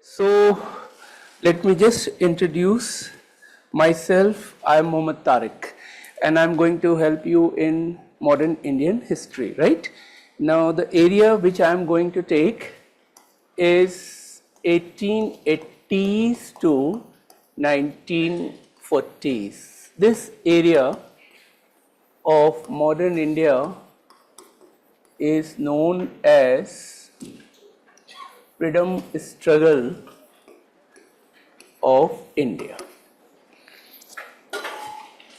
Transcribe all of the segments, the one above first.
So let me just introduce myself. I am Mohammad Tariq and I am going to help you in modern Indian history, right? Now the area which I am going to take is 1880s to 1940s. This area of modern India is known as freedom struggle of India.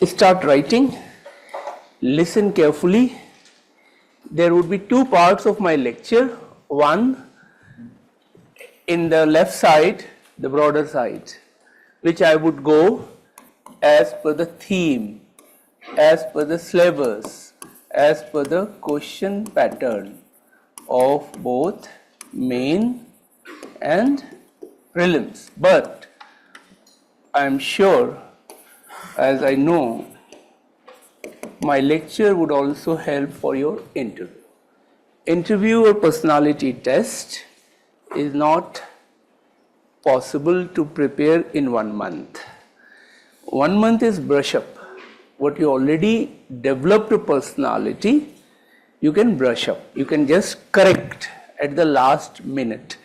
Start writing, listen carefully. There would be two parts of my lecture. One in the left side, the broader side, which I would go as per the theme, as per the syllabus, as per the question pattern of both main and prelims. But I am sure, as I know, my lecture would also help for your interview. Interview or personality test is not possible to prepare in 1 month. 1 month is brush up. What you already developed a personality, you can brush up. You can just correct at the last minute.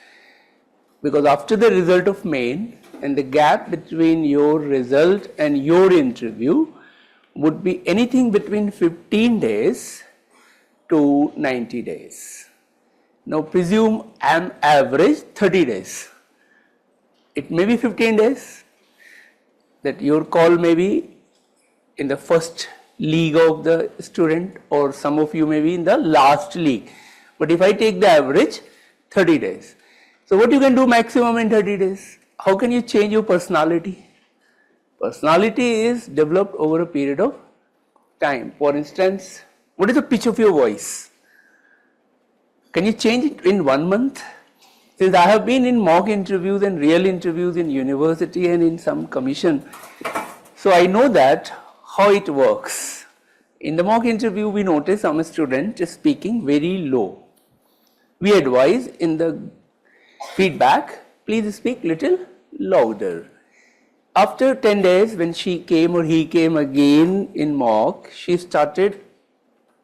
Because after the result of main and the gap between your result and your interview would be anything between 15 days to 90 days. Now presume an average 30 days. It may be 15 days, that your call may be in the first league of the student, or some of you may be in the last league. But if I take the average, 30 days. So what you can do maximum in 30 days? How can you change your personality? Personality is developed over a period of time. For instance, what is the pitch of your voice? Can you change it in 1 month? Since I have been in mock interviews and real interviews in university and in some commission, so I know that how it works. In the mock interview, we notice some student is speaking very low. We advise in the feedback, please speak little louder. After 10 days, when she came or he came again in mock, she started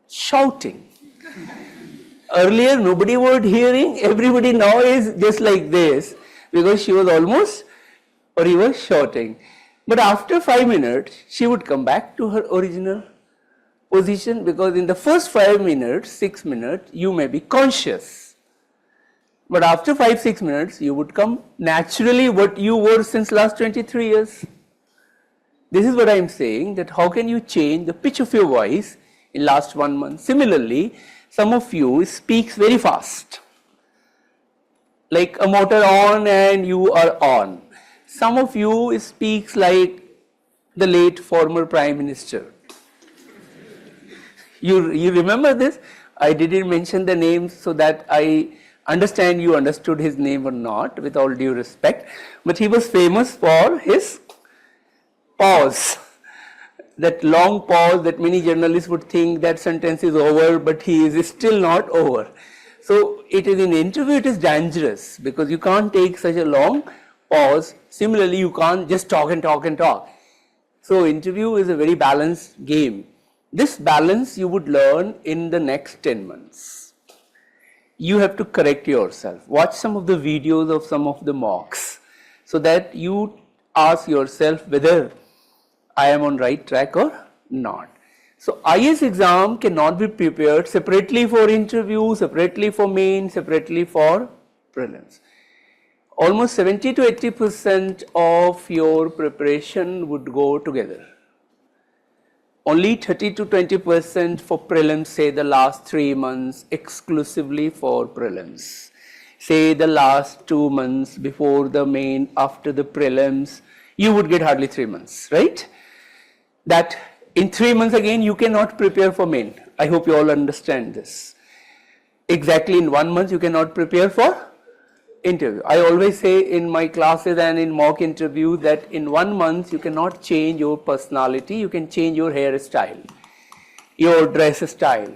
shouting. Earlier, nobody was hearing, everybody now is just like this, because she was almost, or he was shouting. But after 5 minutes, she would come back to her original position, because in the first 5 minutes, 6 minutes, you may be conscious. But after 5-6 minutes, you would come naturally what you were since last 23 years. This is what I am saying, that how can you change the pitch of your voice in last 1 month. Similarly, some of you speaks very fast, like a motor on and you are on. Some of you speaks like the late former Prime Minister. You remember this? I didn't mention the names so that I understand you understood his name or not, with all due respect. But he was famous for his pause. That long pause that many journalists would think that sentence is over, but he is still not over. So it is in interview, it is dangerous, because you can't take such a long pause. Similarly, you can't just talk and talk and talk. So interview is a very balanced game. This balance you would learn in the next 10 months. You have to correct yourself. Watch some of the videos of some of the mocks, so that you ask yourself whether I am on right track or not. So IAS exam cannot be prepared separately for interview, separately for main, separately for prelims. Almost 70 to 80% of your preparation would go together. Only 30 to 20% for prelims, say the last 3 months exclusively for prelims. Say the last 2 months before the main, after the prelims, you would get hardly 3 months, right? That in 3 months again you cannot prepare for main. I hope you all understand this. Exactly in 1 month you cannot prepare for interview. I always say in my classes and in mock interview that in 1 month you cannot change your personality, you can change your hairstyle, your dress style.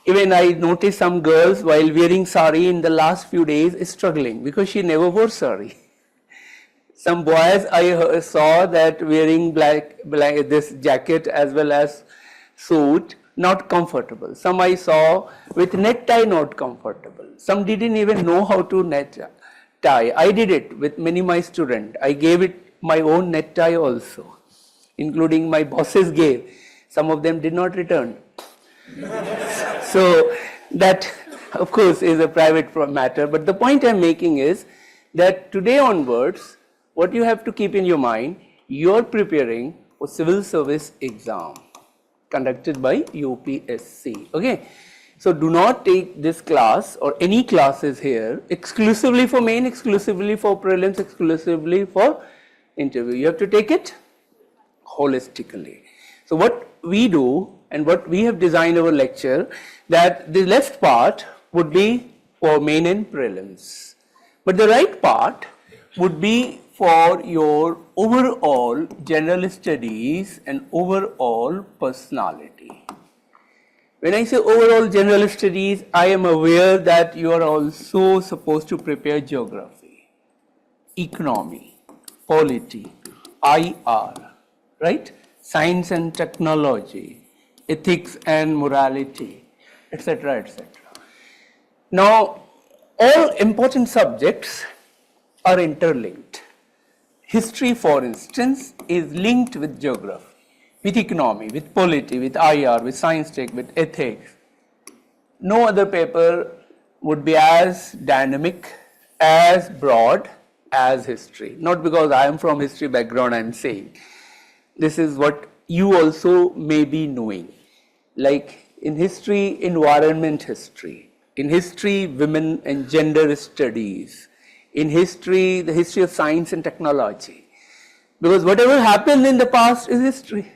Even I noticed some girls while wearing sari in the last few days is struggling because she never wore sari. Some boys I saw that wearing black this jacket as well as suit, not comfortable. Some I saw with necktie, not comfortable. Some didn't even know how to net tie. I did it with many my students. I gave it my own necktie also, including my bosses gave. Some of them did not return. So that of course is a private matter, but the point I'm making is that today onwards, what you have to keep in your mind, you're preparing for civil service exam conducted by UPSC. Okay, so do not take this class or any classes here exclusively for main, exclusively for prelims, exclusively for interview. You have to take it holistically. So what we do and what we have designed our lecture, that the left part would be for main and prelims, but the right part would be for your overall general studies and overall personality. When I say overall general studies, I am aware that you are also supposed to prepare geography, economy, polity, IR, right? Science and technology, ethics and morality, etc., etc. Now, all important subjects are interlinked. History, for instance, is linked with geography, with economy, with polity, with IR, with science tech, with ethics. No other paper would be as dynamic, as broad as history. Not because I am from history background, I am saying. This is what you also may be knowing. Like in history, environment history. In history, women and gender studies. In history, the history of science and technology. Because whatever happened in the past is history.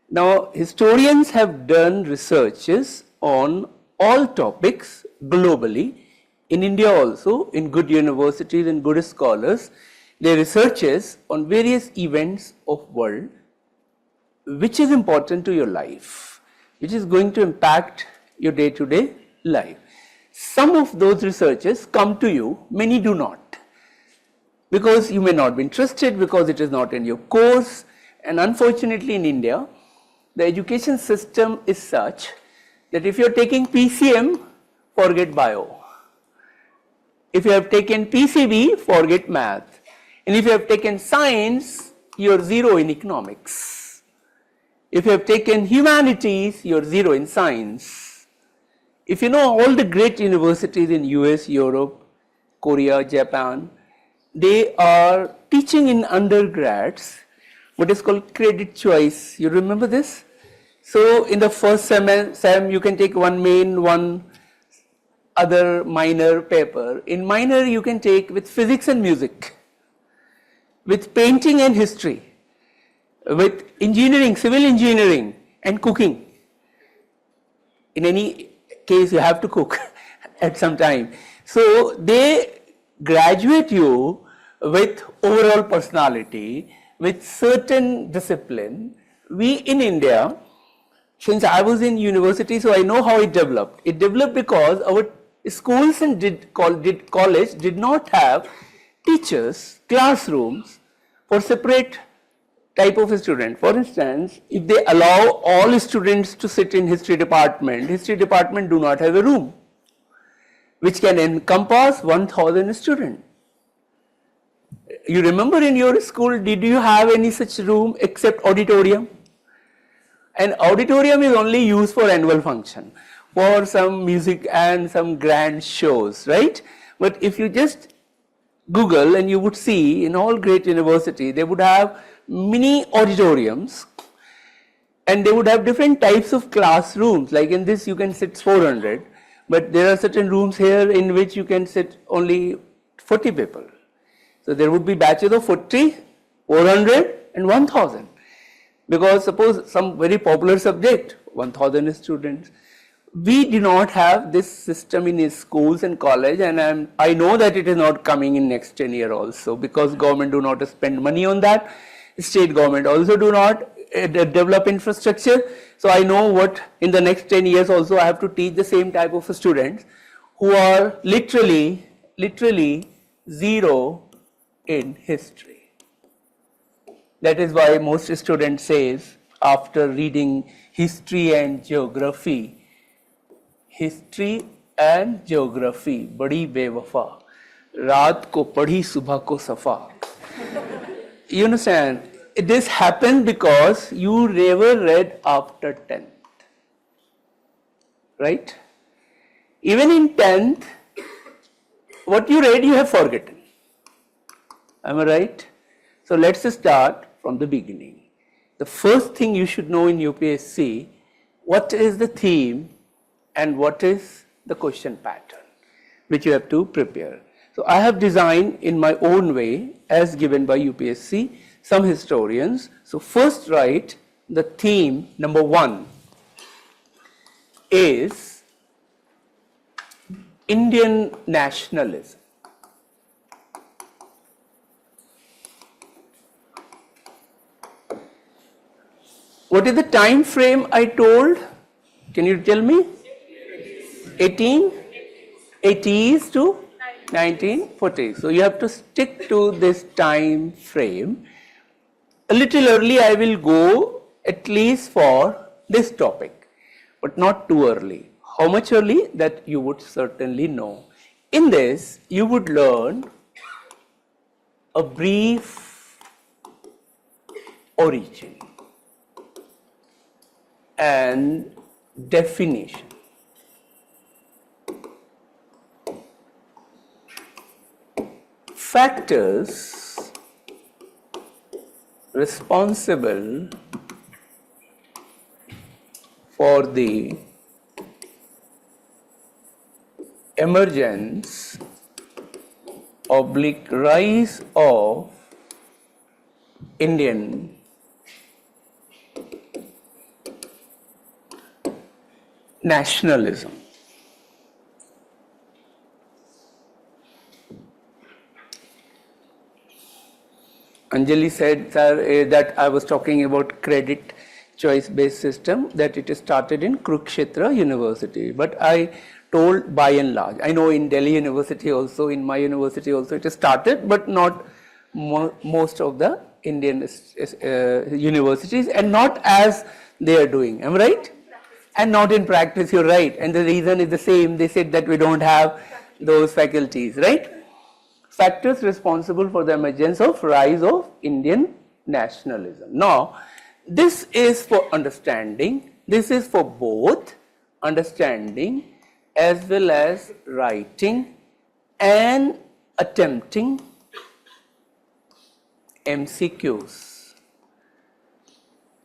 Now, historians have done researches on all topics globally, in India also, in good universities and good scholars. Their researches on various events of world, which is important to your life, which is going to impact your day-to-day life. Some of those researches come to you, many do not, because you may not be interested, because it is not in your course. And unfortunately in India, the education system is such that if you are taking PCM, forget bio. If you have taken PCB, forget math. And if you have taken science, you are zero in economics. If you have taken humanities, you are zero in science. If you know all the great universities in US, Europe, Korea, Japan, they are teaching in undergrads what is called credit choice. You remember this? So in the first sem you can take one main, one other minor paper. In minor you can take with physics and music, with painting and history, with engineering, civil engineering and cooking. In any case you have to cook at some time. So they graduate you with overall personality, with certain discipline. We in India, since I was in university, so I know how it developed. It developed because our schools and college did not have teachers, classrooms for separate type of a student. For instance, if they allow all students to sit in history department do not have a room which can encompass 1000 students. You remember in your school, did you have any such room except auditorium? And auditorium is only used for annual function, for some music and some grand shows, right? But if you just Google and you would see in all great universities, they would have mini auditoriums and they would have different types of classrooms. Like in this you can sit 400, but there are certain rooms here in which you can sit only 40 people. So there would be batches of 40, 400 and 1000. Because suppose some very popular subject, 1000 students. We do not have this system in schools and college, and I know that it is not coming in next 10 years also, because government do not spend money on that. State government also do not develop infrastructure. So I know what in the next 10 years also I have to teach the same type of students who are literally zero in history. That is why most students says after reading history and geography, बड़ी बेवफा, रात को पढ़ी सुबह को सफा. You understand? This happened because you never read after 10th. Right? Even in 10th, what you read you have forgotten. Am I right? So let's start from the beginning. The first thing you should know in UPSC, what is the theme and what is the question pattern which you have to prepare. So I have designed in my own way as given by UPSC, some historians. So first write the theme number 1 is Indian nationalism. What is the time frame I told? Can you tell me? 1880s to 1940s. So you have to stick to this time frame. A little early I will go at least for this topic, but not too early. How much early? That you would certainly know. In this, you would learn a brief origin and definition. Factors responsible for the emergence / rise of Indian nationalism. Anjali said, sir, that I was talking about credit choice based system, that it started in Kurukshetra University, but I told by and large. I know in Delhi University also, in my university also it started, but not most of the Indian universities, and not as they are doing. Am I right? And not in practice, you're right. And the reason is the same. They said that we don't have those faculties, right? Factors responsible for the emergence of rise of Indian nationalism. Now, this is for understanding. This is for both understanding as well as writing and attempting MCQs.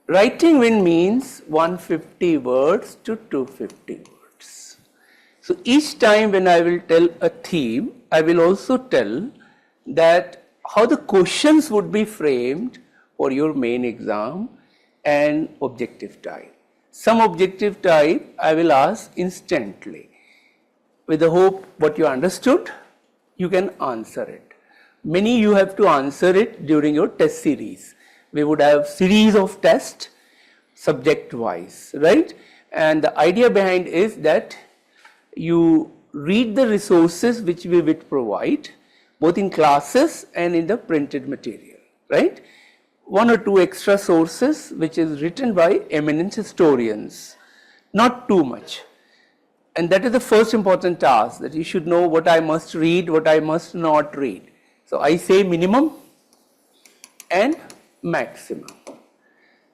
Writing means 150 words to 250 words. So each time when I will tell a theme, I will also tell that how the questions would be framed for your main exam and objective type. Some objective type I will ask instantly. With the hope what you understood, you can answer it. Many you have to answer it during your test series. We would have series of tests subject wise, right? And the idea behind is that you read the resources which we would provide both in classes and in the printed material, right? 1 or 2 extra sources which is written by eminent historians, not too much. And that is the first important task, that you should know what I must read, what I must not read. So I say minimum and maximum.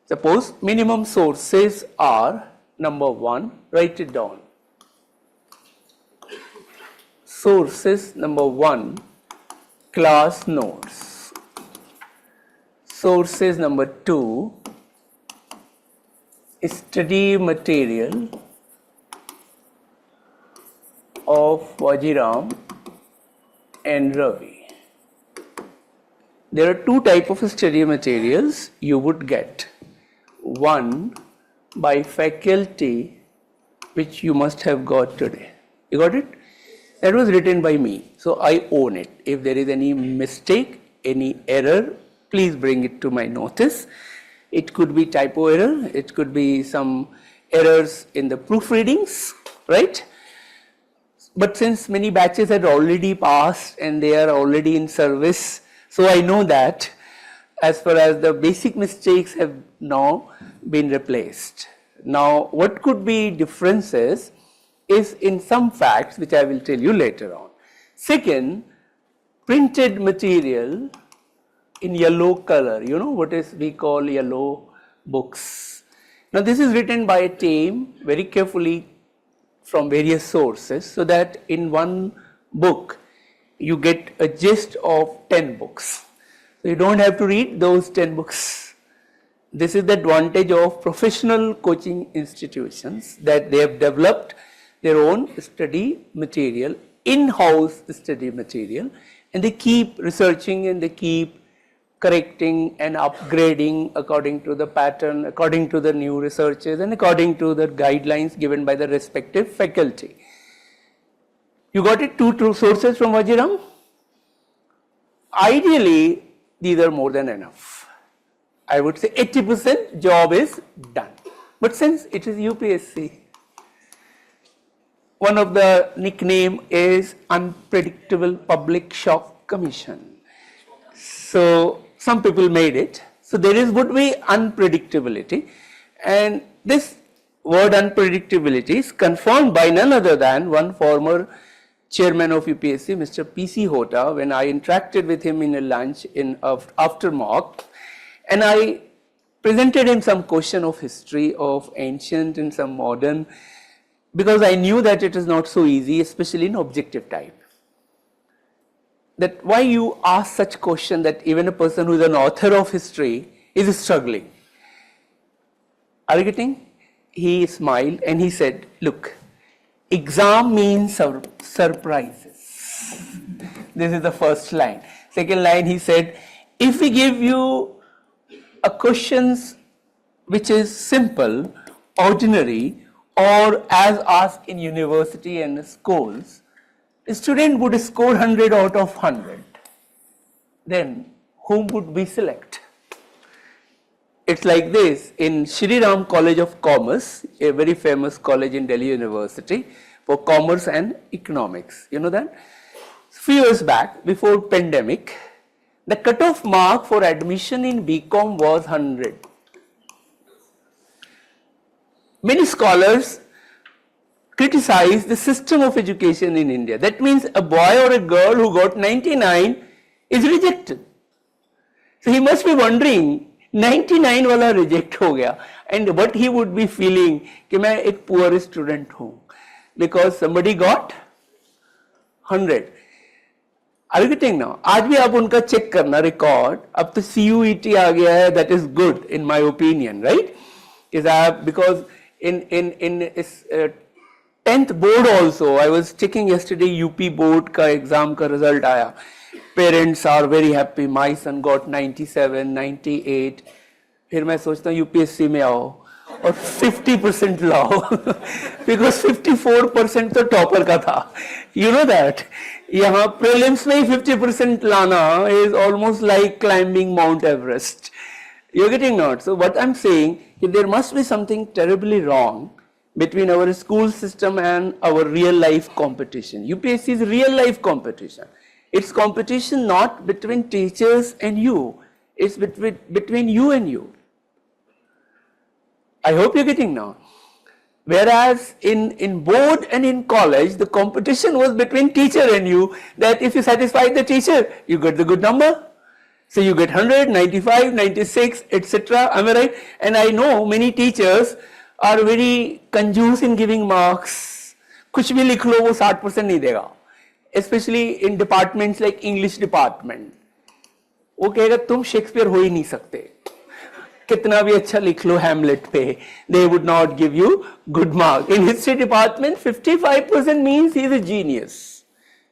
Suppose minimum sources are number 1, write it down. Sources number 1, class notes. Sources number 2, study material of Vajiram and Ravi. There are 2 types of study materials you would get. One by faculty, which you must have got today. You got it? That was written by me, so I own it. If there is any mistake, any error, please bring it to my notice. It could be typo error, it could be some errors in the proofreadings, right? But since many batches had already passed and they are already in service, so I know that as far as the basic mistakes have now been replaced. Now, what could be differences is in some facts which I will tell you later on. Second, printed material in yellow color, you know what is we call yellow books. Now, this is written by a team very carefully from various sources, so that in one book you get a gist of 10 books. So, you don't have to read those 10 books. This is the advantage of professional coaching institutions, that they have developed their own study material, in-house study material, and they keep researching and they keep correcting and upgrading according to the pattern, according to the new researches and according to the guidelines given by the respective faculty. You got it, two sources from Vajiram? Ideally, these are more than enough. I would say 80% job is done. But since it is UPSC, one of the nickname is Unpredictable Public Shock Commission. So, some people made it. So, there would be unpredictability, and this word unpredictability is confirmed by none other than one former chairman of UPSC, Mr. P.C. Hota, when I interacted with him in a lunch in after mock, and I presented him some question of history of ancient and some modern, because I knew that it is not so easy, especially in objective type. That why you ask such question that even a person who is an author of history is struggling. Are you getting? He smiled and he said, look, exam means surprises. This is the first line. Second line, he said, if we give you a questions which is simple, ordinary, or as asked in university and schools, a student would score 100 out of 100. Then whom would we select? It's like this, in Shri Ram College of Commerce, a very famous college in Delhi University for commerce and economics. You know that? Few years back, before pandemic, the cutoff mark for admission in BCom was 100. Many scholars criticize the system of education in India. That means a boy or a girl who got 99 is rejected. So he must be wondering, 99 wala reject ho gaya, and what he would be feeling कि मैं एक poor student हूँ because somebody got 100. Are you getting now? आज भी आप उनका check करना record. अब तो CUET आ गया है, that is good in my opinion, right? Is that because in 10th board also, I was checking yesterday UP board का exam का result आया. Parents are very happy. My son got 97, 98. फिर मैं सोचता हूँ UPSC में आओ और 50% लाओ because 54% तो टॉपर का था. You know that. यहाँ prelims में ही 50% लाना is almost like climbing Mount Everest. You're getting not. So what I'm saying, there must be something terribly wrong between our school system and our real life competition. UPSC is real life competition. It's competition not between teachers and you. It's between you and you. I hope you're getting now. Whereas in board and in college, the competition was between teacher and you, that if you satisfy the teacher, you get the good number. So you get 100, 95, 96, etc. Am I right? And I know many teachers are very कंजूस in giving marks. कुछ भी लिख लो वो 60% नहीं देगा. Especially in departments like English department. वो कहेगा तुम शेक्सपियर हो ही नहीं सकते. कितना भी अच्छा लिख लो हैमलेट पे, they would not give you good mark. In history department, 55% means he is a genius.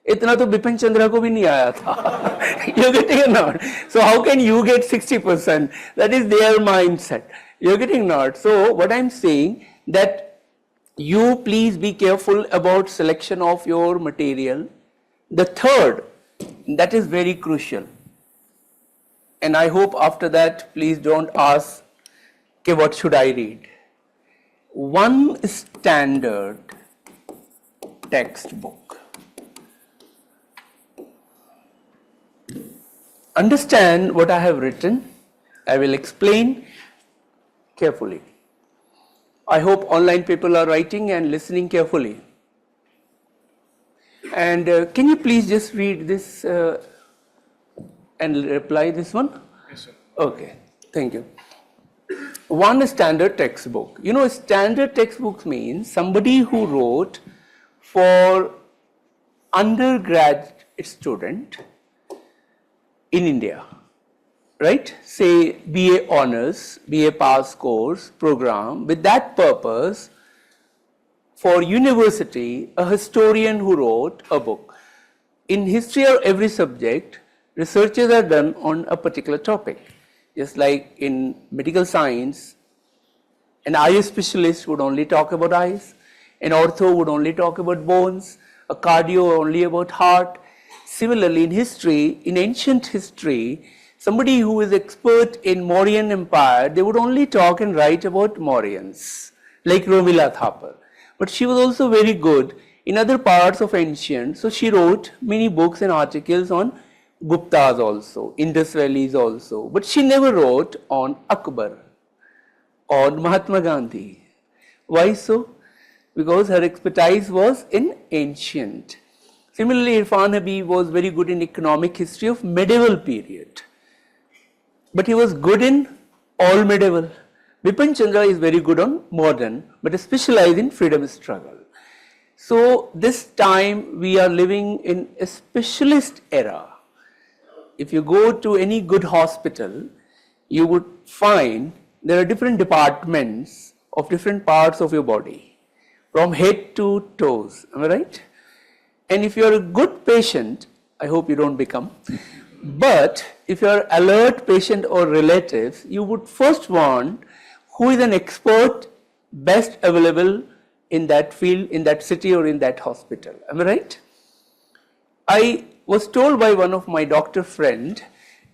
इतना तो बिपिन चंद्रा को भी नहीं आया था. You're getting or not? So how can you get 60%? That is their mindset. You're getting not. So what I'm saying that you please be careful about selection of your material. The third, that is very crucial. And I hope after that, please don't ask, okay, what should I read? One standard textbook. Understand what I have written. I will explain carefully. I hope online people are writing and listening carefully. And can you please just read this and reply this one? Yes, sir. Okay, thank you. One standard textbook. You know, standard textbooks means somebody who wrote for undergraduate student in India, right? Say BA honors, BA pass course program. With that purpose, for university, a historian who wrote a book. In history of every subject, researches are done on a particular topic. Just like in medical science, an eye specialist would only talk about eyes, an ortho would only talk about bones, a cardio only about heart. Similarly, in history, in ancient history, somebody who is expert in Mauryan Empire, they would only talk and write about Mauryans, like Romila Thapar. But she was also very good in other parts of ancient, so she wrote many books and articles on Guptas also, Indus Valleys also, but she never wrote on Akbar or Mahatma Gandhi. Why so? Because her expertise was in ancient. Similarly, Irfan Habib was very good in economic history of medieval period, but he was good in all medieval. Bipin Chandra is very good on modern, but specialized in freedom struggle. So this time we are living in a specialist era. If you go to any good hospital, you would find there are different departments of different parts of your body, from head to toes, am I right? And if you are a good patient, I hope you don't become, but if you are alert patient or relatives, you would first want who is an expert, best available in that field, in that city or in that hospital, am I right? I was told by one of my doctor friend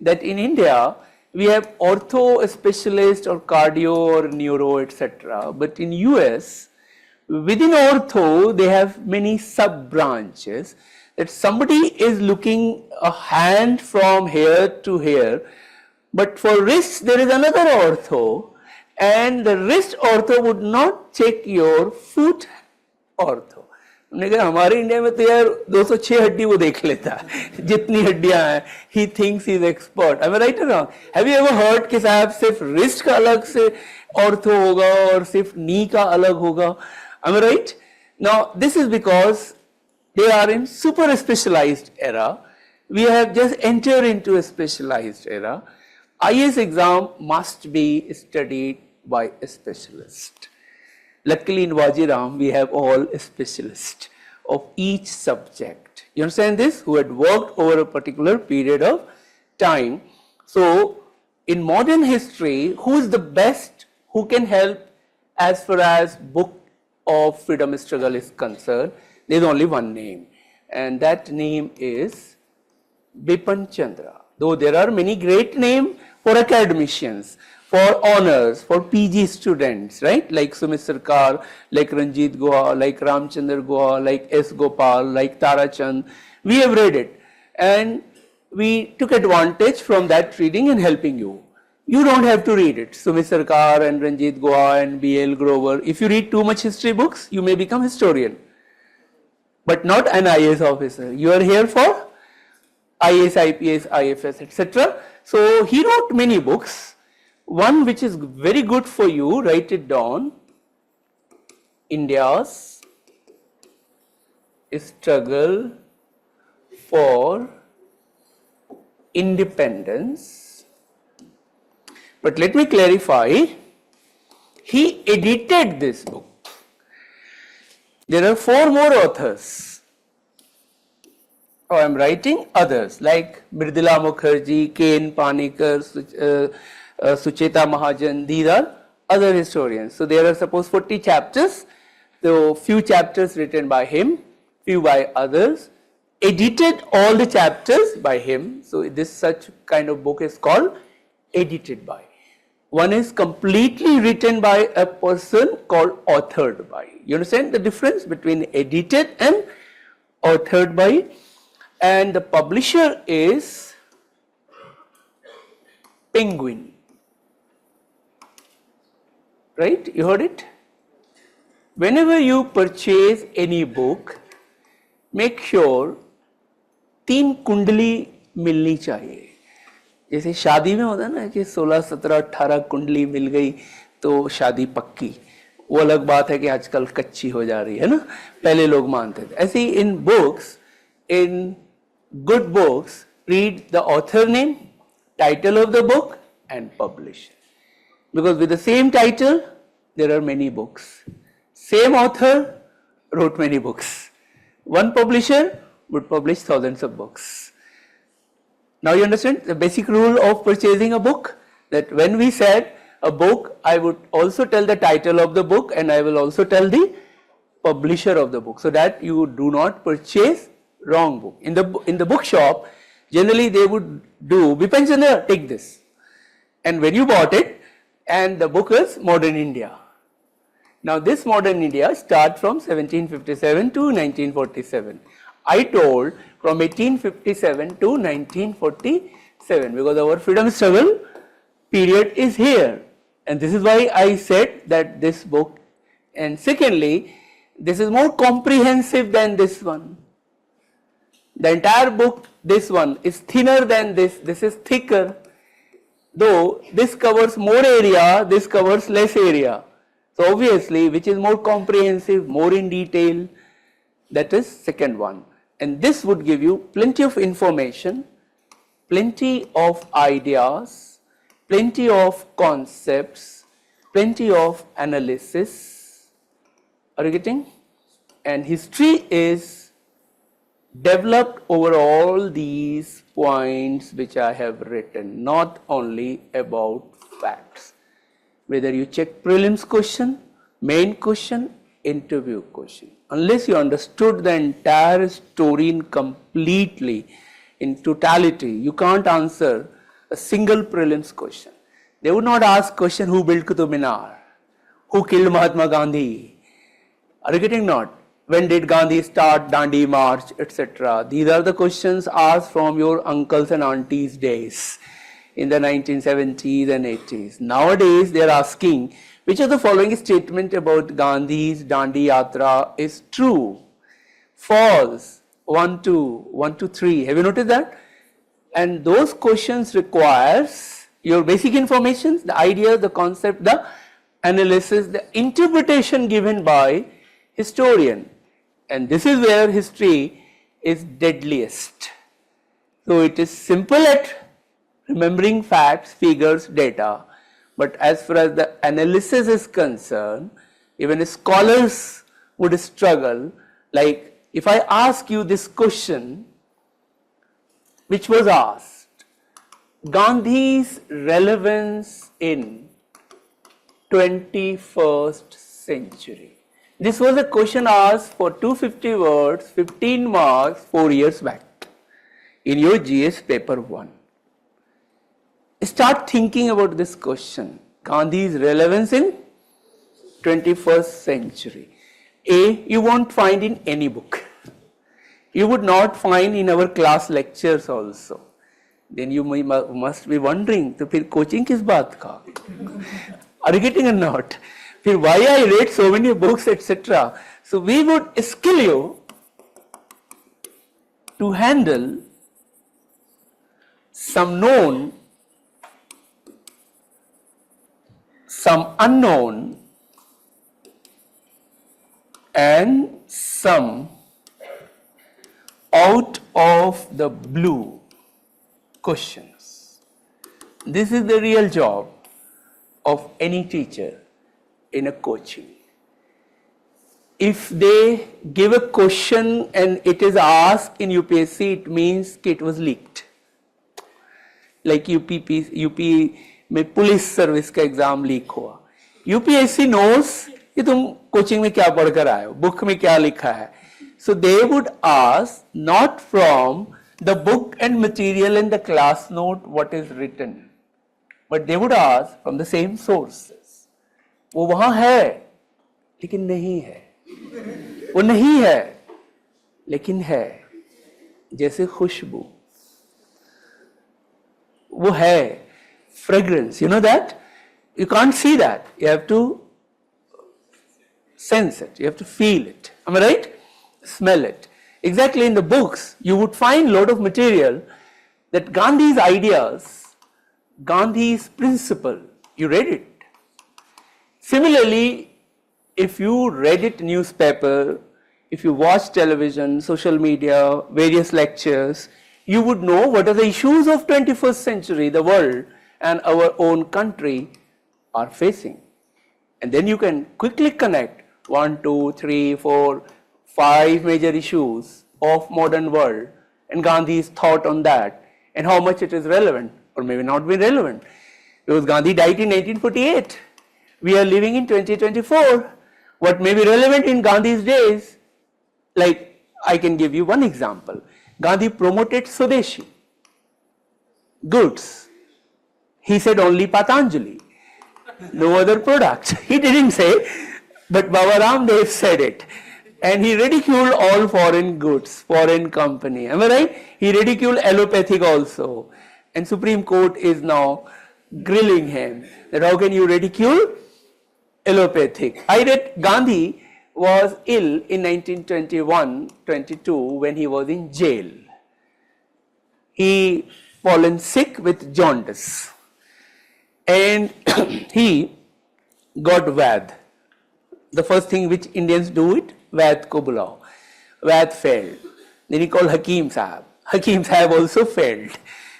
that in India we have ortho specialist or cardio or neuro, etc. But in US, within ortho they have many sub branches, that somebody is looking a hand from here to here, but for wrist there is another ortho, and the wrist ortho would not check your foot ortho. हमने कहा हमारे India में तो यार 206 हड्डी वो देख लेता है जितनी हड्डियां हैं. He thinks he is expert. Am I right or wrong? Have you ever heard कि साहब सिर्फ wrist का अलग से ortho होगा और सिर्फ knee का अलग होगा? Am I right? Now this is because they are in super specialized era. We have just entered into a specialized era. IAS exam must be studied by a specialist. Luckily in Wajiram, we have all specialists of each subject. You understand this? Who had worked over a particular period of time. So, in modern history, who is the best who can help as far as book of freedom struggle is concerned? There is only one name, and that name is Bipin Chandra. Though there are many great names for academicians, for honors, for PG students, right? Like Sumit Sarkar, like Ranjit Guha, like Ramchandra Guha, like S. Gopal, like Tara Chand. We have read it and we took advantage from that reading and helping you. You don't have to read it. Sumit Sarkar and Ranjit Guha and B.L. Grover. If you read too much history books, you may become historian, but not an IAS officer. You are here for IAS, IPS, IFS, etc. So he wrote many books. One which is very good for you, write it down, India's struggle for independence. But let me clarify, he edited this book. There are 4 more authors. Oh, I am writing others like Mridula Mukherjee, K.N. Panikkar, Sucheta Mahajan. These are other historians. So there are suppose 40 chapters. So few chapters written by him, few by others. Edited all the chapters by him. So this such kind of book is called edited by. One is completely written by a person called authored by. You understand the difference between edited and authored by? And the publisher is Penguin. right? You heard it? Whenever you purchase any book, make sure 3 कुंडली मिलनी चाहिए. जैसे शादी में होता है ना कि 16, 17, 18 कुंडली मिल गई तो शादी पक्की. वो अलग बात है कि आजकल कच्ची हो जा रही है ना, पहले लोग मानते थे. ऐसे ही in books, in good books, read the author name, title of the book and publisher. Because with the same title, there are many books. Same author wrote many books. One publisher would publish thousands of books. Now you understand the basic rule of purchasing a book, that when we said a book, I would also tell the title of the book and I will also tell the publisher of the book, so that you do not purchase wrong book. In the bookshop, generally they would do, Bipanchandra, take this. And when you bought it, and the book is Modern India. Now this Modern India starts from 1757 to 1947. I told from 1857 to 1947 because our freedom struggle period is here. And this is why I said that this book, and secondly, this is more comprehensive than this one. The entire book, this one, is thinner than this is thicker. Though this covers more area, this covers less area. So obviously, which is more comprehensive, more in detail, that is second one. And this would give you plenty of information, plenty of ideas, plenty of concepts, plenty of analysis. Are you getting? And history is developed over all these points which I have written, not only about facts. Whether you check prelims question, main question, interview question. Unless you understood the entire story completely, in totality, you can't answer a single prelims question. They would not ask question who built Qutub Minar, who killed Mahatma Gandhi. Are you getting not? When did Gandhi start Dandi March, etc. These are the questions asked from your uncles and aunties' days in the 1970s and 80s. Nowadays, they are asking which of the following statement about Gandhi's Dandi Yatra is true, false, 1, 2, 1, 2, 3. Have you noticed that? And those questions requires your basic information, the idea, the concept, the analysis, the interpretation given by historian. And this is where history is deadliest. So it is simple at remembering facts, figures, data. But as far as the analysis is concerned, even scholars would struggle. Like if I ask you this question, which was asked, Gandhi's relevance in 21st century. This was a question asked for 250 words, 15 marks, 4 years back in your GS paper 1. Start thinking about this question, Gandhi's relevance in 21st century. A, you won't find in any book. You would not find in our class lectures also. Then you must be wondering, तो फिर coaching किस बात का? Are you getting or not? फिर why I read so many books, etc. So we would skill you to handle some known, some unknown, and some out of the blue questions. This is the real job of any teacher in a coaching. If they give a question and it is asked in UPSC, it means it was leaked. Like UP में police service का exam leak हुआ. UPSC knows कि तुम coaching में क्या पढ़कर आए हो, बुक में क्या लिखा है. So they would ask not from the book and material in the class note what is written, but they would ask from the same sources. वो वहां है लेकिन नहीं है, वो नहीं है लेकिन है, जैसे खुशबू. वो है, fragrance, you know that? You can't see that. You have to sense it, you have to feel it. Am I right? Smell it. Exactly, in the books, you would find a lot of material that Gandhi's ideas, Gandhi's principle, you read it. Similarly, if you read it newspaper, if you watch television, social media, various lectures, you would know what are the issues of 21st century, the world and our own country are facing. And then you can quickly connect 1, 2, 3, 4, 5 major issues of modern world and Gandhi's thought on that and how much it is relevant or maybe not be relevant. Because Gandhi died in 1948. We are living in 2024. What may be relevant in Gandhi's days, like I can give you one example. Gandhi promoted Swadeshi goods. He said only Patanjali, no other product. He didn't say, but Baba Ramdev said it. And he ridiculed all foreign goods, foreign company. Am I right? He ridiculed allopathic also. And Supreme Court is now grilling him that how can you ridicule allopathic? I read Gandhi was ill in 1921-22 when he was in jail. He fallen sick with jaundice and he got Vad. The first thing which Indians do it, Vad ko bulao. Vad failed. Then he called Hakim Sahab. Hakim Sahab also failed.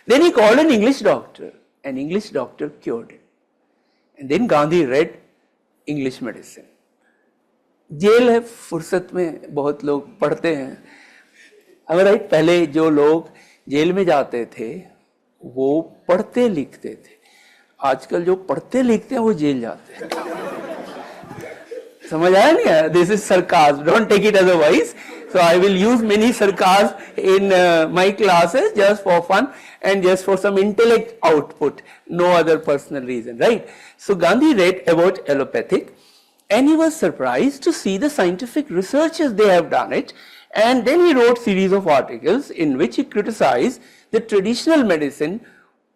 Then he called an English doctor. An English doctor cured him. And then Gandhi read English medicine. Jail है, फुर्सत में बहुत लोग पढ़ते हैं. अब right, पहले जो लोग जेल में जाते थे वो पढ़ते लिखते थे. आजकल जो पढ़ते लिखते हैं वो जेल जाते हैं. समझ आया नहीं? This is sarcasm. Don't take it otherwise. So I will use many sarcasm in my classes just for fun and just for some intellect output. No other personal reason, right? So Gandhi read about allopathic. And he was surprised to see the scientific researches they have done it. And then he wrote series of articles in which he criticized the traditional medicine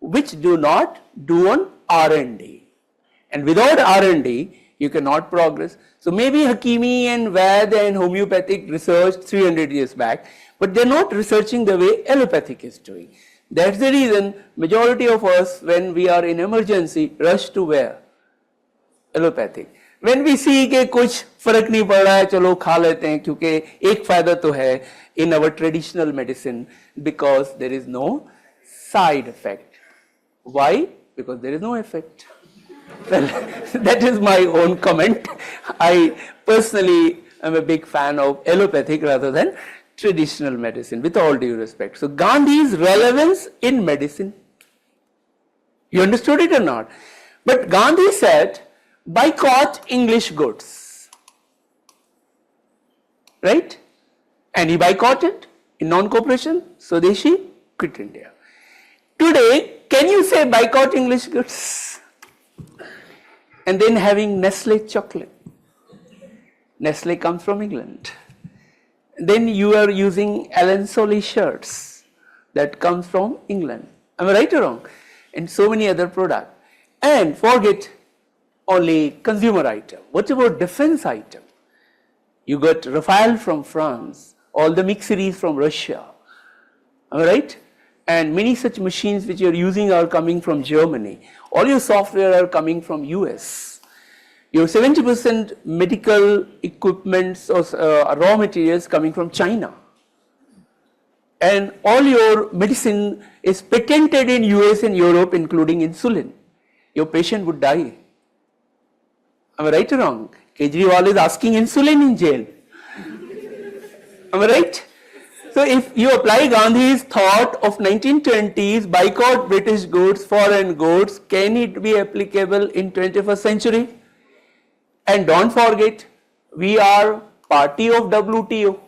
which do not do on R&D. And without R&D, you cannot progress. So maybe Hakimi and Vaid and homeopathic researched 300 years back, but they're not researching the way allopathic is doing. That's the reason majority of us, when we are in emergency, rush to where? Allopathic. When we see कि कुछ फर्क नहीं पड़ रहा है, चलो खा लेते हैं, क्योंकि एक फायदा तो है in our traditional medicine, because there is no side effect. Why? Because there is no effect. Well, that is my own comment. I personally am a big fan of allopathic rather than traditional medicine, with all due respect. So Gandhi's relevance in medicine, you understood it or not? But Gandhi said, boycott English goods, right? And he boycotted in non-cooperation, Swadeshi, quit India. Today, can you say boycott English goods? And then having Nestle chocolate. Nestle comes from England. Then you are using Alan Solly shirts that comes from England. Am I right or wrong? And so many other products. And forget only consumer item. What about defense item? You got Rafale from France, all the MiG series from Russia. Am I right? And many such machines which you are using are coming from Germany. All your software are coming from US. Your 70% medical equipments or raw materials coming from China. And all your medicine is patented in US and Europe, including insulin. Your patient would die. Am I right or wrong? Kejriwal is asking insulin in jail. Am I right? So if you apply Gandhi's thought of 1920s, boycott British goods, foreign goods, can it be applicable in 21st century? And don't forget, we are party of WTO.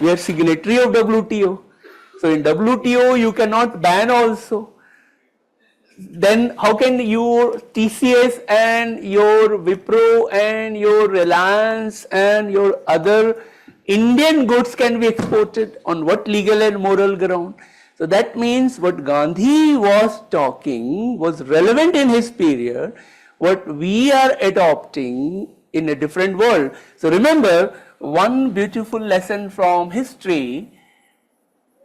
We are signatory of WTO. So in WTO you cannot ban also. Then how can your TCS and your Wipro and your Reliance and your other Indian goods can be exported on what legal and moral ground? So that means what Gandhi was talking was relevant in his period. What we are adopting in a different world. So remember one beautiful lesson from history,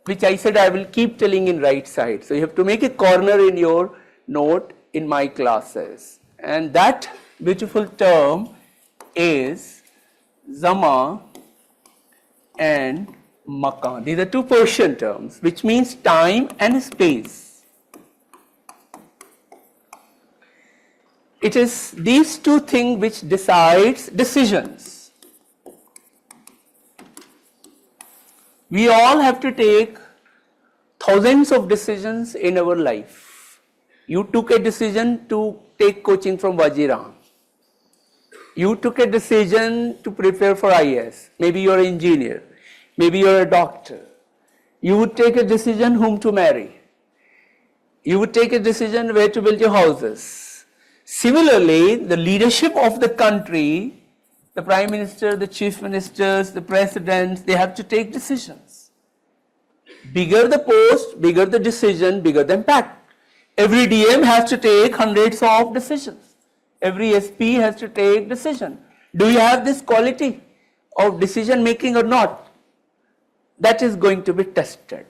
which I said I will keep telling in right side. So you have to make a corner in your note in my classes, and that beautiful term is Zama and Makan. These are two Persian terms which means time and space. It is these two things which decides decisions. We all have to take thousands of decisions in our life. You took a decision to take coaching from Wajiram. You took a decision to prepare for IAS. Maybe you are an engineer. Maybe you are a doctor. You would take a decision whom to marry. You would take a decision where to build your houses. Similarly, the leadership of the country, the Prime Minister, the Chief Ministers, the Presidents, they have to take decisions. Bigger the post, bigger the decision, bigger the impact. Every DM has to take hundreds of decisions. Every SP has to take decision. Do you have this quality of decision making or not? That is going to be tested.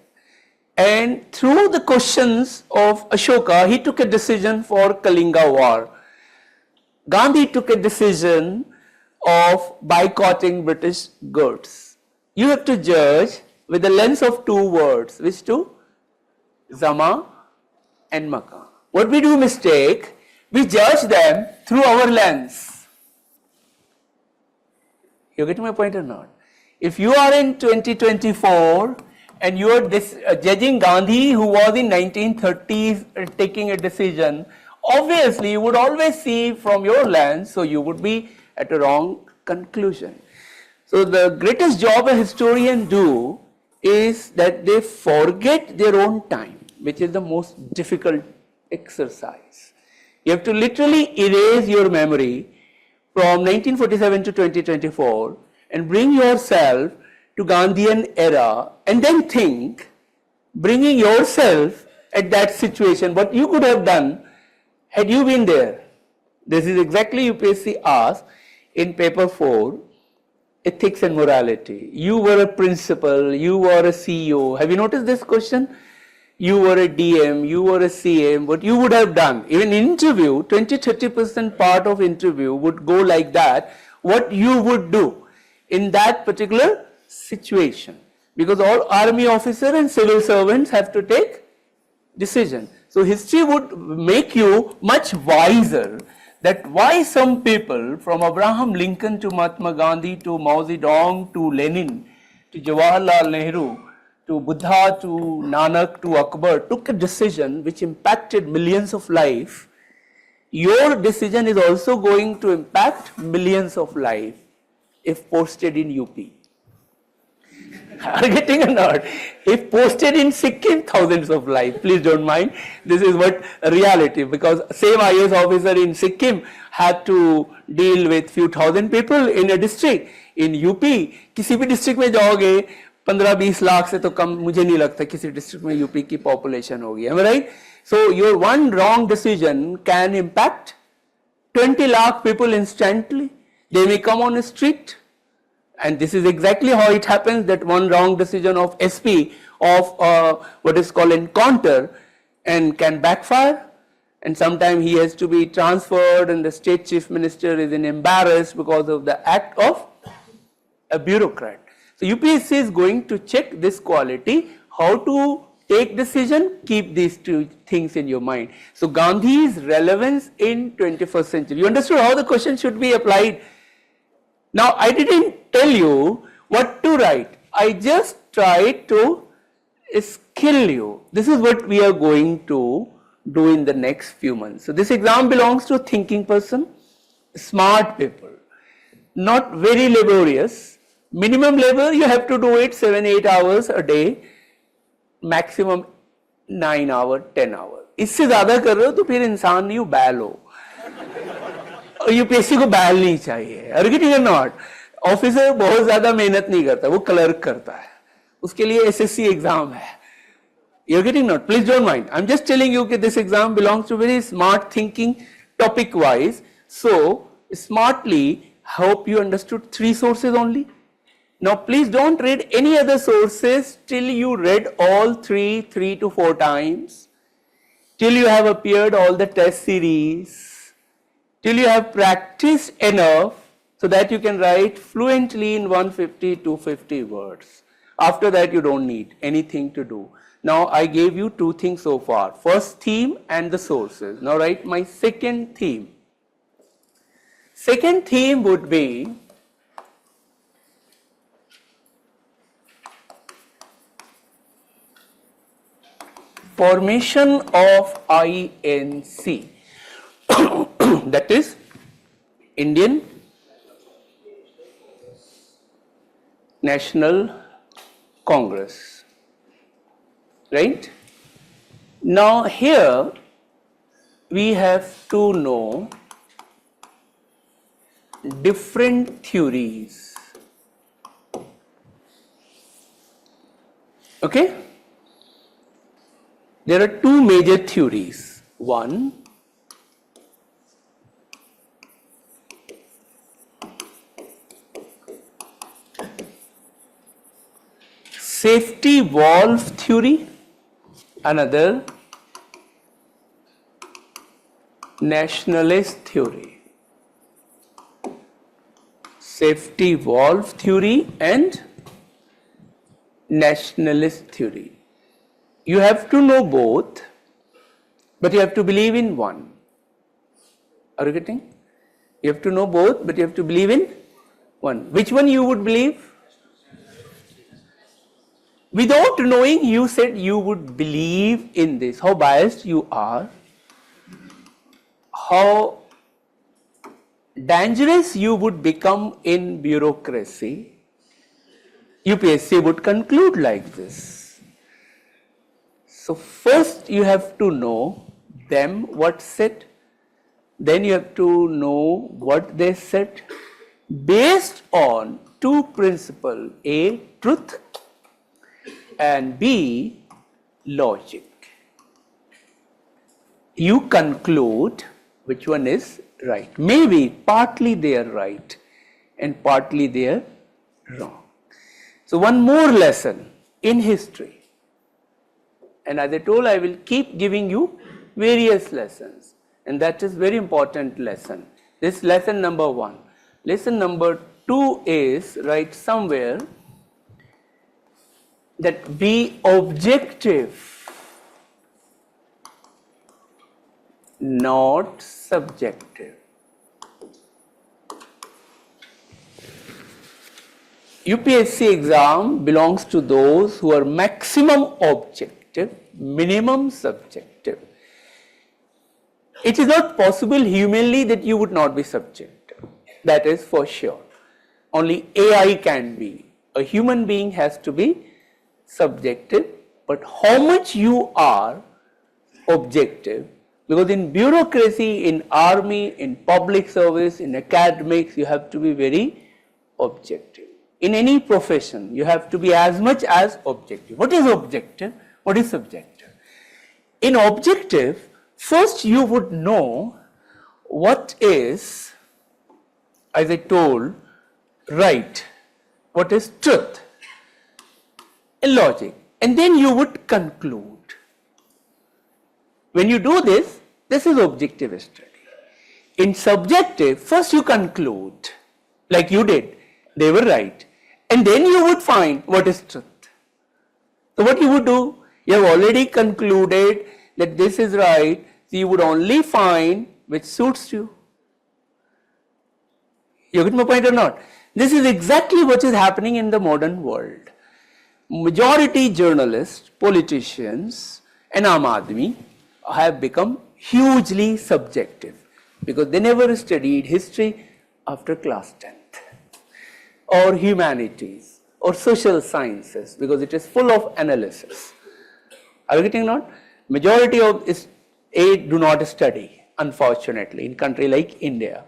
And through the questions of Ashoka, he took a decision for Kalinga war. Gandhi took a decision of boycotting British goods. You have to judge with the lens of two words. Which two? Zama and Makan. What we do mistake, we judge them through our lens. You get my point or not? If you are in 2024 and you are judging Gandhi, who was in 1930s taking a decision, obviously you would always see from your lens, so you would be at a wrong conclusion. So the greatest job a historian do is that they forget their own time, which is the most difficult exercise. You have to literally erase your memory from 1947 to 2024 and bring yourself to Gandhian era, and then think, bringing yourself at that situation, what you could have done had you been there. This is exactly UPSC asked in paper 4, ethics and morality. You were a principal, you were a CEO. Have you noticed this question? You were a DM, you were a CM, what you would have done. Even interview, 20-30% part of interview would go like that, what you would do in that particular situation, because all army officers and civil servants have to take decision. So history would make you much wiser that why some people from Abraham Lincoln to Mahatma Gandhi to Mao Zedong to Lenin to Jawaharlal Nehru to Buddha to Nanak to Akbar took a decision which impacted millions of lives. Your decision is also going to impact millions of lives if posted in UP. Are you getting or not? If posted in Sikkim, thousands of lives. Please don't mind. This is what reality, because same IAS officer in Sikkim had to deal with few thousand people in a district. In UP, किसी भी district में जाओगे 15-20 लाख से तो कम मुझे नहीं लगता किसी district में UP की population होगी. Am I right? So your one wrong decision can impact 20 lakh people instantly. They may come on the street. And this is exactly how it happens, that one wrong decision of SP of what is called encounter and can backfire, and sometimes he has to be transferred and the state chief minister is embarrassed because of the act of a bureaucrat. So UPSC is going to check this quality, how to take decision, keep these two things in your mind. So Gandhi's relevance in 21st century. You understood how the question should be applied. Now I didn't tell you what to write, I just tried to skill you. This is what we are going to do in the next few months. So this exam belongs to a thinking person, smart people, not very laborious. Minimum labor you have to do it 7-8 hours a day, maximum 9 hours, 10 hours. इससे ज़्यादा कर रहे हो तो फिर इंसान नहीं हो, बैल हो. यूपीएससी को बैल नहीं चाहिए. Are you getting or not? Officer बहुत ज्यादा मेहनत नहीं करता, वो क्लर्क करता है, उसके लिए एसएससी एग्जाम है. You're getting not? Please don't mind. I'm just telling you that this exam belongs to very smart thinking topic wise. So smartly Hope you understood 3 sources only. Now please don't read any other sources till you read all 3 to 4 times, till you have appeared all the test series, till you have practiced enough so that you can write fluently in 150, 250 words. After that you don't need anything to do. Now I gave you 2 things so far, first theme and the sources. Now write my second theme. Second theme would be formation of INC, that is Indian National Congress, right? Now here we have to know different theories, okay? There are 2 major theories. One, safety valve theory, another nationalist theory. Safety valve theory and nationalist theory. You have to know both, but you have to believe in one. Are you getting? You have to know both, but you have to believe in one. Which one you would believe? Without knowing, you said you would believe in this. How biased you are. How dangerous you would become in bureaucracy. UPSC would conclude like this. So first you have to know them what said, then you have to know what they said based on 2 principles, A, truth, and B, logic. You conclude which one is right. Maybe partly they are right and partly they are wrong. So one more lesson in history. And as I told, I will keep giving you various lessons, and that is very important lesson. This is lesson number 1. Lesson number 2 is, write somewhere, that be objective, not subjective. UPSC exam belongs to those who are maximum objective, minimum subjective. It is not possible humanly that you would not be subjective. That is for sure. Only AI can be. A human being has to be subjective, but how much you are objective, because in bureaucracy, in army, in public service, in academics, you have to be very objective. In any profession, you have to be as much as objective. What is objective? What is subjective? In objective, first you would know what is, as I told, right, what is truth, and logic, and then you would conclude. When you do this, this is objective study. In subjective, first you conclude, like you did, they were right, and then you would find what is truth. So what you would do, you have already concluded that this is right, so you would only find which suits you. You get my point or not? This is exactly what is happening in the modern world. Majority journalists, politicians, and Aam Aadmi have become hugely subjective because they never studied history after class 10th, or humanities, or social sciences, because it is full of analysis. Are you getting not? Majority of do not study, unfortunately, in country like India.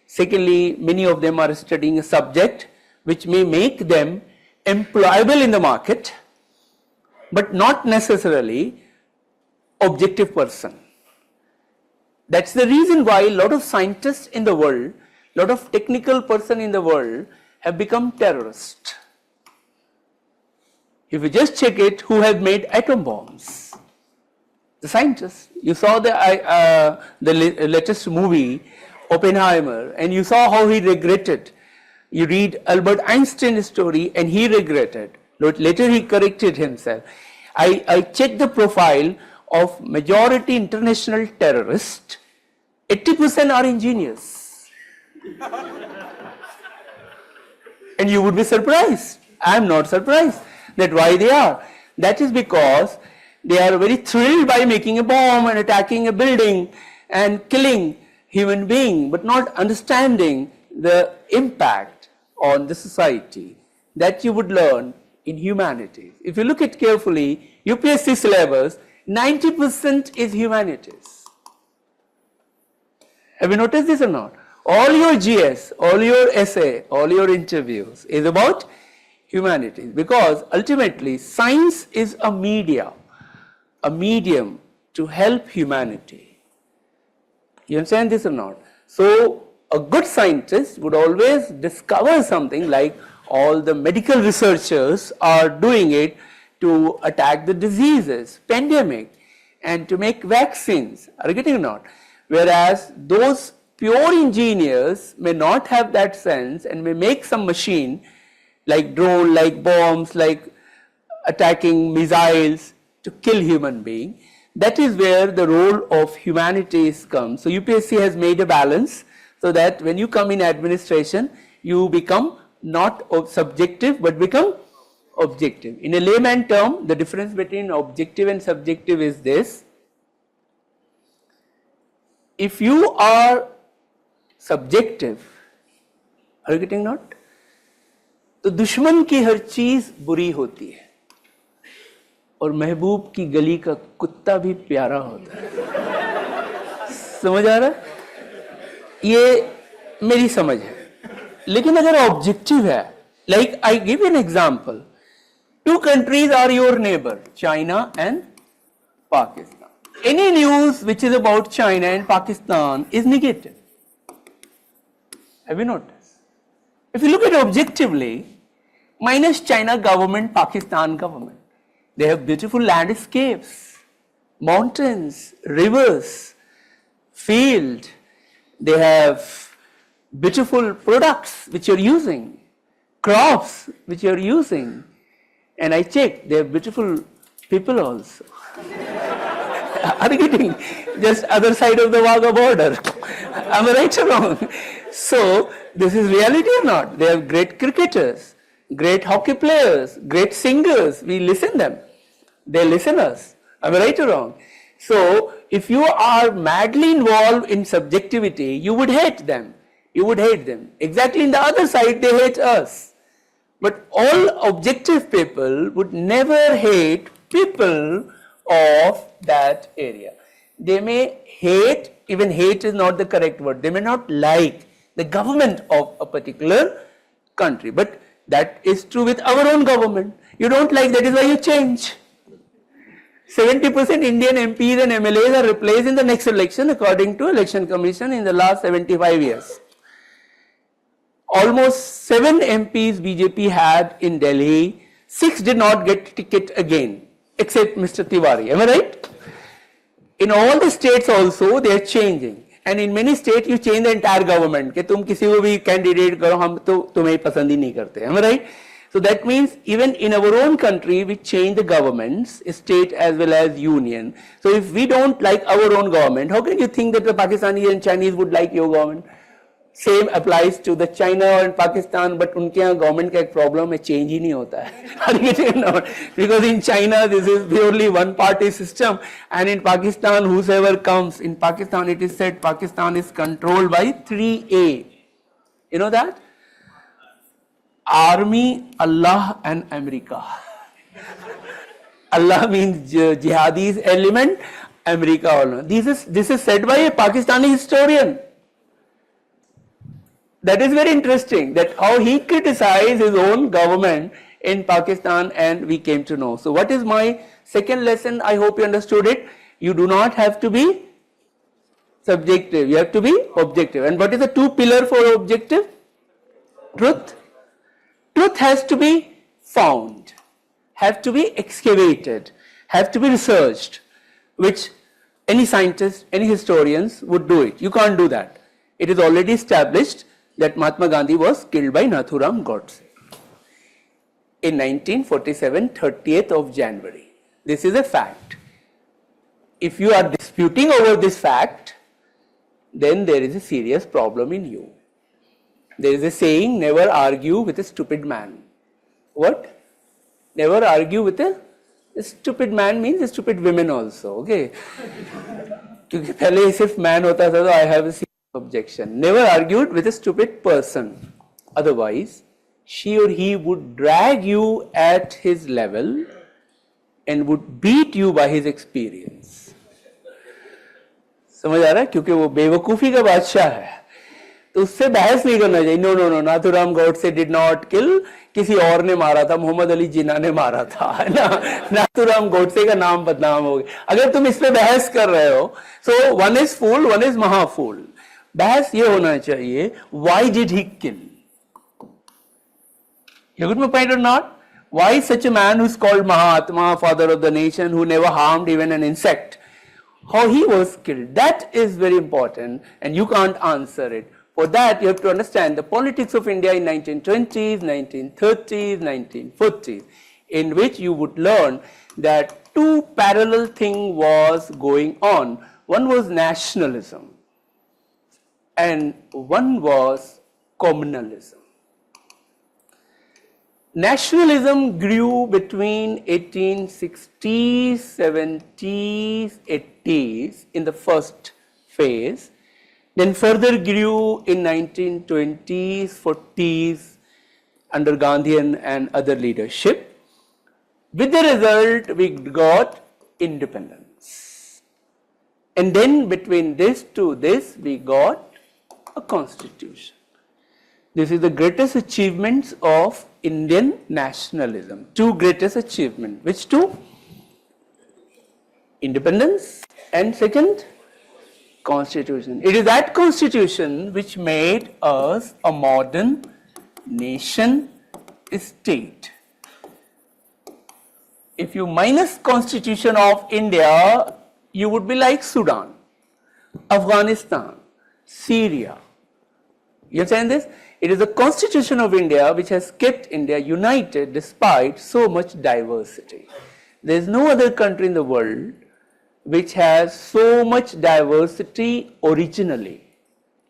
Secondly, many of them are studying a subject which may make them employable in the market, but not necessarily objective person. That's the reason why a lot of scientists in the world lot of technical person in the world have become terrorists. If you just check it, who have made atom bombs? The scientists. You saw the latest movie, Oppenheimer, and you saw how he regretted. You read Albert Einstein's story and he regretted. Later he corrected himself. I checked the profile of majority international terrorists. 80% are engineers. And you would be surprised. I am not surprised that why they are. That is because they are very thrilled by making a bomb and attacking a building and killing human being, but not understanding the impact on the society that you would learn in humanities. If you look at carefully, UPSC syllabus, 90% is humanities. Have you noticed this or not? All your GS, all your essay, all your interviews is about humanities, because ultimately science is a medium to help humanity. You understand this or not? So a good scientist would always discover something, like all the medical researchers are doing it to attack the diseases, pandemic, and to make vaccines. Are you getting or not? Whereas those pure engineers may not have that sense and may make some machine like drone, like bombs, like attacking missiles to kill human being. That is where the role of humanities comes. So UPSC has made a balance so that when you come in administration, you become not subjective but become objective. In a layman term, the difference between objective and subjective is this: if you are subjective, are you getting not? तो दुश्मन की हर चीज बुरी होती है और महबूब की गली का कुत्ता भी प्यारा होता है। समझ आ रहा है? ये मेरी समझ है। लेकिन अगर ऑब्जेक्टिव है, like I give an example, two countries are your neighbor, China and Pakistan. Any news which is about China and Pakistan is negative. Have you noticed? If you look at it objectively, minus China government, Pakistan government, they have beautiful landscapes, mountains, rivers, field. They have beautiful products which you are using, crops which you are using. And I checked, they have beautiful people also. Are you getting? Just other side of the Wagah border. Am I right or wrong? So, this is reality or not? They have great cricketers, great hockey players, great singers. We listen them. They listen us. Am I right or wrong? So, if you are madly involved in subjectivity, you would hate them. You would hate them. Exactly in the other side, they hate us. But all objective people would never hate people of that area. They may hate, even hate is not the correct word, they may not like the government of a particular country. But that is true with our own government. You don't like, that is why you change. 70% Indian MPs and MLAs are replaced in the next election according to Election Commission in the last 75 years. Almost 7 MPs BJP had in Delhi, 6 did not get ticket again, except Mr. Tiwari. Am I right? In all the states also, they are changing. And in many states, you change the entire government. कि तुम किसी को भी candidate करो, हम तो तुम्हें पसंद ही नहीं करते. Am I right? So that means even in our own country, we change the governments, state as well as union. So if we don't like our own government, how can you think that the Pakistanis and Chinese would like your government? Same applies to the China and Pakistan, but उनके यहाँ government का एक problem है, change ही नहीं होता है. Because in China this is purely one party system, and in Pakistan whosoever comes, in Pakistan it is said Pakistan is controlled by 3A. You know that? Army, Allah and America. Allah means jihadis element, America all. This is said by a Pakistani historian. That is very interesting, that how he criticized his own government in Pakistan, and we came to know. So what is my second lesson? I hope you understood it. You do not have to be Subjective. You have to be objective. And what is the two pillar for objective? Truth. Truth has to be found, have to be excavated, have to be researched, which any scientist, any historians would do it. You can't do that. It is already established that Mahatma Gandhi was killed by Nathuram Godse in 1947, 30th of January. This is a fact. If you are disputing over this fact, then there is a serious problem in you. There is a saying, never argue with a stupid man. What? Never argue with a stupid man means a stupid women also, okay? क्योंकि पहले सिर्फ man होता था तो I have a serious objection. Never argued with a stupid person. Otherwise, she or he would drag you at his level and would beat you by his experience. समझ आ रहा है? क्योंकि वो बेवकूफ़ी का बादशाह है, तो उससे बहस नहीं करना चाहिए. No no no, Nathuram Godse did not kill, किसी और ने मारा था, मोहम्मद अली जिन्ना ने मारा था, है ना. नाथुराम गॉडसे का नाम बदनाम हो गया. अगर तुम इस पे बहस कर रहे हो, so one is fool, one is महाफूल. बहस ये होना चाहिए, why did he kill? You get my point or not? Why such a man who is called Mahatma, father of the nation, who never harmed even an insect, how he was killed? That is very important, and you can't answer it. For that, you have to understand the politics of India in 1920s, 1930s, 1940s, in which you would learn that two parallel things was going on. One was nationalism, and one was communalism. Nationalism grew between 1860s, 70s, 80s in the first phase, then further grew in 1920s, 40s under Gandhian and other leadership. With the result, we got independence. And then between this to this, we got a constitution. This is the greatest achievements of Indian nationalism. Two greatest achievements. Which two? Independence and second, constitution. It is that constitution which made us a modern nation state. If you minus constitution of India, you would be like Sudan, Afghanistan, Syria. You understand this? It is the constitution of India which has kept India united despite so much diversity. There is no other country in the world which has so much diversity originally.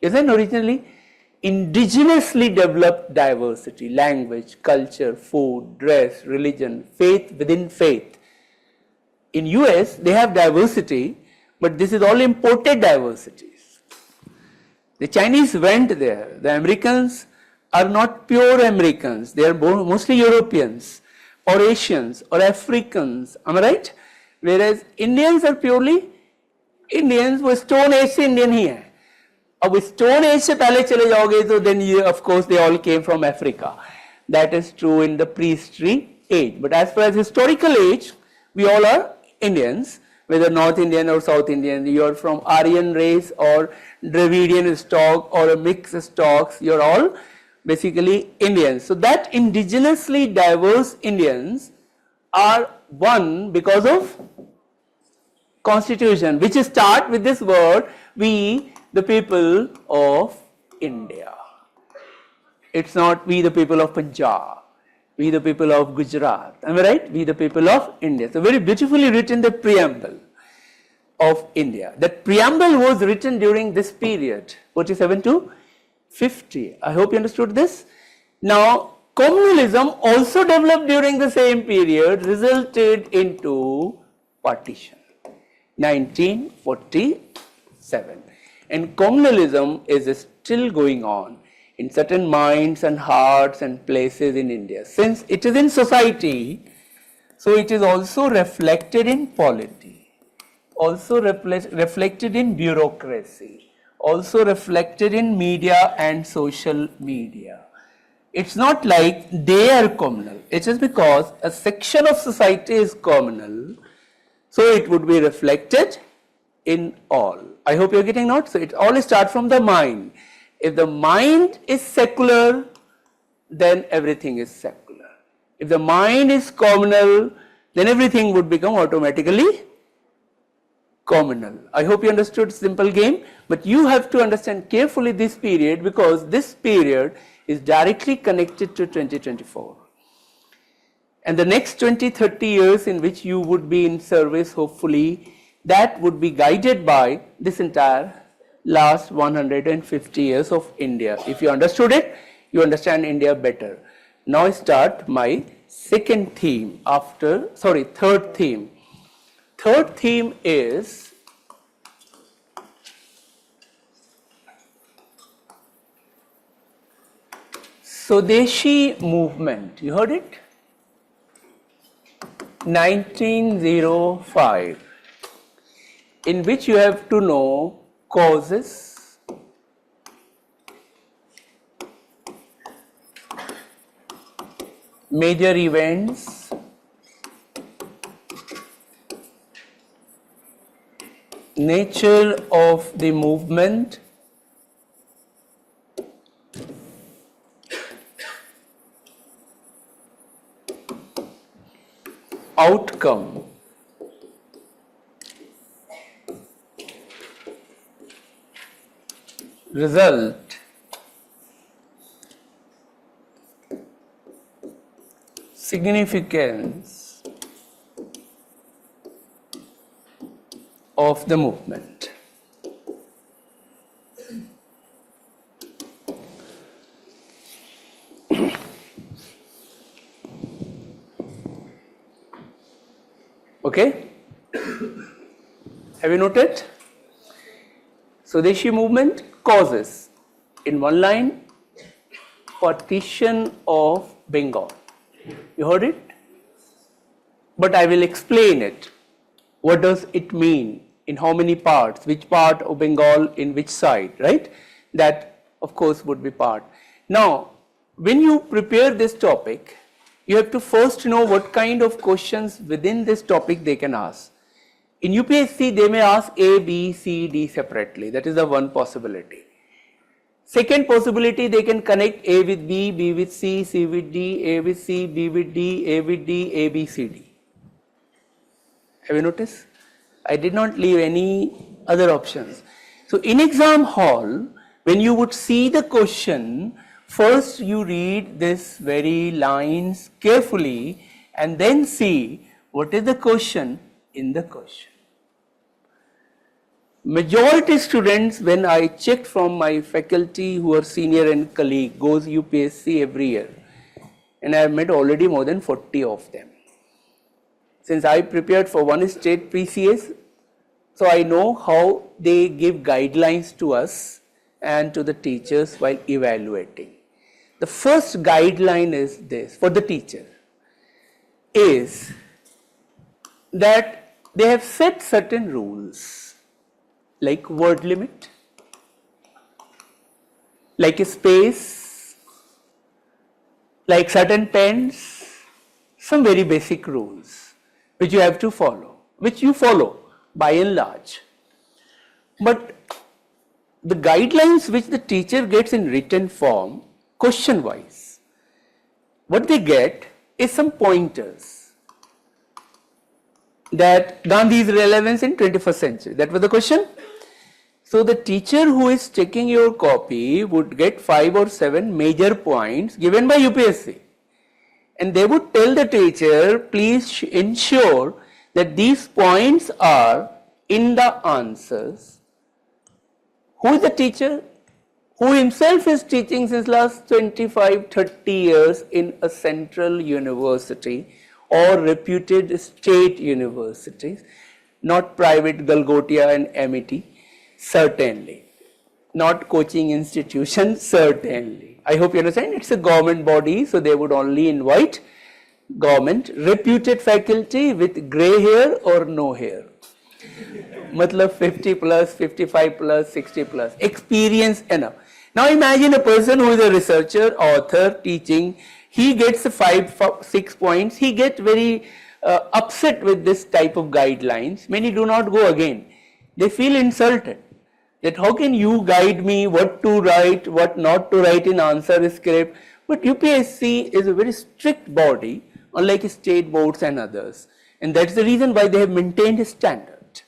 Isn't originally? Indigenously developed diversity, language, culture, food, dress, religion, faith within faith. In US, they have diversity, but this is all imported diversities. The Chinese went there. The Americans are not pure Americans. They are mostly Europeans or Asians or Africans. Am I right? Whereas Indians are purely Indians. वो Stone Age से Indian ही है. अब Stone Age से पहले चले जाओगे तो then of course they all came from Africa. That is true in the prehistory age. But as far as historical age, we all are Indians. Whether North Indian or South Indian, you are from Aryan race or Dravidian stock or a mixed stocks, you are all basically Indians. So that indigenously diverse Indians are one because of constitution, which start with this word, we the people of India. It's not we the people of Punjab, we the people of Gujarat, am I right? We the people of India. So very beautifully written the preamble of India. That preamble was written during this period, 47 to 50. I hope you understood this. Now, communalism also developed during the same period, resulted into partition, 1947. And communalism is still going on in certain minds and hearts and places in India. Since it is in society, so it is also reflected in polity, also reflected in bureaucracy, also reflected in media and social media. It's not like they are communal. It is because a section of society is communal, so it would be reflected in all. I hope you're getting notes. So it all starts from the mind. If the mind is secular, then everything is secular. If the mind is communal, then everything would become automatically communal. I hope you understood simple game, but you have to understand carefully this period, because this period is directly connected to 2024. And the next 20-30 years in which you would be in service, hopefully, that would be guided by this entire last 150 years of India. If you understood it, you understand India better. Now I start my third theme. Third theme is Swadeshi movement. You heard it? 1905, in which you have to know causes, major events, nature of the movement, outcome, result, significance of the movement. Okay, have you noted? Swadeshi movement causes, in one line, partition of Bengal. You heard it? But I will explain it. What does it mean? In how many parts? Which part of Bengal in which side, right? That of course would be part. Now, when you prepare this topic, you have to first know what kind of questions within this topic they can ask. In UPSC, they may ask A, B, C, D separately. That is the one possibility. Second possibility, they can connect A with B, B with C, C with D, A with C, B with D, A with D, A, B, C, D. Have you noticed? I did not leave any other options. So in exam hall, when you would see the question, first you read this very lines carefully and then see what is the question in the question. Majority students, when I checked from my faculty who are senior and colleague, goes UPSC every year, and I have met already more than 40 of them. Since I prepared for one state PCS, so I know how they give guidelines to us and to the teachers while evaluating. The first guideline is this for the teacher, is that they have set certain rules, like word limit, like a space, like certain pens, some very basic rules which you have to follow, which you follow by and large. But the guidelines which the teacher gets in written form, question wise, what they get is some pointers that Gandhi's relevance in 21st century. That was the question. So the teacher who is checking your copy would get 5 or 7 major points given by UPSC, and they would tell the teacher, please ensure that these points are in the answers. Who is the teacher? Who himself is teaching since last 25-30 years in a central university or reputed state universities, not private Galgotia and MET, certainly, not coaching institutions, certainly. I hope you understand, it's a government body, so they would only invite government reputed faculty with grey hair or no hair. Matlab 50 plus, 55 plus, 60 plus, experience enough. Now imagine a person who is a researcher, author, teaching, he gets 5-6 points, he gets very upset with this type of guidelines. Many do not go again. They feel insulted. That how can you guide me what to write, what not to write in answer script. But UPSC is a very strict body, unlike state boards and others. And that's the reason why they have maintained a standard.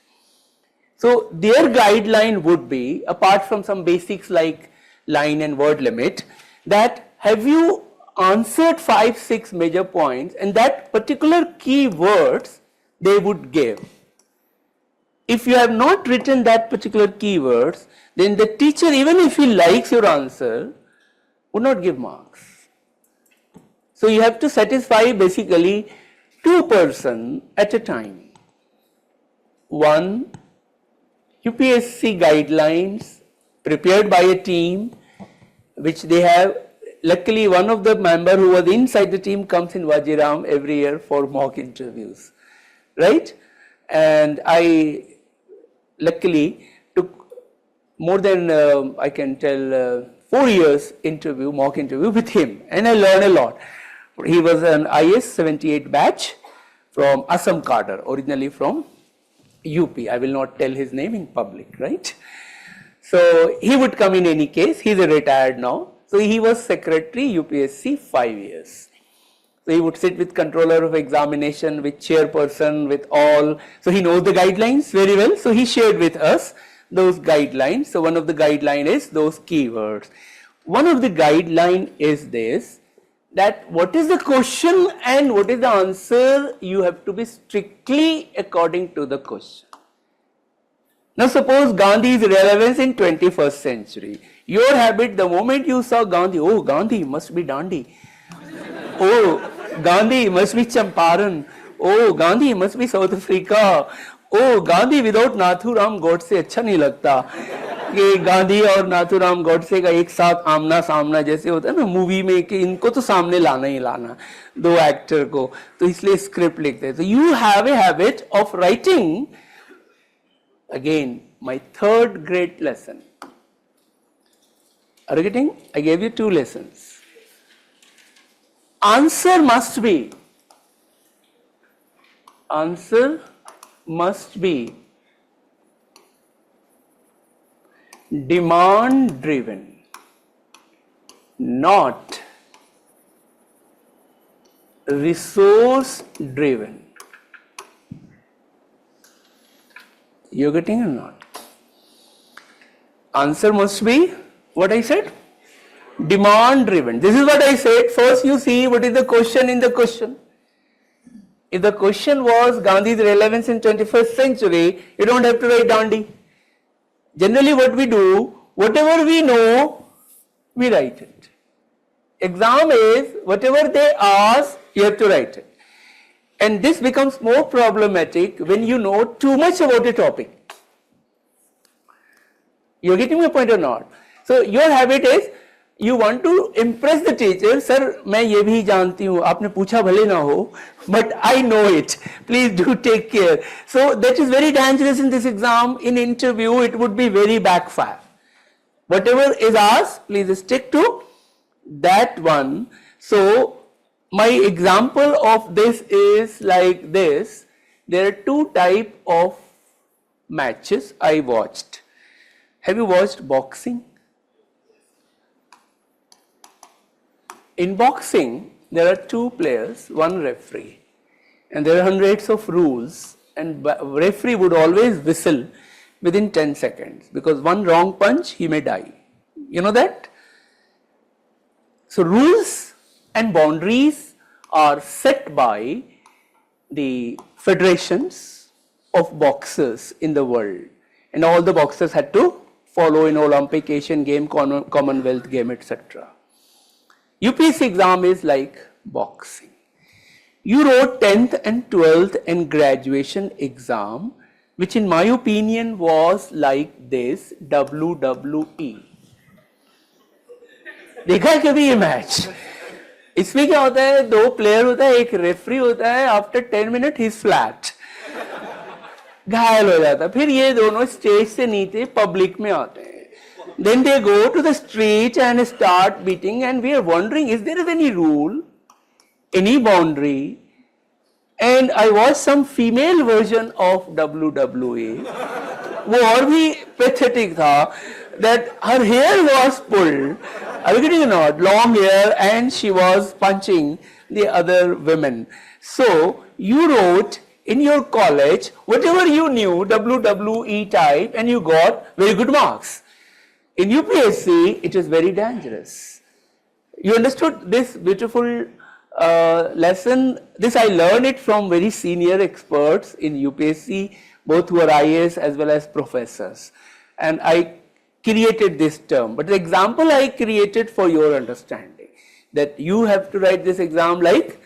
So their guideline would be, apart from some basics like line and word limit, that have you answered 5-6 major points, and that particular keywords they would give. If you have not written that particular keywords, then the teacher, even if he likes your answer, would not give marks. So you have to satisfy basically 2 persons at a time. One, UPSC guidelines prepared by a team which they have. Luckily, one of the member who was inside the team comes in Vajiram every year for mock interviews, right? And I luckily took more than I can tell 4 years mock interview with him, and I learned a lot. He was an IS 78 batch from Assam cadre, originally from UP. I will not tell his name in public, right? So he would come in any case. He is a retired now. So he was secretary UPSC 5 years. So he would sit with controller of examination, with chairperson, with all. So he knows the guidelines very well. So he shared with us those guidelines. So one of the guidelines is those keywords. One of the guideline is this, that what is the question and what is the answer, you have to be strictly according to the question. Now suppose Gandhi's relevance in 21st century. Your habit, the moment you saw Gandhi, oh Gandhi must be Dandi. Oh Gandhi must be Champaran. Oh Gandhi must be South Africa. Oh Gandhi without Nathuram Godse अच्छा नहीं लगता. कि गांधी और नाथुराम गॉडसे का एक साथ आमना सामना जैसे होता है ना मूवी में कि इनको तो सामने लाना ही लाना दो एक्टर को, तो इसलिए स्क्रिप्ट लिखते हैं. तो you have a habit of writing. Again, my 3rd great lesson. Are you getting? I gave you 2 lessons. Answer must be demand driven, not resource driven. You are getting or not? Answer must be, what I said? Demand driven. This is what I said. First you see what is the question in the question. If the question was Gandhi's relevance in 21st century, you don't have to write Dandi. Generally what we do, whatever we know, we write it. Exam is, whatever they ask, you have to write it. And this becomes more problematic when you know too much about a topic. You are getting my point or not? So your habit is, you want to impress the teacher. Sir, मैं ये भी जानती हूँ, आपने पूछा भले ना हो, but I know it. Please do take care. So that is very dangerous in this exam. In interview, it would be very backfire. Whatever is asked, please stick to that one. So my example of this is like this. There are 2 types of matches I watched. Have you watched boxing? In boxing, there are 2 players, 1 referee, and there are hundreds of rules, and referee would always whistle within 10 seconds because one wrong punch, he may die. You know that? So rules and boundaries are set by the federations of boxers in the world, and all the boxers had to follow in Olympic, Asian game, Commonwealth game, etc. UPSC exam is like boxing. You wrote 10th and 12th and graduation exam, which in my opinion was like this, WWE. देखा है कभी ये match? इसमें क्या होता है, 2 player होता है, एक रेफरी होता है, after 10 minute he is flat, घायल हो जाता है. फिर ये दोनों स्टेज से नीचे पब्लिक में आते हैं. Then they go to the street and start beating, and we are wondering, is there any rule, any boundary? And I watched some female version of WWE. वो और भी pathetic था that her hair was pulled, are you getting it or not? Long hair, and she was punching the other women. So you wrote in your college whatever you knew, WWE type, and you got very good marks. In UPSC, it is very dangerous. You understood this beautiful lesson? This I learned it from very senior experts in UPSC, both who are IAS as well as professors. And I created this term. But the example I created for your understanding, that you have to write this exam like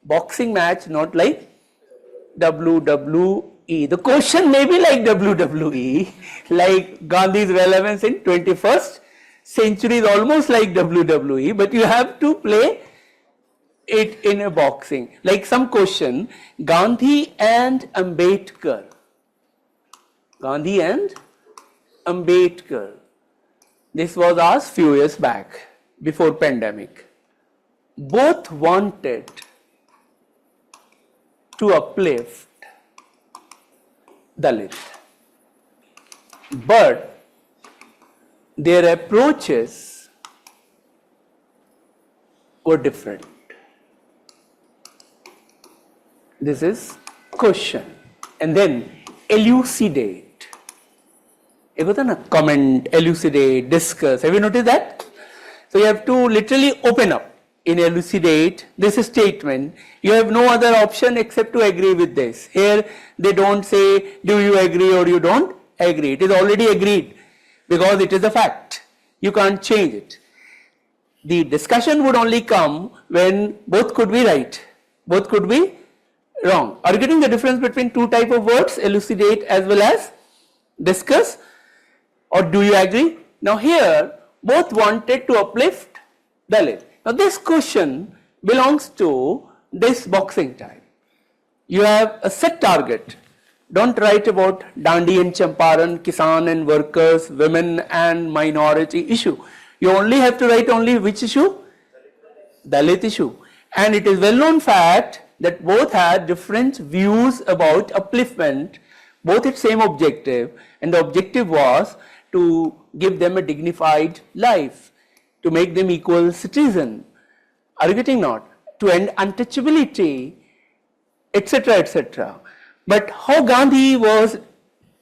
boxing match, not like WWE. The question may be like WWE, like Gandhi's relevance in 21st century is almost like WWE, but you have to play it in a boxing. Like some question, Gandhi and Ambedkar. Gandhi and Ambedkar. This was asked few years back, before pandemic. Both wanted to uplift Dalit, but their approaches were different. This is question, and then elucidate. एक होता है ना comment, elucidate, discuss. Have you noticed that? So you have to literally open up in elucidate this statement. You have no other option except to agree with this. Here they don't say do you agree or you don't agree. It is already agreed because it is a fact. You can't change it. The discussion would only come when both could be right, both could be wrong. Are you getting the difference between two type of words, elucidate as well as discuss? Or do you agree? Now here both wanted to uplift Dalit. Now this question belongs to this boxing type. You have a set target. Don't write about Dandi and Champaran, Kisan and workers, women and minority issue. You only have to write only which issue? Dalit issue. And it is well known fact that both had different views about upliftment, both had same objective, and the objective was to give them a dignified life, to make them equal citizen. Are you getting not? To end untouchability, etc., etc. But how Gandhi was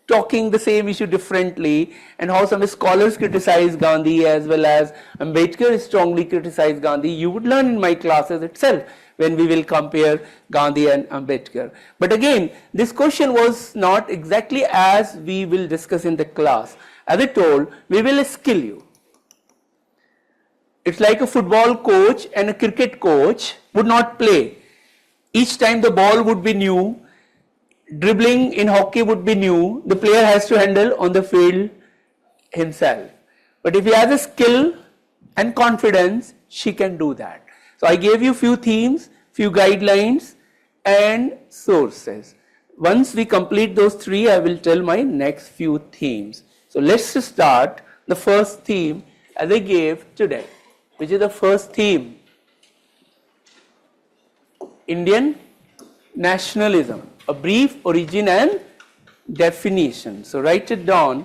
talking the same issue differently, and how some scholars criticize Gandhi as well as Ambedkar strongly criticize Gandhi, you would learn in my classes itself when we will compare Gandhi and Ambedkar. But again, this question was not exactly as we will discuss in the class. As I told, we will skill you. It's like a football coach and a cricket coach would not play. Each time the ball would be new, dribbling in hockey would be new, the player has to handle on the field himself. But if he has a skill and confidence, she can do that. So I gave you few themes, few guidelines and sources. Once we complete those three, I will tell my next few themes. So let's start the first theme as I gave today, which is the first theme, Indian nationalism, a brief origin and definition. So write it down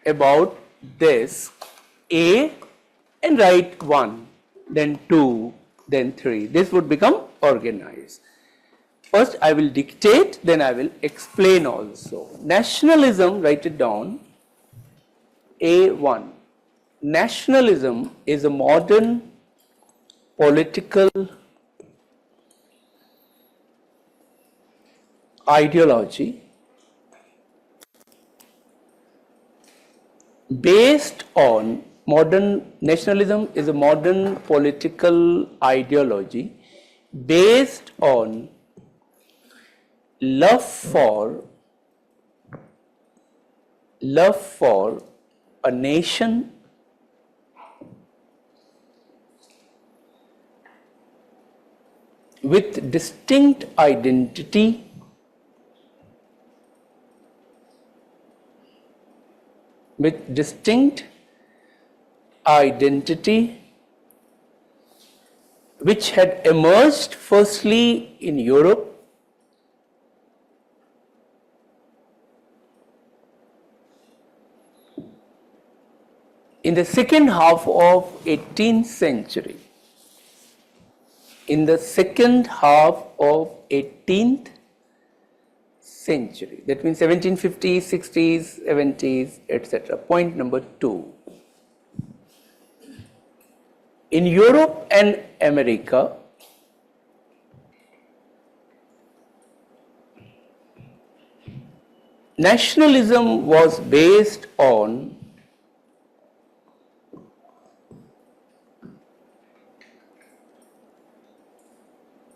about this, A, and write 1, then 2, then 3. This would become organized. First I will dictate, then I will explain also. Nationalism, write it down, A1. Nationalism is a modern political ideology based on nationalism is a modern political ideology based on love for a nation with distinct identity which had emerged firstly in Europe in the second half of 18th century, in the second half of 18th century, that means 1750s, 60s, 70s, etc. Point number 2. In Europe and America, nationalism was based on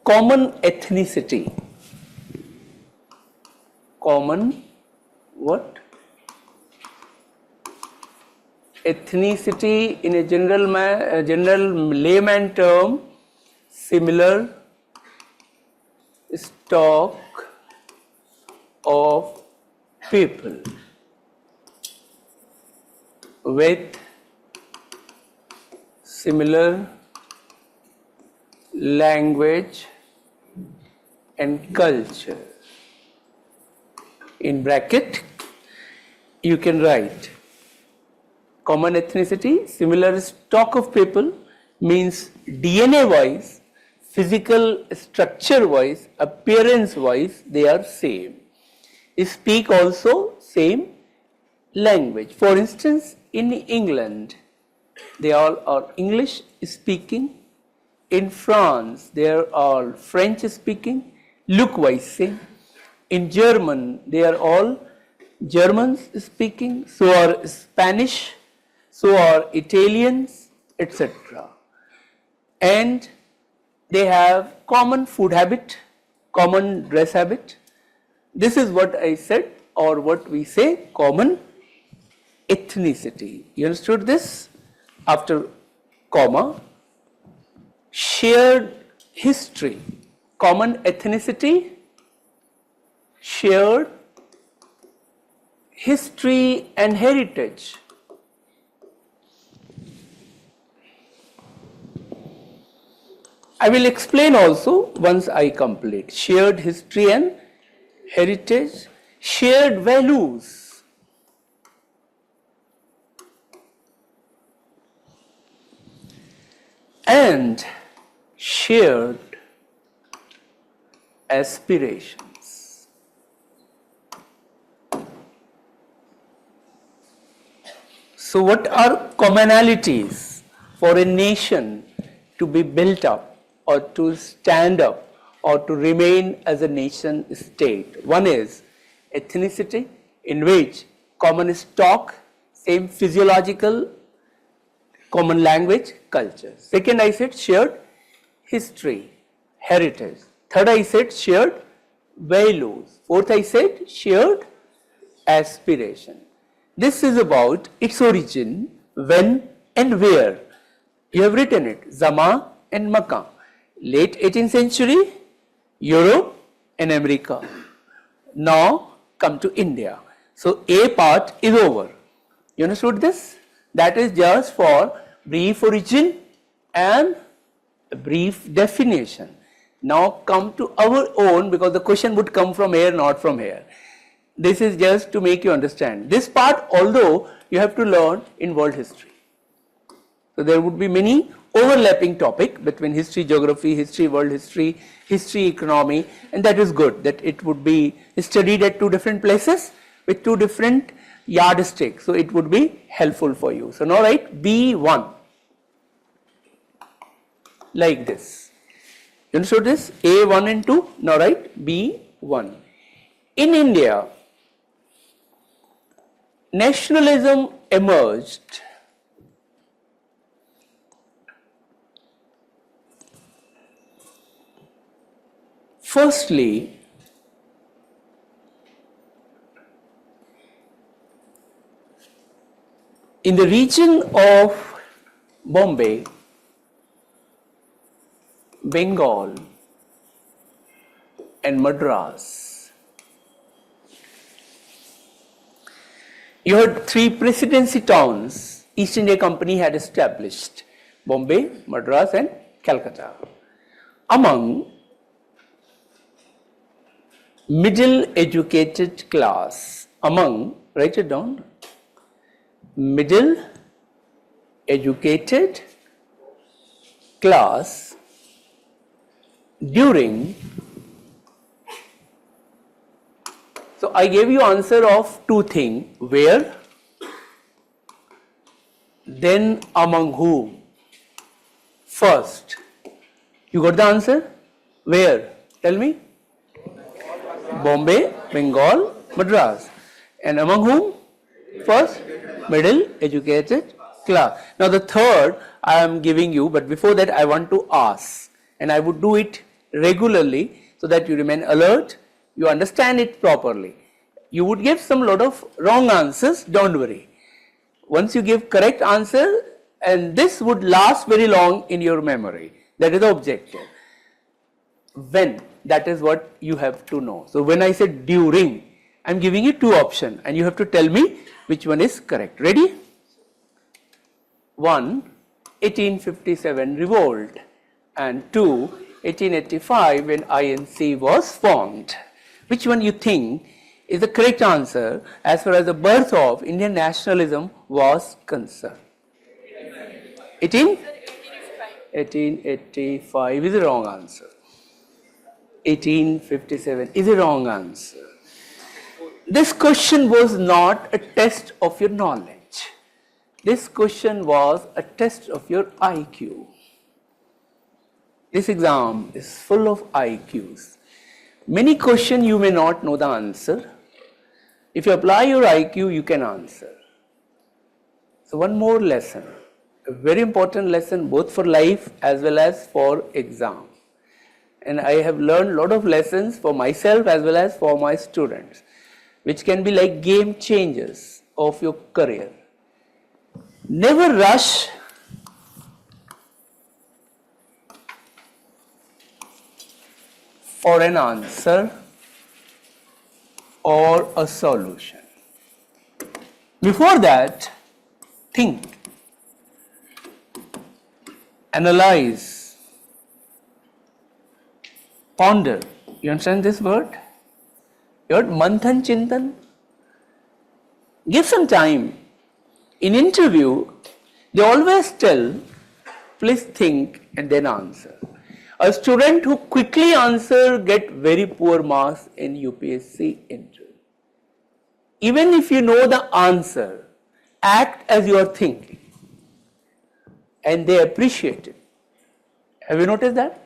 common ethnicity. Common what? Ethnicity in a general layman term, similar stock of people with similar language and culture. In bracket, you can write common ethnicity, similar stock of people means DNA wise, physical structure wise, appearance wise, they are same. Speak also same language. For instance, in England, they all are English speaking. In France, they are all French speaking, look wise same. In German, they are all Germans speaking, so are Spanish, so are Italians, etc. And they have common food habit, common dress habit. This is what I said, or what we say, common ethnicity. You understood this? After comma, shared history, common ethnicity, shared history and heritage. I will explain also once I complete. Shared history and heritage, shared values. And shared aspirations. So what are commonalities for a nation to be built up or to stand up or to remain as a nation state? One is ethnicity, in which common stock, same physiological, common language, culture. Second, I said shared history, heritage. Third, I said shared values. Fourth, I said shared aspiration. This is about its origin, when and where. You have written it, Zama and Makkah. Late 18th century, Europe and America. Now come to India. So A part is over. You understood this? That is just for brief origin and a brief definition. Now come to our own, because the question would come from here, not from here. This is just to make you understand. This part, although you have to learn in world history. So there would be many overlapping topic between history, geography, history, world history, history, economy, and that is good that it would be studied at two different places with two different yardsticks. So it would be helpful for you. So now write B1 like this. You understood this? A1 and 2. Now write B1. In India, nationalism emerged firstly in the region of Bombay, Bengal and Madras. You had three presidency towns East India Company had established: Bombay, Madras and Calcutta. Among middle educated class, among, write it down, middle educated class during. So I gave you answer of two things, where, then among whom. First, you got the answer? Where? Tell me. Bombay, Bengal, Madras. And among whom? First, middle educated class. Now the third I am giving you, but before that I want to ask, and I would do it regularly so that you remain alert, you understand it properly. You would give some lot of wrong answers, don't worry. Once you give correct answer, and this would last very long in your memory. That is the objective. When, that is what you have to know. So when I said during, I am giving you two options and you have to tell me which one is correct. Ready? 1. 1857 revolt, and 2. 1885 when INC was formed. Which one you think is the correct answer as far as the birth of Indian nationalism was concerned? 1885 is the wrong answer. 1857 is a wrong answer. This question was not a test of your knowledge. This question was a test of your IQ. This exam is full of IQs. Many questions you may not know the answer. If you apply your IQ, you can answer. So one more lesson, a very important lesson both for life as well as for exam. And I have learned a lot of lessons for myself as well as for my students, which can be like game changers of your career. Never rush for an answer or a solution. Before that, think, analyze, ponder. You understand this word? Your manthan chintan. Give some time. In interview, they always tell, please think and then answer. A student who quickly answer get very poor marks in UPSC interview. Even if you know the answer, act as you are thinking, and they appreciate it. Have you noticed that?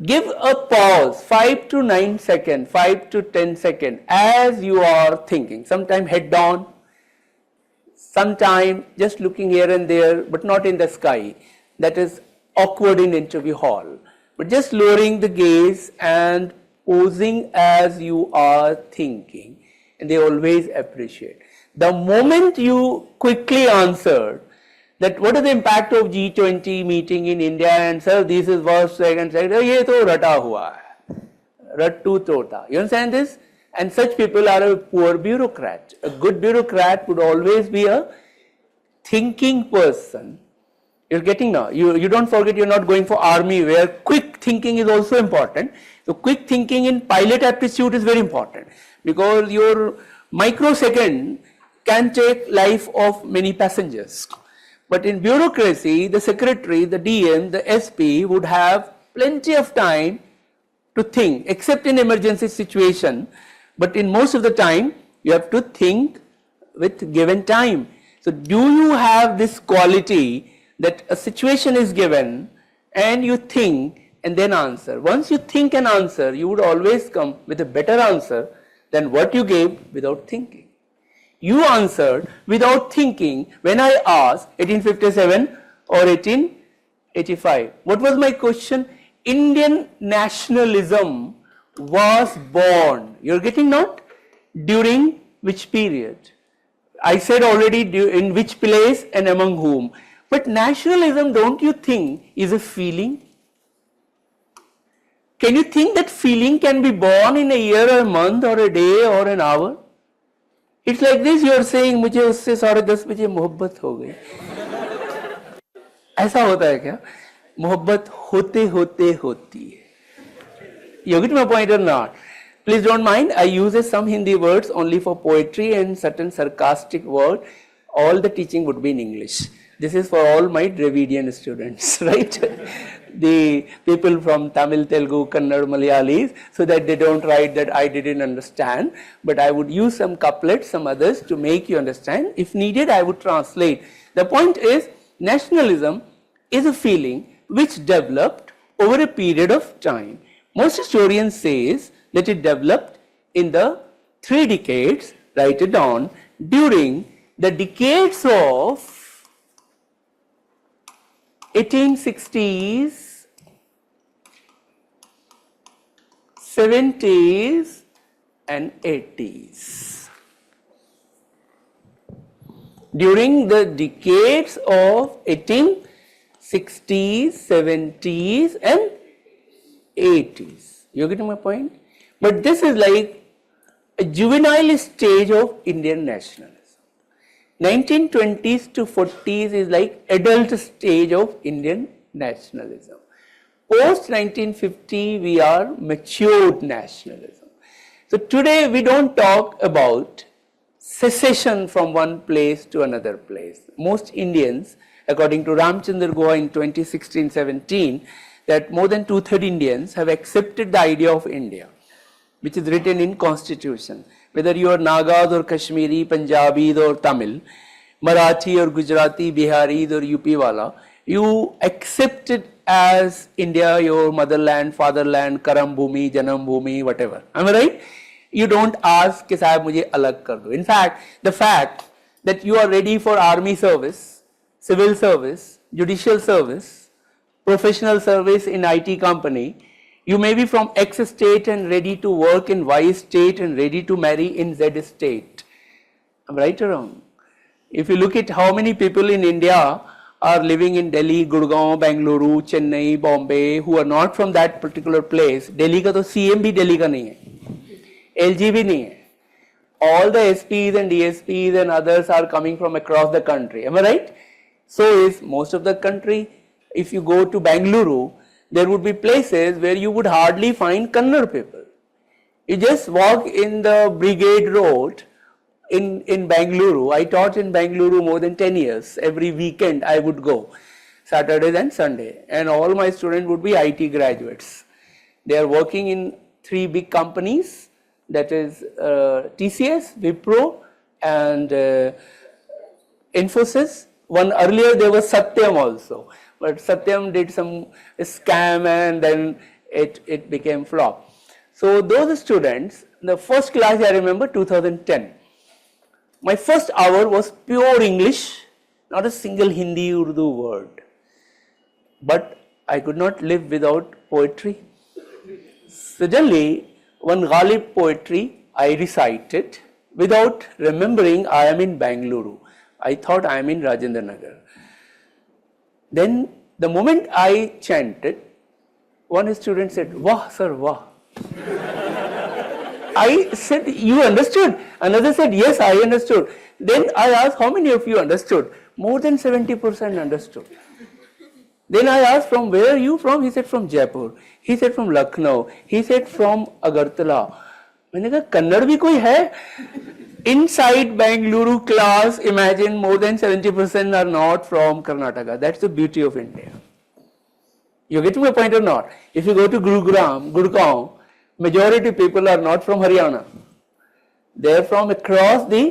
Give a pause, 5 to 9 seconds, 5 to 10 seconds as you are thinking. Sometimes head down, sometimes just looking here and there, but not in the sky. That is awkward in interview hall. But just lowering the gaze and posing as you are thinking, and they always appreciate. The moment you quickly answered that what is the impact of G20 meeting in India, and sir, this is first, second, ye to rata hua hai, rattu tota. You understand this? And such people are a poor bureaucrat. A good bureaucrat would always be a thinking person. You're getting now. You don't forget, you're not going for army where quick thinking is also important. So quick thinking in pilot aptitude is very important, because your microsecond can take life of many passengers. But in bureaucracy, the secretary, the DM, the SP would have plenty of time to think, except in emergency situation. But in most of the time, you have to think with given time. So do you have this quality that a situation is given and you think and then answer? Once you think and answer, you would always come with a better answer than what you gave without thinking. You answered without thinking when I asked 1857 or 1885. What was my question? Indian nationalism was born. You're getting not? During which period? I said already in which place and among whom. But nationalism, don't you think, is a feeling? Can you think that feeling can be born in a year or a month or a day or an hour? It's like this, you are saying, मुझे उससे 10:30 बजे मोहब्बत हो गई. ऐसा होता है क्या? मोहब्बत होते होते होती है. You get my point or not? Please don't mind, I use some Hindi words only for poetry and certain sarcastic words. All the teaching would be in English. This is for all my Dravidian students, right? The people from Tamil, Telugu, Kannada, Malayalis, so that they don't write that I didn't understand, but I would use some couplets, some others to make you understand. If needed, I would translate. The point is, nationalism is a feeling which developed over a period of time. Most historians say that it developed in the 3 decades, write it down, during the decades of 1860s, 70s and 80s. During the decades of 1860s, 70s and 80s. You getting my point? But this is like a juvenile stage of Indian nationalism. 1920s to 40s is like adult stage of Indian nationalism. Post 1950 we are matured nationalism. So today we don't talk about secession from one place to another place. Most Indians, according to Ramchandra Goa in 2016-17, that more than 2/3 Indians have accepted the idea of India, which is written in constitution. Whether you are Nagas or Kashmiri, Punjabis or Tamil, Marathi or Gujarati, Biharis or UP wala, you accept it as India, your motherland, fatherland, Karam Bhumi, Janam Bhumi, whatever. Am I right? You don't ask कि साहब मुझे अलग कर दो. In fact, the fact that you are ready for army service, civil service, judicial service, professional service in IT company, you may be from X state and ready to work in Y state and ready to marry in Z state. I'm right or wrong? If you look at how many people in India are living in Delhi, Gurgaon, Bengaluru, Chennai, Bombay, who are not from that particular place, Delhi का तो CM भी Delhi का नहीं है, LG भी नहीं है. All the SPs and DSPs and others are coming from across the country. Am I right? So is most of the country. If you go to Bengaluru, there would be places where you would hardly find Kannada people. You just walk in the Brigade Road in Bengaluru. I taught in Bengaluru more than 10 years. Every weekend I would go, Saturdays and Sunday, and all my students would be IT graduates. They are working in 3 big companies, that is TCS, Wipro and Infosys. One earlier there was Satyam also, but Satyam did some scam and then it became flop. So those students, the first class I remember 2010. My first hour was pure English, not a single Hindi Urdu word. But I could not live without poetry. Suddenly, one Ghalib poetry I recited without remembering I am in Bengaluru. I thought I am in Rajendra Nagar. Then the moment I chanted, one student said, "Wah sir, wah." I said, "You understood?" Another said, "Yes, I understood." Then I asked, "How many of you understood?" More than 70% understood. Then I asked, "From where are you from?" He said, "From Jaipur." He said, "From Lucknow." He said, "From Agartala." मैंने कहा कन्नड़ भी कोई है? Inside Bengaluru class, imagine more than 70% are not from Karnataka. That's the beauty of India. You get my point or not? If you go to Gurugram, Gurgaon, majority people are not from Haryana. They are from across the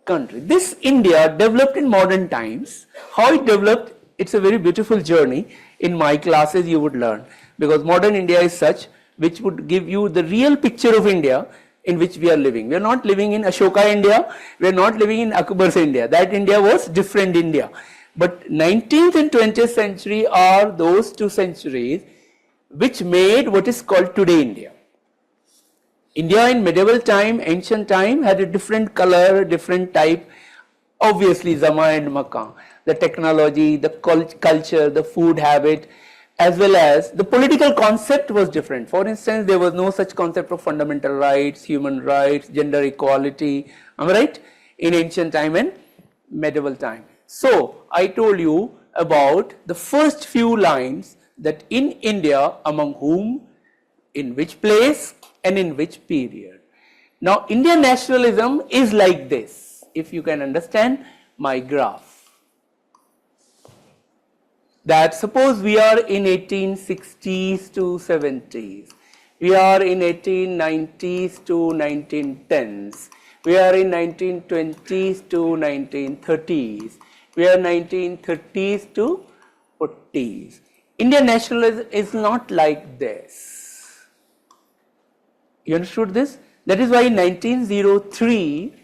country. This India developed in modern times. How it developed, it's a very beautiful journey. In my classes you would learn, because modern India is such which would give you the real picture of India in which we are living. We are not living in Ashoka India, we are not living in Akbar's India. That India was different India. But 19th and 20th century are those 2 centuries which made what is called today India. India in medieval time, ancient time, had a different color, different type. Obviously Zama and Makkah, the technology, the culture, the food habit, as well as the political concept was different. For instance, there was no such concept of fundamental rights, human rights, gender equality, am I right? In ancient time and medieval time. So I told you about the first few lines that in India, among whom, in which place and in which period. Now Indian nationalism is like this, if you can understand my graph. that suppose we are in 1860s to 70s, we are in 1890s to 1910s, we are in 1920s to 1930s, we are 1930s to 40s. Indian nationalism is not like this. You understood this? That is why in 1903,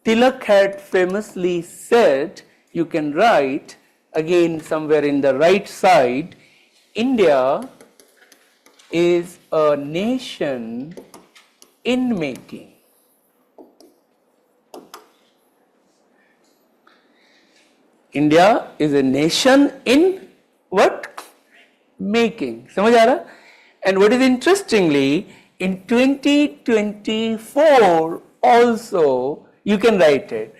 Tilak had famously said, you can write again somewhere in the right side, India is a nation in making. India is a nation in what? Making. समझ आ रहा? And what is interestingly, in 2024 also you can write it.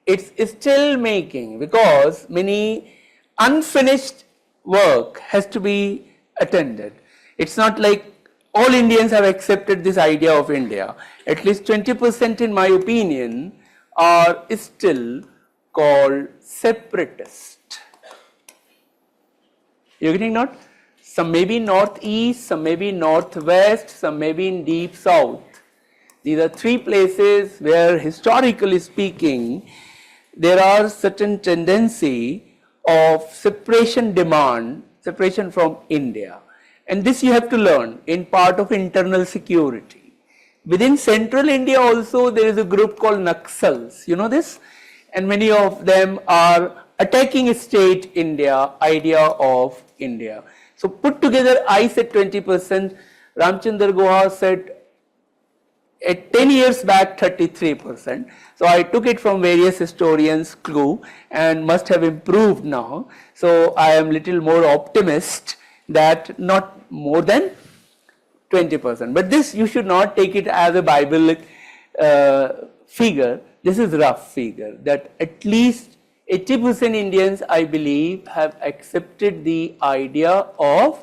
It's still making because many unfinished work has to be attended. It's not like all Indians have accepted this idea of India. At least 20% in my opinion are still called separatist. You're getting not? Some may be northeast, some may be northwest, some may be in deep south. These are three places where historically speaking there are certain tendency of separation demand, separation from India. And this you have to learn in part of internal security. Within central India also there is a group called Naxals, you know this? And many of them are attacking state India, idea of India. So put together I said 20%, Ramchandra Guha said at 10 years back 33%. So I took it from various historians' clue and must have improved now. So I am little more optimist that not more than 20%. But this you should not take it as a Bible figure. This is rough figure that at least 80% Indians I believe have accepted the idea of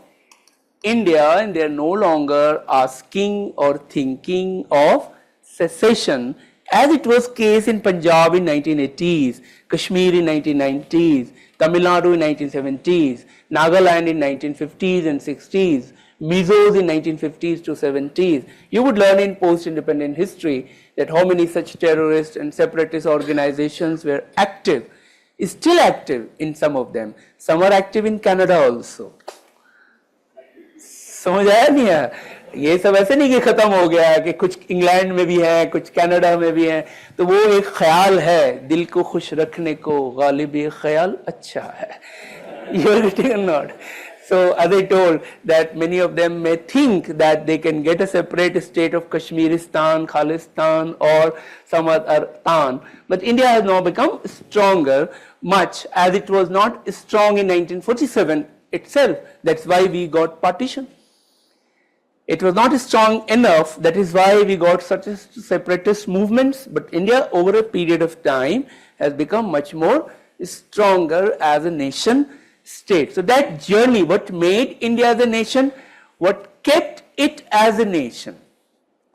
India and they are no longer asking or thinking of secession as it was case in Punjab in 1980s, Kashmir in 1990s, Tamil Nadu in 1970s, Nagaland in 1950s and 60s, Mizos in 1950s to 70s. You would learn in post-independent history that how many such terrorist and separatist organizations were active, is still active in some of them. Some are active in Canada also. समझ आया नहीं है? ये सब ऐसे नहीं कि खत्म हो गया है कि कुछ इंग्लैंड में भी है, कुछ कनाडा में भी है, तो वो एक ख्याल है, दिल को खुश रखने को गालिब ये ख्याल अच्छा है. You are getting or not? So as I told that many of them may think that they can get a separate state of Kashmiristan, Khalistan or some other Tan, but India has now become stronger much as it was not strong in 1947 itself. That's why we got partition. It was not strong enough, that is why we got such a separatist movements, but India over a period of time has become much more stronger as a nation state. So that journey, what made India as a nation, what kept it as a nation,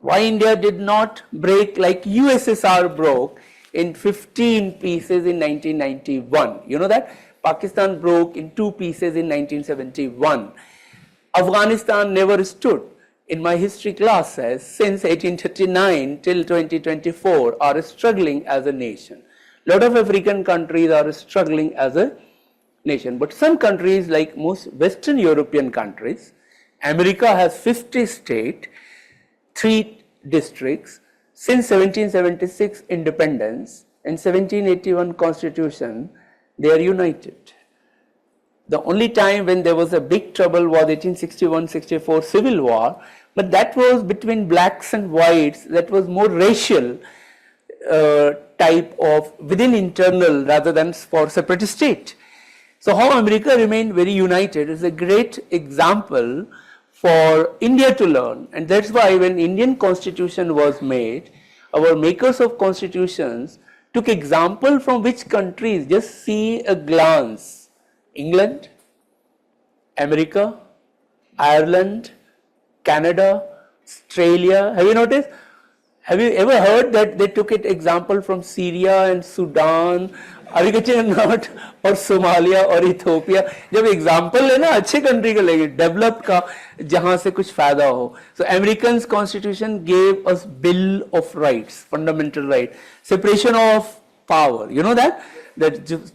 why India did not break like USSR broke in 15 pieces in 1991. You know that? Pakistan broke in 2 pieces in 1971. Afghanistan never stood. In my history classes, since 1839 till 2024 are struggling as a nation. Lot of African countries are struggling as a nation, but some countries like most Western European countries, America has 50 states, 3 districts, since 1776 independence and 1781 constitution, they are united. The only time when there was a big trouble was 1861-64 civil war, but that was between blacks and whites, that was more racial type of within internal rather than for separate state. So how America remained very united is a great example for India to learn, and that's why when Indian constitution was made, our makers of constitutions took example from which countries, just see a glance. England, America, Ireland, Canada, Australia. Have you noticed? Have you ever heard that they took it example from Syria and Sudan Are you getting not? और Somalia और Ethiopia जब example लेना अच्छे country का लेंगे developed का जहां से कुछ फायदा हो. सो American constitution gave us bill of rights, fundamental right, separation of power, you know that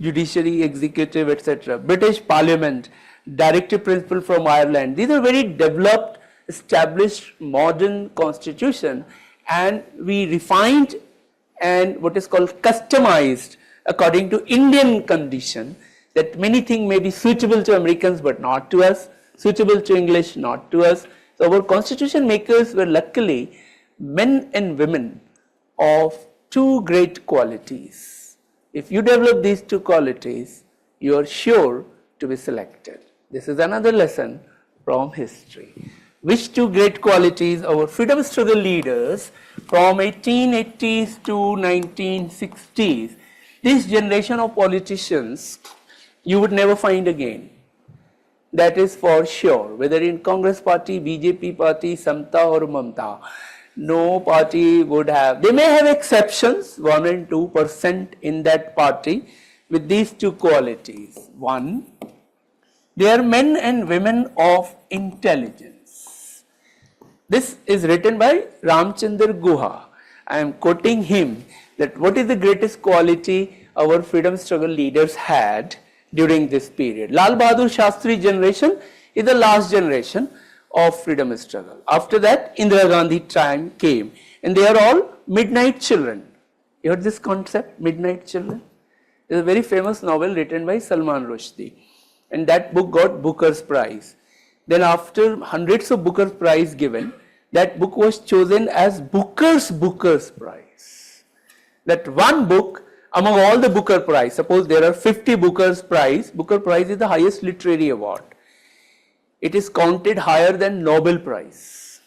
judiciary, executive, etc. British Parliament, directive principle from Ireland. These are very developed, established, modern constitution, and we refined and what is called customized according to Indian condition, that many things may be suitable to Americans but not to us, suitable to English not to us. So our constitution makers were luckily men and women of two great qualities. If you develop these two qualities, you are sure to be selected. This is another lesson from history. Which two great qualities our freedom struggle leaders from 1880s to 1960s, this generation of politicians you would never find again. That is for sure, whether in Congress party, BJP party, Samta or Mamta, no party would have, they may have exceptions, 1 and 2% in that party with these two qualities. One, they are men and women of intelligence. This is written by Ramchandra Guha. I am quoting him that what is the greatest quality our freedom struggle leaders had during this period. Lal Bahadur Shastri generation is the last generation of freedom struggle. After that, Indira Gandhi time came, and they are all midnight children. You heard this concept, midnight children? It is a very famous novel written by Salman Rushdie, and that book got Booker's Prize. Then after hundreds of Booker's Prize given, that book was chosen as Booker's Prize. That one book among all the Booker Prize, suppose there are 50 Booker's Prize, Booker Prize is the highest literary award. It is counted higher than Nobel Prize.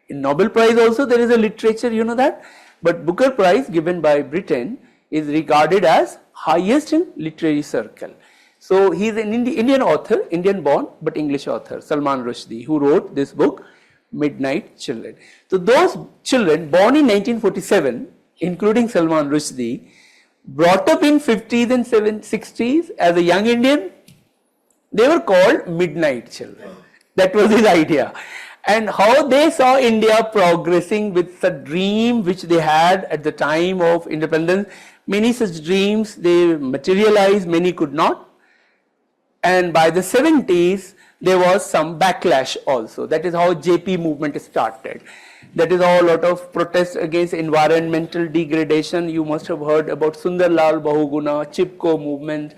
In Nobel Prize also there is a literature, you know that, but Booker Prize given by Britain is regarded as highest in literary circle. So he is an Indian author, Indian born but English author, Salman Rushdie, who wrote this book, Midnight Children. So those children born in 1947, including Salman Rushdie, brought up in 50s and 60s as a young Indian, they were called midnight children. That was his idea. And how they saw India progressing with the dream which they had at the time of independence. Many such dreams they materialized, many could not. And by the 70s, there was some backlash also. That is how JP movement started. That is how a lot of protests against environmental degradation. You must have heard about Sundarlal Bahuguna, Chipko movement,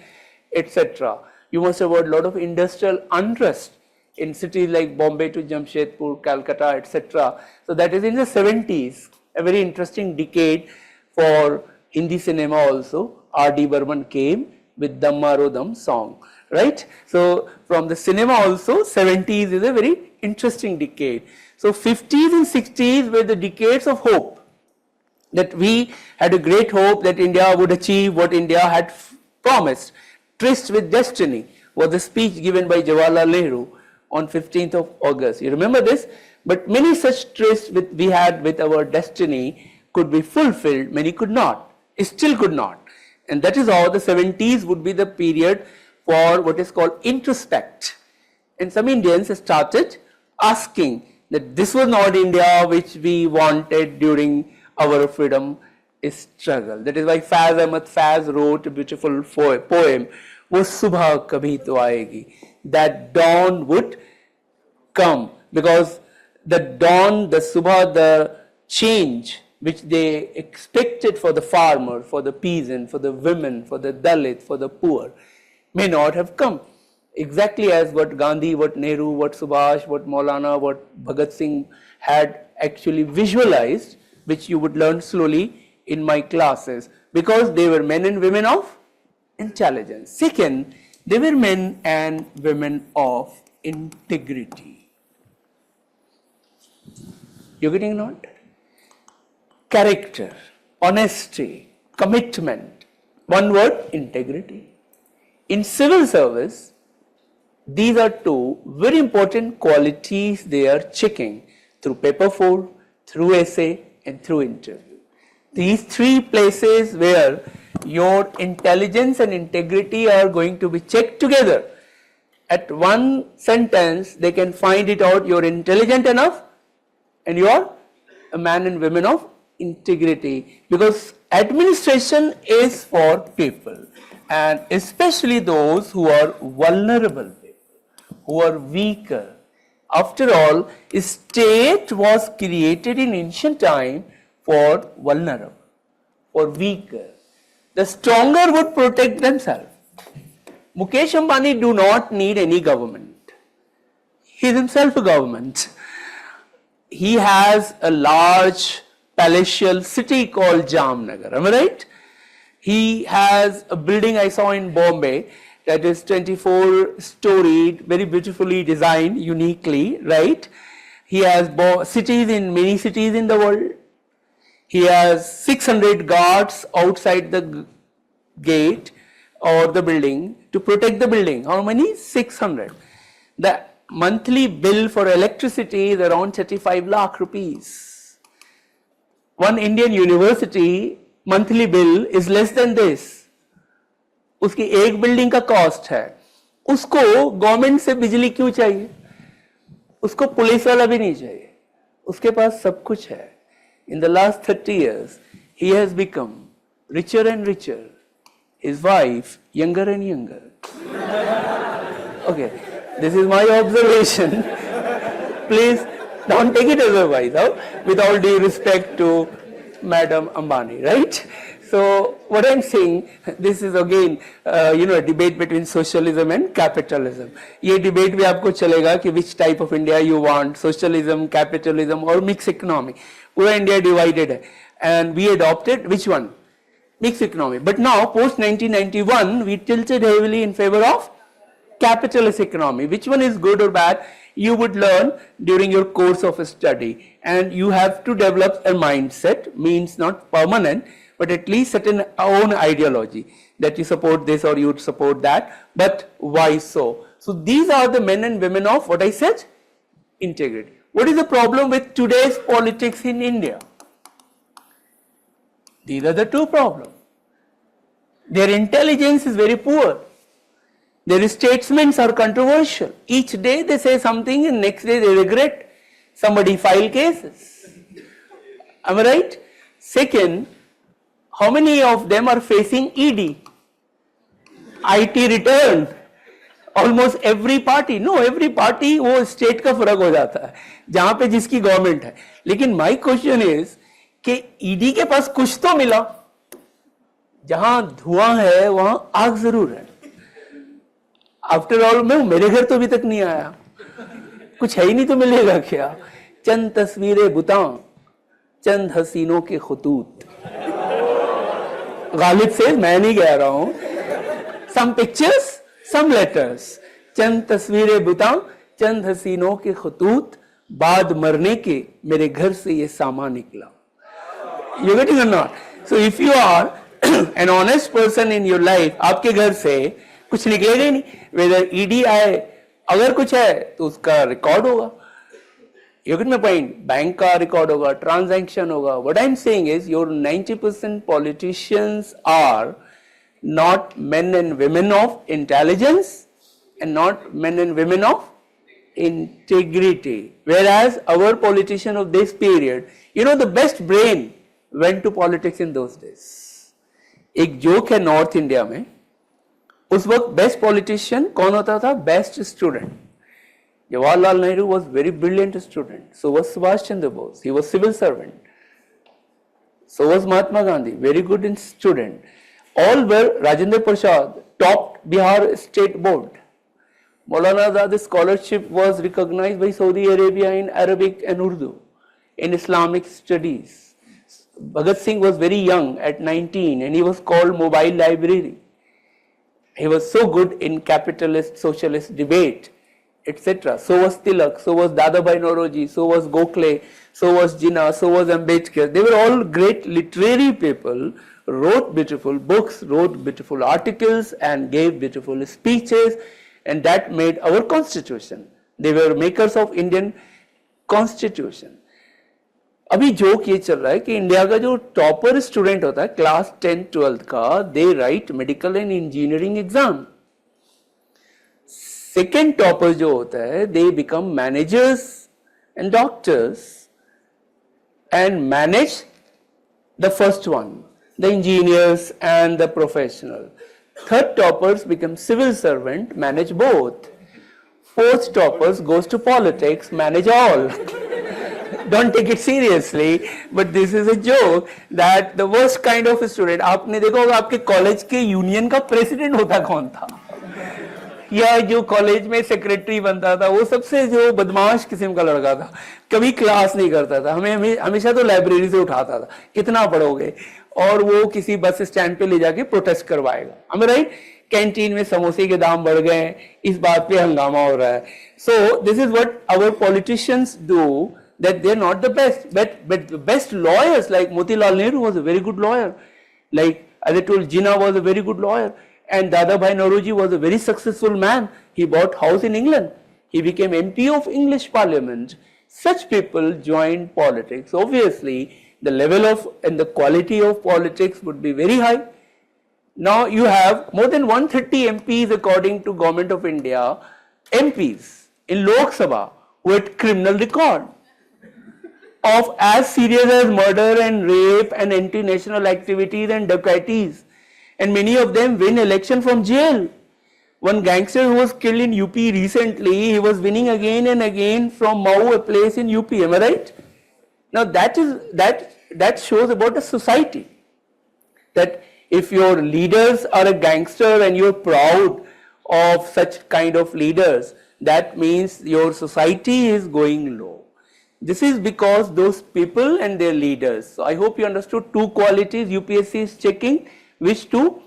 etc. You must have heard a lot of industrial unrest in cities like Bombay to Jamshedpur, Calcutta, etc. So that is in the 70s, a very interesting decade for Hindi cinema also. R.D. Burman came with Dammaro Dam song, right? So from the cinema also, 70s is a very interesting decade. So 50s and 60s were the decades of hope, that we had a great hope that India would achieve what India had promised. Tryst with Destiny was the speech given by Jawaharlal Nehru on 15th of August. You remember this? But many such trysts we had with our destiny could be fulfilled, many could not, still could not. And that is how the 70s would be the period for what is called introspect. And some Indians started asking that this was not India which we wanted during our freedom struggle. That is why Faiz Ahmad Faiz wrote a beautiful poem, "Wo subha kabhi to aayegi," that dawn would come, because the dawn, the subha, the change which they expected for the farmer, for the peasant, for the women, for the Dalit, for the poor, may not have come. Exactly as what Gandhi, what Nehru, what Subhash, what Maulana, what Bhagat Singh had actually visualized, which you would learn slowly in my classes, because they were men and women of intelligence. Second, they were men and women of integrity. You getting not? Character, honesty, commitment. One word, integrity. In civil service, these are two very important qualities they are checking through paper 4, through essay and through interview. These three places where your intelligence and integrity are going to be checked together. At one sentence, they can find it out, you're intelligent enough and you're a man and women of integrity, because administration is for people, and especially those who are vulnerable people, who are weaker. After all, a state was created in ancient time for vulnerable, for weaker. The stronger would protect themselves. Mukesh Ambani do not need any government. He is himself a government. He has a large palatial city called Jamnagar, am I right? He has a building I saw in Bombay that is 24-storied, very beautifully designed, uniquely, right? He has many cities in the world. He has 600 guards outside the gate or the building to protect the building. How many? 600. The monthly bill for electricity is around 35 lakh rupees. One Indian university monthly bill is less than this. उसकी एक building का cost है, उसको government से बिजली क्यों चाहिए? उसको पुलिस वाला भी नहीं चाहिए, उसके पास सब कुछ है. In the last 30 years, he has become richer and richer. His wife younger and younger. Okay, this is my observation. Please don't take it otherwise. With all due respect to Madam Ambani, right? So what I'm saying, this is again, a debate between socialism and capitalism. ये debate भी आपको चलेगा कि which type of India you want, socialism, capitalism or mixed economy. पूरा India divided है, and we adopted which one? Mixed economy. But now post 1991, we tilted heavily in favor of capitalist economy. Which one is good or bad? You would learn during your course of study, and you have to develop a mindset, means not permanent, but at least certain own ideology that you support this or you would support that. But why so? So these are the men and women of what I said, integrity. What is the problem with today's politics in India? These are the two problems. Their intelligence is very poor. Their statements are controversial. Each day they say something and next day they regret. Somebody file cases. Am I right? Second, how many of them are facing ED? IT return. Almost every party. No, every party वो state का फर्क हो जाता है जहाँ पे जिसकी government है. लेकिन my question is कि ED के पास कुछ तो मिला. जहाँ धुआं है वहाँ आग जरूर है. आफ्टर ऑल मेरे घर तो अभी तक नहीं आया. कुछ है ही नहीं तो मिलेगा क्या? चंद तस्वीरें बुतां, चंद हसीनों के खतूत. गालिब से मैं नहीं कह रहा हूं. Some pictures, some letters. चंद तस्वीरें बुतां, चंद हसीनों के खतूत. बाद मरने के मेरे घर से ये सामान निकला. You getting or not? So if you are an honest person in your life, आपके घर से कुछ निकलेगा ही नहीं. Whether ED आए, अगर कुछ है तो उसका रिकॉर्ड होगा. You get my point? Bank का रिकॉर्ड होगा, ट्रांजैक्शन होगा. What I'm saying is your 90% politicians are not men and women of intelligence and not men and women of integrity. Whereas our politician of this period, the best brain went to politics in those days. एक joke है north India में. उस वक्त best politician कौन होता था? Best student. Jawaharlal Nehru was very brilliant student. So was Subhash Chandra Bose. He was civil servant. So was Mahatma Gandhi, very good student. All were. Rajendra Prasad topped Bihar State Board. Maulana Azad's scholarship was recognized by Saudi Arabia in Arabic and Urdu, in Islamic studies. Bhagat Singh was very young at 19 and he was called Mobile Library. He was so good in capitalist socialist debate, etc. So was Tilak, so was Dadabhai Nauroji, so was Gokhale, so was Jinnah, so was Ambedkar. They were all great literary people, wrote beautiful books, wrote beautiful articles and gave beautiful speeches, and that made our constitution. They were makers of Indian constitution. अभी joke ये चल रहा है कि India का जो topper student होता है क्लास 10-12 का, they write medical and engineering exam. Second topper जो होता है, they become managers and doctors and manage the first one, the engineers and the professional. Third toppers become civil servant, manage both. Fourth toppers goes to politics, manage all. Don't take it seriously, but this is a joke that the worst kind of student, आपने देखा होगा आपके college के union का president होता कौन था, या जो कॉलेज में सेक्रेटरी बनता था वो सबसे जो बदमाश किस्म का लड़का था, कभी क्लास नहीं करता था, हमें हमेशा तो लाइब्रेरी से उठाता था, कितना पढ़ोगे, और वो किसी बस स्टैंड पे ले जाके प्रोटेस्ट करवाएगा. हमें राइट, कैंटीन में समोसे के दाम बढ़ गए, इस बात पे हंगामा हो रहा है. So this is what our politicians do, that they are not the best, but the best lawyers like Motilal Nehru was a very good lawyer, like as I told, Jinnah was a very good lawyer, and Dadabhai Nauroji was a very successful man. He bought house in England, he became MP of English Parliament. Such people joined politics. Obviously the level of and the quality of politics would be very high. Now you have more than 130 MPs according to Government of India, MPs in Lok Sabha who had criminal record of as serious as murder and rape and anti-national activities and dacoities, and many of them win election from jail. One gangster who was killed in UP recently, he was winning again and again from Mau, a place in UP. Am I right? Now that shows about the society, that if your leaders are a gangster and you're proud of such kind of leaders, that means your society is going low. This is because those people and their leaders. So I hope you understood two qualities UPSC is checking. Which two?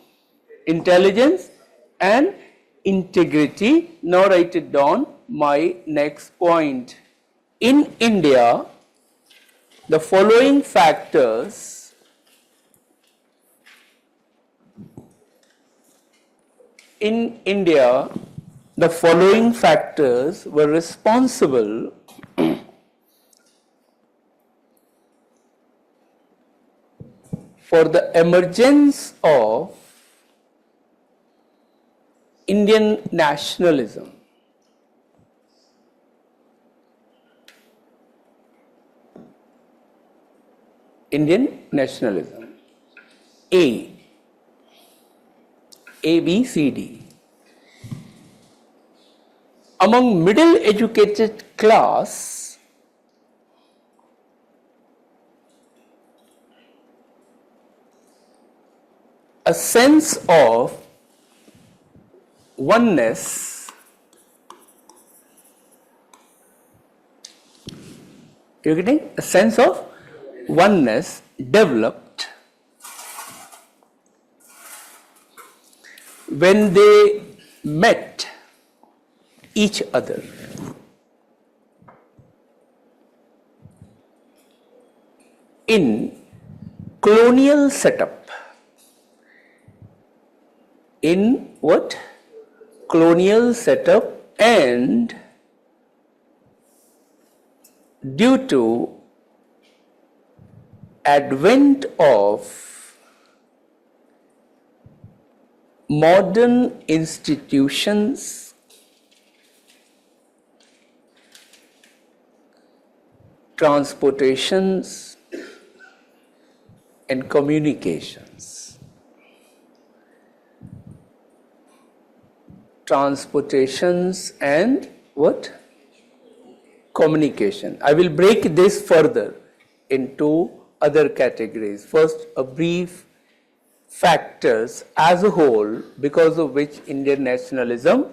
Intelligence and integrity. Now write it down. My next point. In India, the following factors were responsible for the emergence of Indian nationalism. Indian nationalism. A, B, C, D. Among middle educated class, a sense of oneness you're getting a sense of oneness developed when they met each other. In colonial setup. In what? Colonial setup, and due to advent of modern institutions, transportations and communications. Transportations and what? Communication. I will break this further into other categories. First, a brief factors as a whole because of which Indian nationalism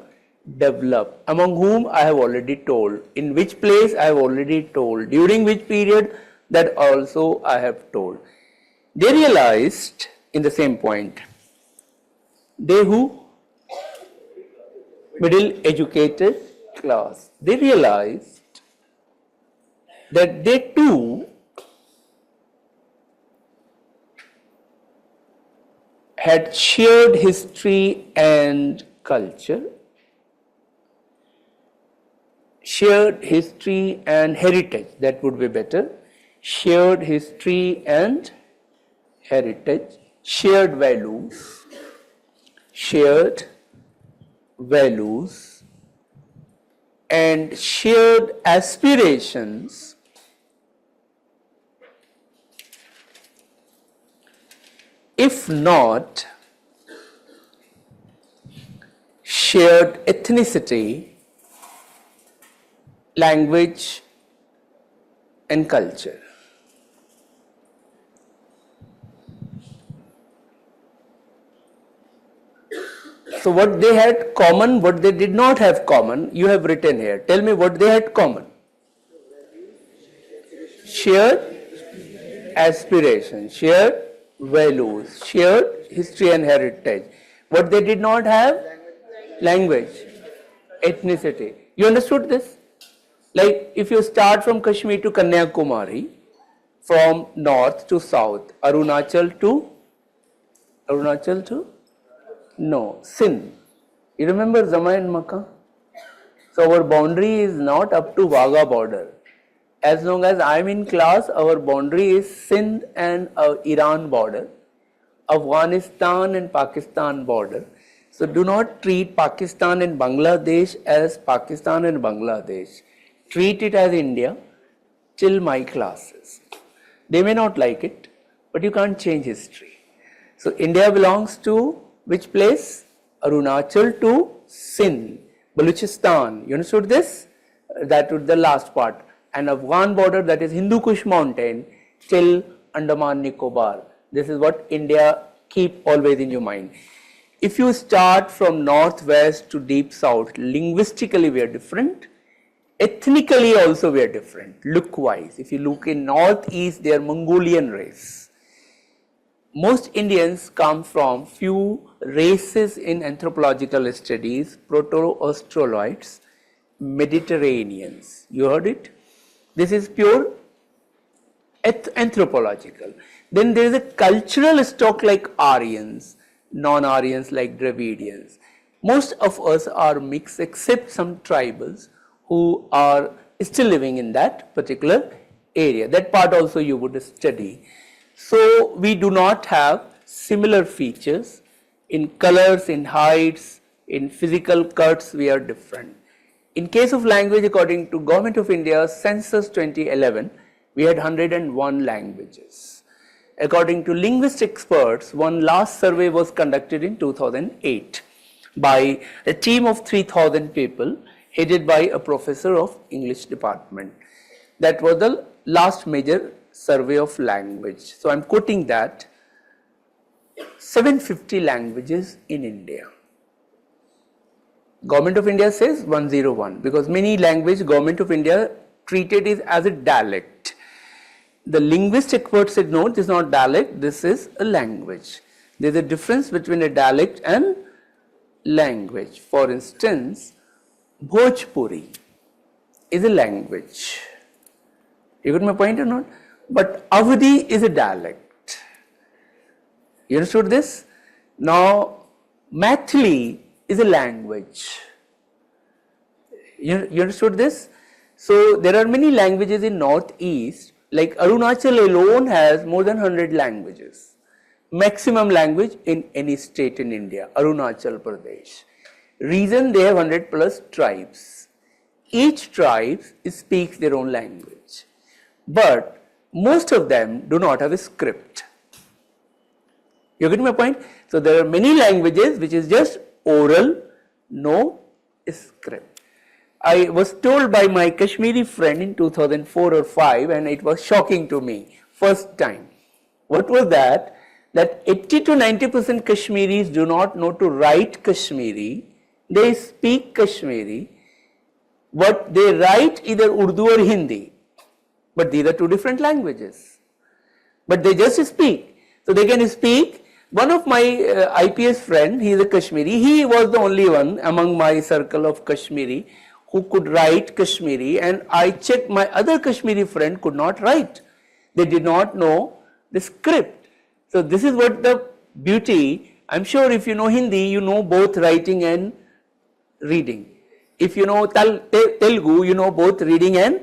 developed, among whom I have already told, in which place I have already told, during which period that also I have told. They realized in the same point, they who middle educated class, they realized that they too had shared history and culture, shared history and heritage, that would be better, shared history and heritage, shared values and shared aspirations, if not shared ethnicity, language and culture. So what they had common, what they did not have common, you have written here. Tell me what they had common. Shared aspirations, shared values, shared history and heritage. What they did not have? Language, ethnicity. You understood this? Like if you start from Kashmir to Kanyakumari, from north to south, Arunachal to no, Sindh. You remember Zama and Makkah? So our boundary is not up to Wagah border. As long as I am in class, our boundary is Sindh and Iran border, Afghanistan and Pakistan border. So do not treat Pakistan and Bangladesh as Pakistan and Bangladesh. Treat it as India till my classes. They may not like it, but you can't change history. So India belongs to which place? Arunachal to Sindh, Baluchistan. You understood this? That was the last part. And Afghan border, that is Hindu Kush mountain till Andaman Nicobar. This is what India keep always in your mind. If you start from northwest to deep south, linguistically we are different. Ethnically also we are different, look-wise. If you look in northeast, they are Mongolian race. Most Indians come from few races in anthropological studies, Proto-Australoids, Mediterraneans. You heard it? This is pure anthropological. Then there is a cultural stock like Aryans, non-Aryans like Dravidians. Most of us are mixed except some tribals who are still living in that particular area. That part also you would study. So we do not have similar features in colors, in heights, in physical cuts, we are different. In case of language, according to Government of India Census 2011, we had 101 languages. According to linguistic experts, one last survey was conducted in 2008 by a team of 3,000 people headed by a professor of English department. That was the last major survey of language. So I am quoting that. 750 languages in India. Government of India says 101 because many language Government of India treated it as a dialect. The linguist expert said no, this is not dialect, this is a language. There is a difference between a dialect and language. For instance, Bhojpuri is a language. You got my point or not? But Awadhi is a dialect. You understood this? Now, Maithili is a language. You understood this? So, there are many languages in northeast, like Arunachal alone has more than 100 languages. Maximum language in any state in India, Arunachal Pradesh. Reason they have 100 plus tribes. Each tribe speaks their own language. But most of them do not have a script. You get my point? So there are many languages which is just oral, no script. I was told by my Kashmiri friend in 2004 or 5 and it was shocking to me, first time. What was that? That 80 to 90% Kashmiris do not know to write Kashmiri, they speak Kashmiri, but they write either Urdu or Hindi. But these are two different languages. But they just speak. So they can speak. One of my IPS friend, he is a Kashmiri, he was the only one among my circle of Kashmiri who could write Kashmiri, and I checked my other Kashmiri friend could not write. They did not know the script. So this is what the beauty. I'm sure if you know Hindi, you know both writing and reading. If you know Telugu, you know both reading and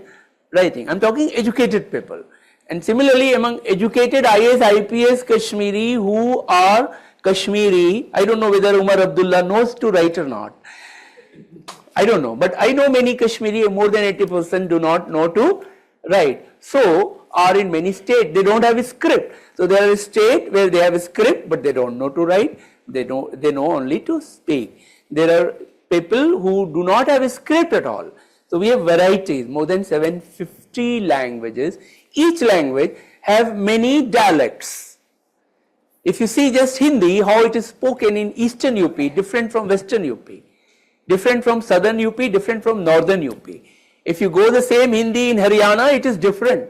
writing. I'm talking educated people. And similarly, among educated IAS, IPS Kashmiri who are Kashmiri, I don't know whether Umar Abdullah knows to write or not. I don't know, but I know many Kashmiri, more than 80% do not know to write. So, are in many states, they don't have a script. So, there is a state where they have a script, but they don't know to write, they know only to speak. There are people who do not have a script at all. So, we have varieties, more than 750 languages. Each language have many dialects. If you see just Hindi, how it is spoken in Eastern UP, different from Western UP. Different from Southern UP, different from Northern UP. If you go the same Hindi in Haryana, it is different.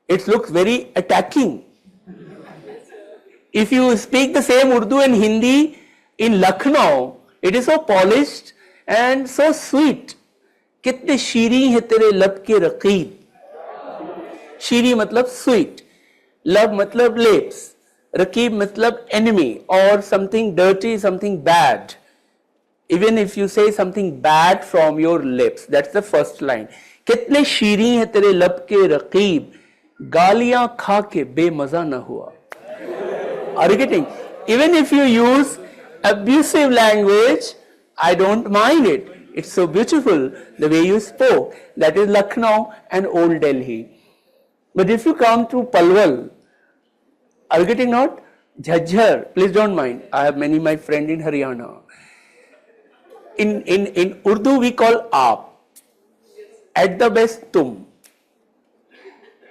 It looks very attacking. If you speak the same Urdu and Hindi in Lucknow, it is so polished and so sweet. कितने शीरी है तेरे लब के रकीब. शीरी मतलब sweet, लब मतलब lips, Raqib मतलब enemy or something dirty, something bad. Even if you say something bad from your lips, that's the first line. कितने शीरी हैं तेरे लब के रकीब, गालियां खा के बेमजा न हुआ. Are you getting? Even if you use abusive language, I don't mind it. It's so beautiful the way you spoke. That is Lucknow and Old Delhi. But if you come to Palwal, are you getting not? Jhajjar, please don't mind. I have many my friend in Haryana. In Urdu we call aap. At the best tum.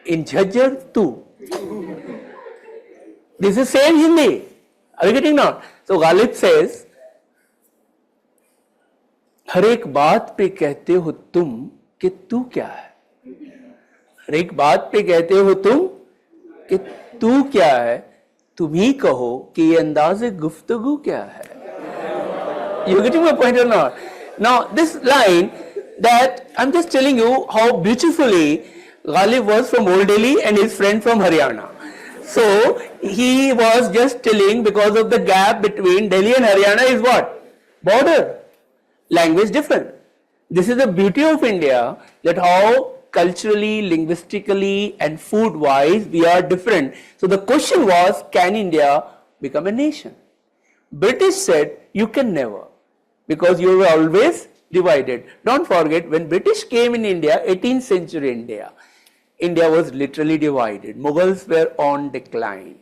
In Jhajjar tu. This is same Hindi. Are you getting not? So Ghalib says, हर एक बात पे कहते हो तुम कि तू क्या है. हर एक बात पे कहते हो तुम कि तू क्या है. तुम ही कहो कि ये अंदाज़े गुफ्तगू क्या है. You getting my point or not? Now this line that I'm just telling you how beautifully Ghalib was from Old Delhi and his friend from Haryana. So he was just telling because of the gap between Delhi and Haryana is what? Border. Language different. This is the beauty of India, that how culturally, linguistically and food wise we are different. So the question was, can India become a nation? British said you can never, because you were always divided. Don't forget, when British came in India, 18th century India was literally divided. Mughals were on decline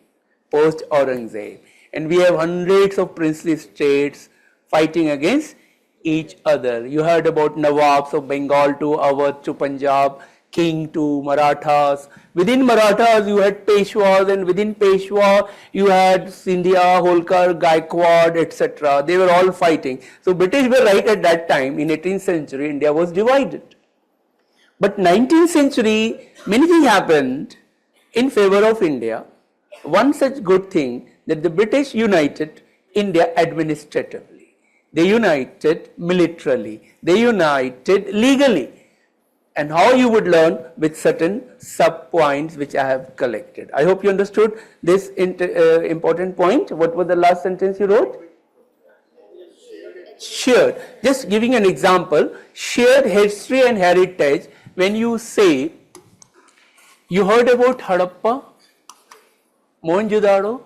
post Aurangzeb, and we have hundreds of princely states fighting against each other. You heard about Nawabs of Bengal to Awadh to Punjab, king to Marathas. Within Marathas you had Peshwas, and within Peshwa you had Sindhya, Holkar, Gaikwad, etc. They were all fighting. So British were right at that time. In 18th century India was divided. But 19th century many things happened in favor of India. One such good thing, that the British united India administratively. They united militarily, they united legally, and how you would learn with certain sub points which I have collected. I hope you understood this important point. What was the last sentence you wrote? Shared. Just giving an example, shared history and heritage. When you say, you heard about Harappa, Mohenjo-daro,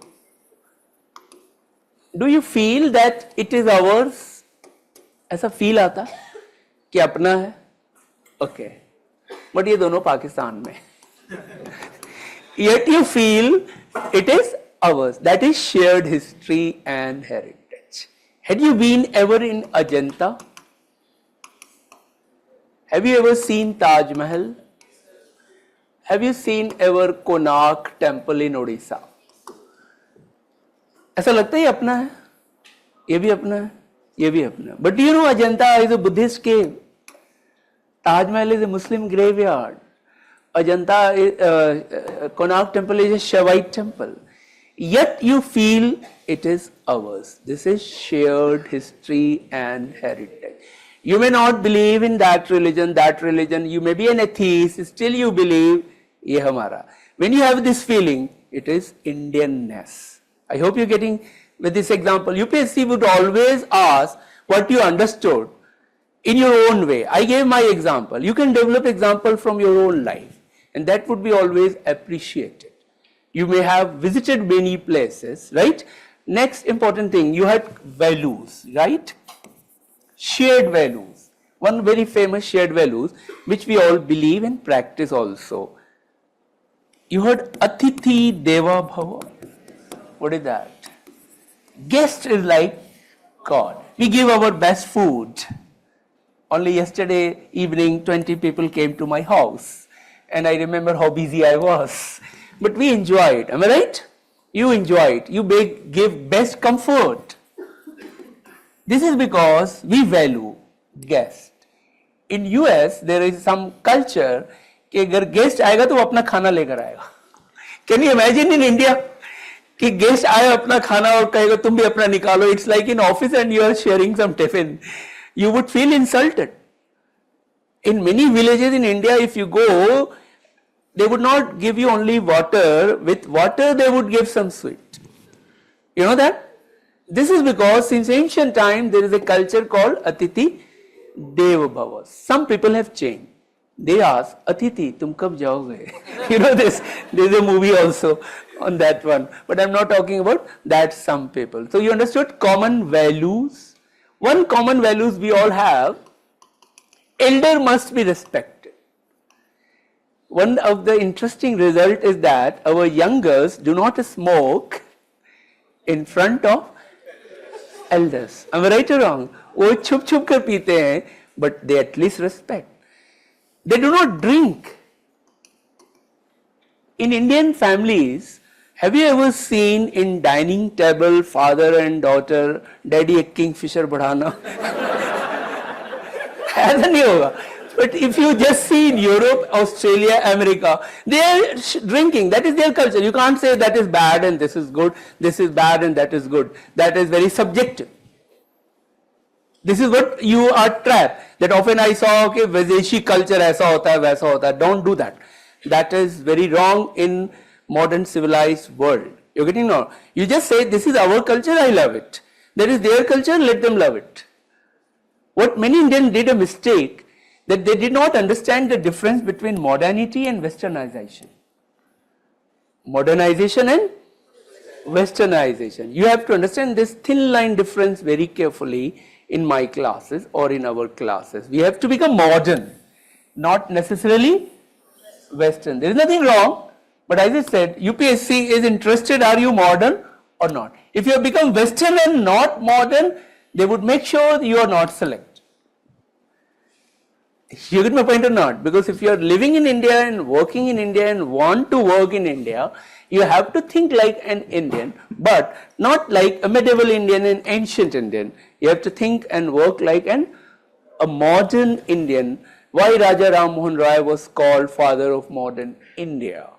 do you feel that it is ours? ऐसा feel आता कि अपना है? Okay. But ये दोनों पाकिस्तान में. Yet you feel it is ours. That is shared history and heritage. Had you been ever in Ajanta? Have you ever seen Taj Mahal? Have you seen ever Konark temple in Odisha? ऐसा लगता है अपना है, ये भी अपना है, ये भी अपना है. But do you know Ajanta is a Buddhist cave? Taj Mahal is a Muslim graveyard. Ajanta, Konark temple is a Shaivite temple. Yet you feel it is ours. This is shared history and heritage. You may not believe in that religion, you may be an atheist, still you believe, ye hamara. When you have this feeling, it is Indianness. I hope you're getting with this example. UPSC would always ask what you understood in your own way. I gave my example. You can develop example from your own life. and that would be always appreciated. You may have visited many places, right? Next important thing, you had values, right? Shared values. One very famous shared values which we all believe and practice also. You heard Atithi Deva Bhava. What is that? Guest is like God. We give our best food. Only yesterday evening 20 people came to my house and I remember how busy I was. But we enjoy it, am I right? You enjoy it, you give best comfort. This is because we value guest. In US there is some culture कि अगर guest आएगा तो वो अपना खाना लेकर आएगा. Can you imagine in India कि guest आए अपना खाना और कहेगा तुम भी अपना निकालो? It's like in office and you are sharing some tiffin. You would feel insulted. In many villages in India, if you go, they would not give you only water. With water, they would give some sweet. You know that? This is because since ancient time, there is a culture called Atithi Deva Bhava. Some people have changed. They ask, Atithi, tum kab jaoge? You know this, there is a movie also on that one. But I am not talking about that some people. So you understood common values. One common values we all have, elder must be respected. One of the interesting result is that our youngers do not smoke in front of elders. Am I right or wrong? वो छुप छुप कर पीते हैं, but they at least respect. They do not drink. In Indian families, have you ever seen in dining table father and daughter, daddy एक kingfisher बढ़ाना? ऐसा नहीं होगा. But if you just see in Europe, Australia, America, they are drinking. That is their culture. You can't say that is bad and this is good, this is bad and that is good. That is very subjective. This is what you are trapped. That often I saw, okay, Videshi culture ऐसा होता है, वैसा होता है. Don't do that. That is very wrong in modern civilized world. You're getting now? You just say, this is our culture, I love it. That is their culture, let them love it. What many Indians did a mistake, that they did not understand the difference between modernity and westernization. Modernization and westernization. You have to understand this thin line difference very carefully in my classes or in our classes. We have to become modern, not necessarily Western. There is nothing wrong, but as I said, UPSC is interested, are you modern or not? If you have become Western and not modern, they would make sure you are not select. You get my point or not? Because if you are living in India and working in India and want to work in India, you have to think like an Indian, but not like a medieval Indian and ancient Indian. You have to think and work like a modern Indian. Why Raja Ram Mohan Roy was called father of modern India?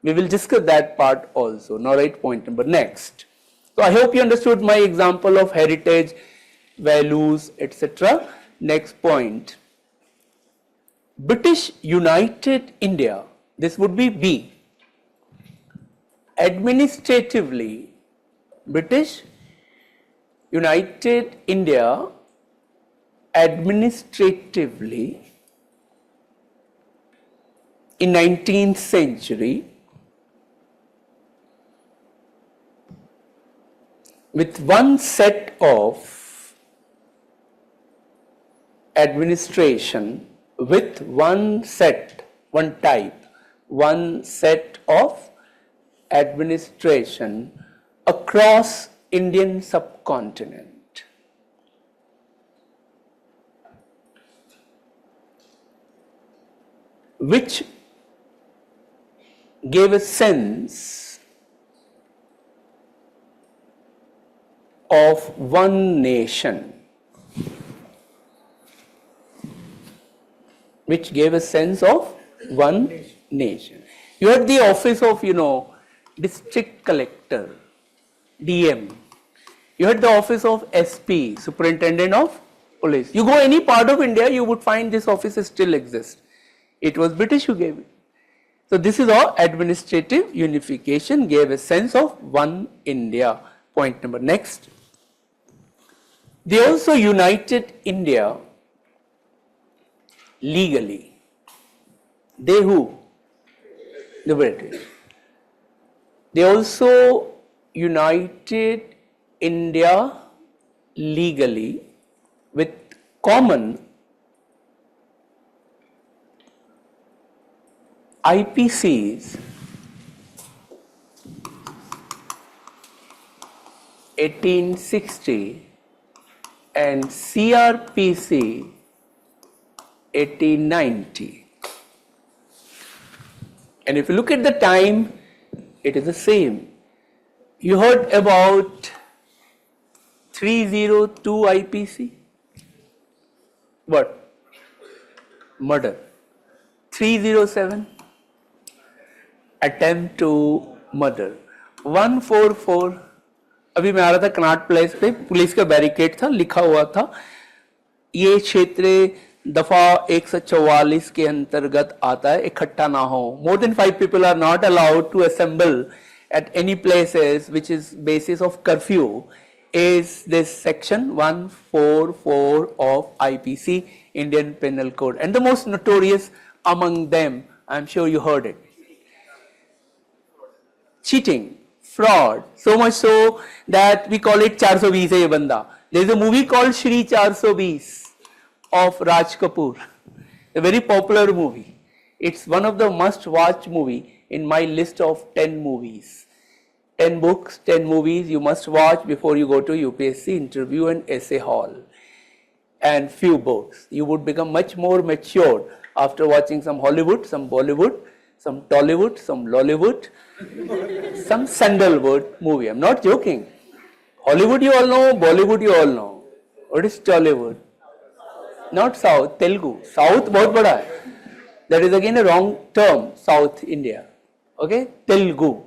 We will discuss that part also. Now write point number next. So I hope you understood my example of heritage, values, etc. Next point. British United India, this would be B. Administratively, British United India administratively in 19th century with one set of administration, with one set of administration across Indian subcontinent. Which gave a sense of one nation. Which gave a sense of one nation. You had the office of, district collector, DM. You had the office of SP, superintendent of police. You go any part of India, you would find this office still exists. It was British who gave it. So this is our administrative unification, gave a sense of one India. Point number next. They also united India legally. They who? the British. They also united India legally with common IPCs 1860 and CRPC 1890. And if you look at the time, it is the same. You heard about 302 IPC? What? Murder. 307? Attempt to murder. 144? अभी मैं आ रहा था Connaught place पे, police का barricade था, लिखा हुआ था ये क्षेत्र दफा 144 के अंतर्गत आता है, इकट्ठा ना हो. More than 5 people are not allowed to assemble at any places, which is basis of curfew, is this section 144 of IPC, Indian Penal Code. And the most notorious among them, I'm sure you heard it. Cheating, fraud, so much so that we call it 420 hai ye banda. There is a movie called Shri 420 of Raj Kapoor, a very popular movie. It's one of the must-watch movie in my list of 10 movies. 10 books, 10 movies you must watch before you go to UPSC interview and essay hall. And few books. You would become much more mature after watching some Hollywood, some Bollywood, some Tollywood, some Lollywood, some Sandalwood movie. I'm not joking. Hollywood you all know, Bollywood you all know. What is Tollywood? Not South, Telugu. South बहुत बड़ा है. That is again a wrong term, South India. Okay, Telugu,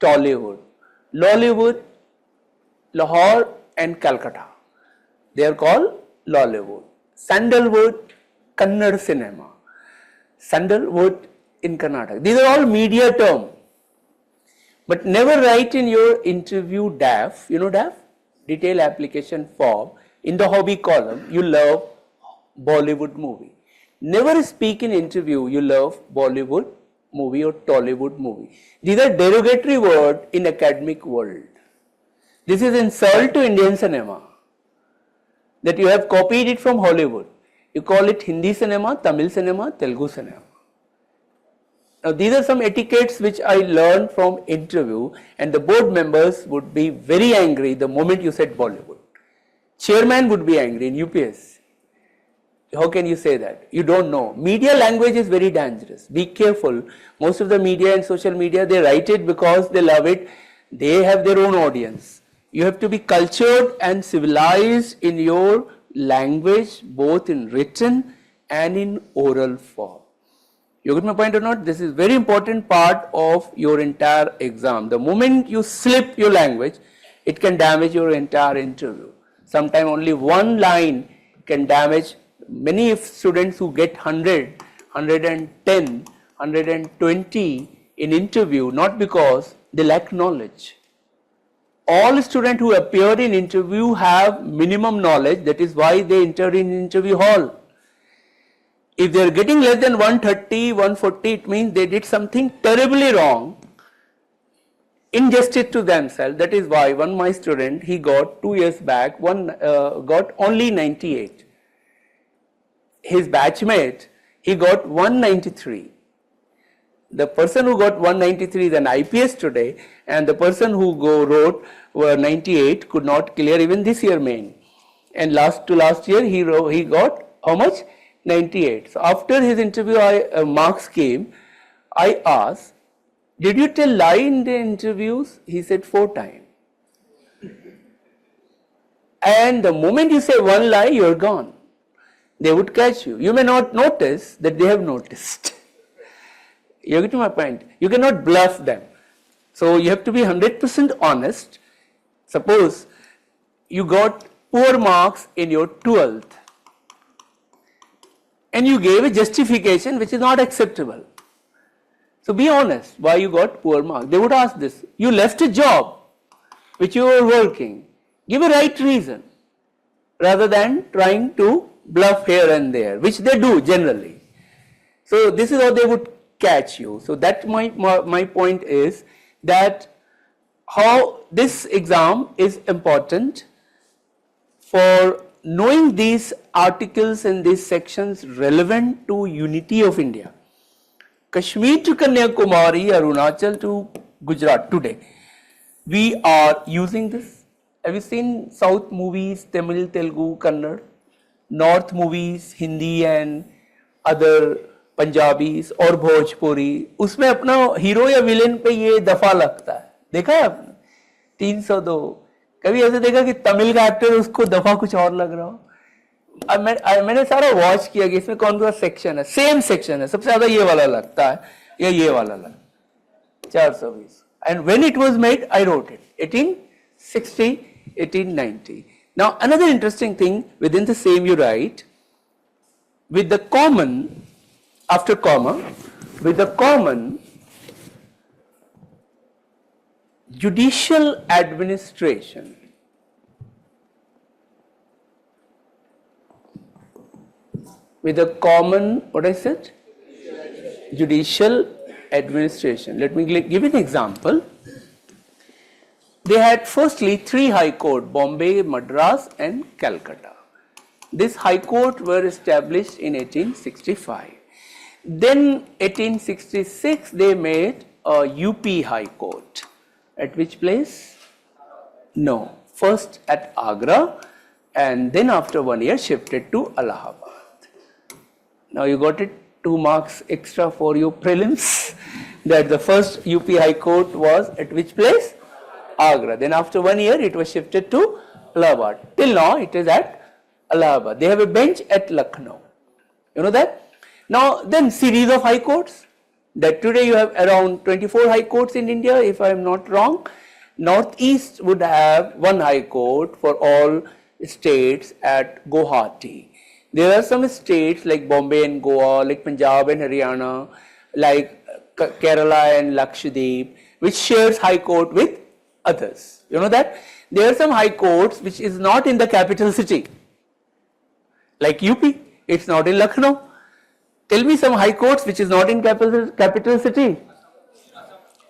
Tollywood, Lollywood, Lahore and Calcutta. They are called Lollywood. Sandalwood, Kannada cinema. Sandalwood in Karnataka. These are all media terms. But never write in your interview DAF, you know DAF? Detail application form. In the hobby column, you love Bollywood movie. Never speak in interview, you love Bollywood movie or Tollywood movie. These are derogatory words in academic world. This is insult to Indian cinema. That you have copied it from Hollywood. You call it Hindi cinema, Tamil cinema, Telugu cinema. Now these are some etiquettes which I learned from interview, and the board members would be very angry the moment you said Bollywood. Chairman would be angry in UPSC. How can you say that? You don't know. Media language is very dangerous. Be careful. Most of the media and social media, they write it because they love it. They have their own audience. You have to be cultured and civilized in your language, both in written and in oral form. You get my point or not? This is very important part of your entire exam. The moment you slip your language, it can damage your entire interview. Sometimes only one line can damage. Many students who get 100, 110, 120 in interview, not because they lack knowledge. All students who appear in interview have minimum knowledge. That is why they enter in interview hall. If they are getting less than 130, 140, it means they did something terribly wrong, injustice to themselves. That is why one of my student, he got 2 years back, got only 98. His batchmate, he got 193. The person who got 193 is an IPS today, and the person who wrote 98 could not clear even this year main. And last year he got how much? 98. So after his interview marks came, I asked, did you tell lie in the interviews? He said 4 times. And the moment you say one lie, you are gone. They would catch you. You may not notice that they have noticed. You get to my point. You cannot bluff them. So you have to be 100% honest. Suppose you got poor marks in your 12th and you gave a justification which is not acceptable. So be honest why you got poor marks. They would ask this. You left a job which you were working. Give a right reason rather than trying to bluff here and there, which they do generally. So this is how they would catch you. So that my point is that how this exam is important for knowing these articles and these sections relevant to unity of India. Kashmir to Kanyakumari, Arunachal to Gujarat today. We are using this. Have you seen South movies, Tamil, Telugu, Kannada? North movies, Hindi and other Punjabis और भोजपुरी, उसमें अपना hero या villain पे ये दफा लगता है, देखा है आपने? 302. कभी ऐसे देखा कि तमिल का एक्टर उसको दफा कुछ और लग रहा हो? मैंने सारा वॉच किया कि इसमें कौन सा सेक्शन है, सेम सेक्शन है, सबसे ज्यादा ये वाला लगता है या ये वाला लगता है, 420. And when it was made, I wrote it, 1860, 1890. Now another interesting thing, within the same you write, with the common, after comma, with the common judicial administration. With a common, what I said? Judicial administration. Let me give an example. They had firstly 3 high court, Bombay, Madras and Calcutta. This high court were established in 1865. Then 1866 they made a UP high court. At which place? No. First at Agra and then after 1 year shifted to Allahabad. Now you got it, 2 marks extra for your prelims, that the first UP High Court was at which place? Agra. Then after 1 year it was shifted to Allahabad. Till now it is at Allahabad. They have a bench at Lucknow. You know that? Now then series of high courts, that today you have around 24 high courts in India, if I am not wrong. Northeast would have 1 high court for all states at Guwahati. There are some states like Bombay and Goa, like Punjab and Haryana, like Kerala and Lakshadweep, which shares high court with others. You know that? There are some high courts which is not in the capital city, like UP, it's not in Lucknow. Tell me some high courts which is not in capital city.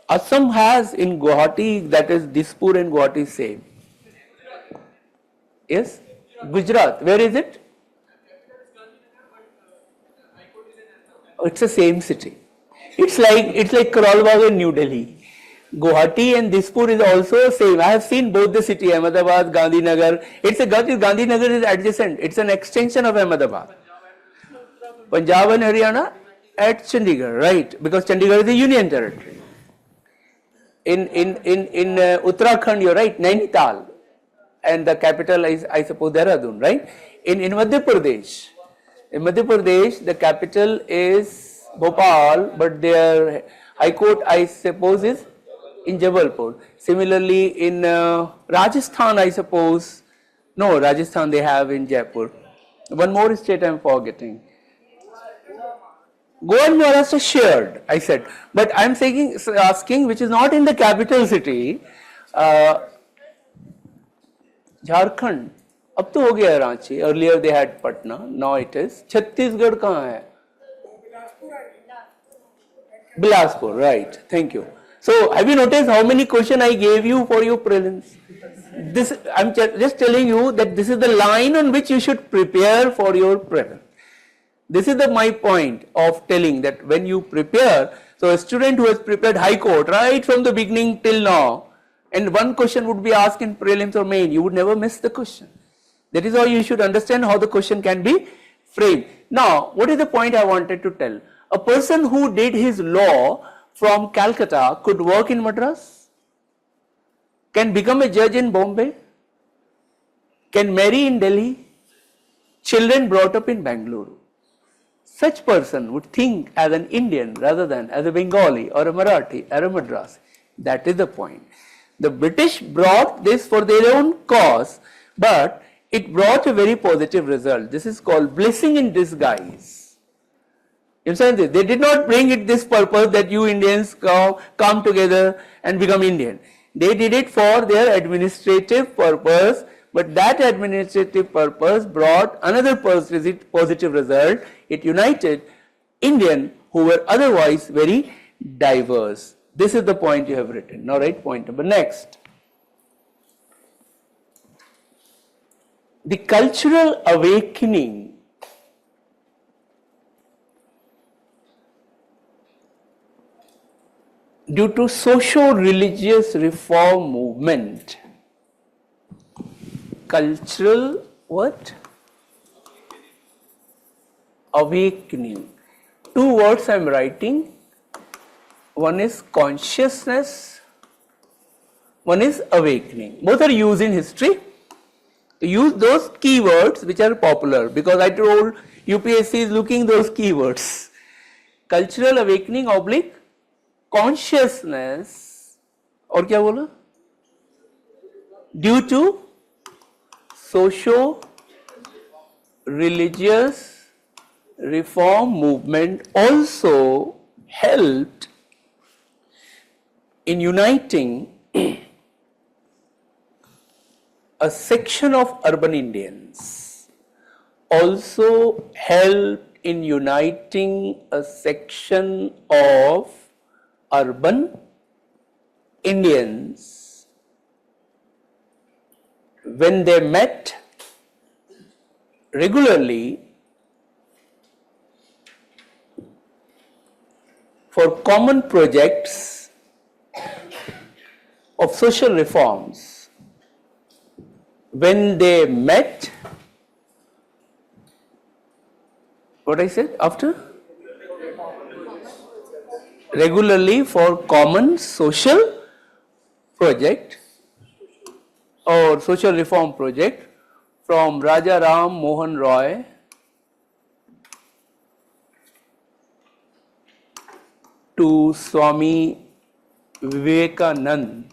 Assam has in Guwahati, that is Dispur and Guwahati same. Yes? Gujarat, where is it? It's the same city. It's like Karol Bagh in New Delhi. Guwahati and Dispur is also same. I have seen both the city, Ahmedabad, Gandhinagar. Gandhinagar is adjacent. It's an extension of Ahmedabad. Punjab and Haryana at Chandigarh, right? Because Chandigarh is a union territory. In Uttarakhand, you're right, Nainital, and the capital is, I suppose, Dehradun, right? In Madhya Pradesh. In Madhya Pradesh, the capital is Bhopal, but their high court, I suppose, is in Jabalpur. Similarly, in Rajasthan, I suppose, no, Rajasthan they have in Jaipur. One more state I am forgetting. Goa and Maharashtra shared, I said, but I am asking which is not in the capital city. Jharkhand. अब तो हो गया Ranchi, earlier they had Patna, now it is. Chhattisgarh कहाँ है? Bilaspur, right? Thank you. So have you noticed how many questions I gave you for your prelims? This I'm just telling you that this is the line on which you should prepare for your prelims. This is my point of telling that when you prepare, so a student who has prepared high court right from the beginning till now, and one question would be asked in prelims or main, you would never miss the question. That is how you should understand how the question can be framed. Now, what is the point I wanted to tell? A person who did his law from Calcutta could work in Madras, can become a judge in Bombay, can marry in Delhi, children brought up in Bangalore. Such person would think as an Indian rather than as a Bengali or a Marathi or a Madras. That is the point. The British brought this for their own cause, but it brought a very positive result. This is called blessing in disguise. You understand this? They did not bring it this purpose that you Indians come together and become Indian. They did it for their administrative purpose, but that administrative purpose brought another positive result. It united Indian who were otherwise very diverse. This is the point you have written. Now write point number next. The cultural awakening due to socio-religious reform movement. Cultural what? Awakening. Two words I am writing. One is consciousness, one is awakening. Both are used in history. Use those keywords which are popular, because I told UPSC is looking those keywords. Cultural awakening oblique consciousness, और क्या बोला? Due to socio-religious reform movement also helped in uniting a section of urban Indians, also helped in uniting a section of urban Indians when they met regularly for common projects of social reforms. When they met, what I said after? Regularly for common social project or social reform project, from Raja Ram Mohan Roy to Swami Vivekanand.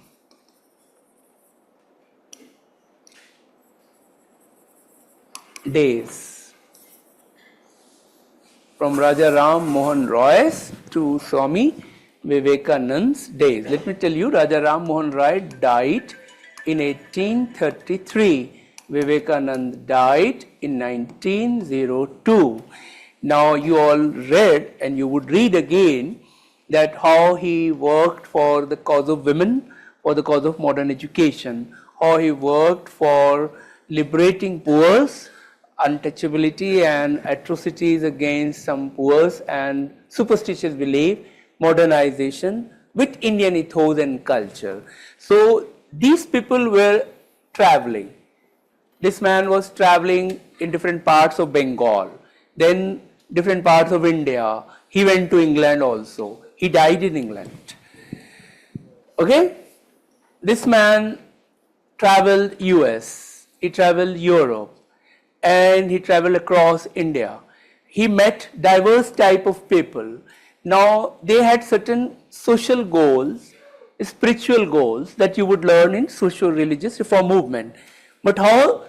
Days. From Raja Ram Mohan Roy's to Swami Vivekanand's days. Let me tell you, Raja Ram Mohan Roy died in 1833. Vivekanand died in 1902. Now you all read, and you would read again, that how he worked for the cause of women, for the cause of modern education, how he worked for liberating poor, untouchability and atrocities against some poor and superstitious belief, modernization with Indian ethos and culture. So these people were traveling. This man was traveling in different parts of Bengal, then different parts of India. He went to England also. He died in England. Okay? This man traveled US, he traveled Europe, and he traveled across India. He met diverse type of people. Now they had certain social goals, spiritual goals that you would learn in socio-religious reform movement. But how,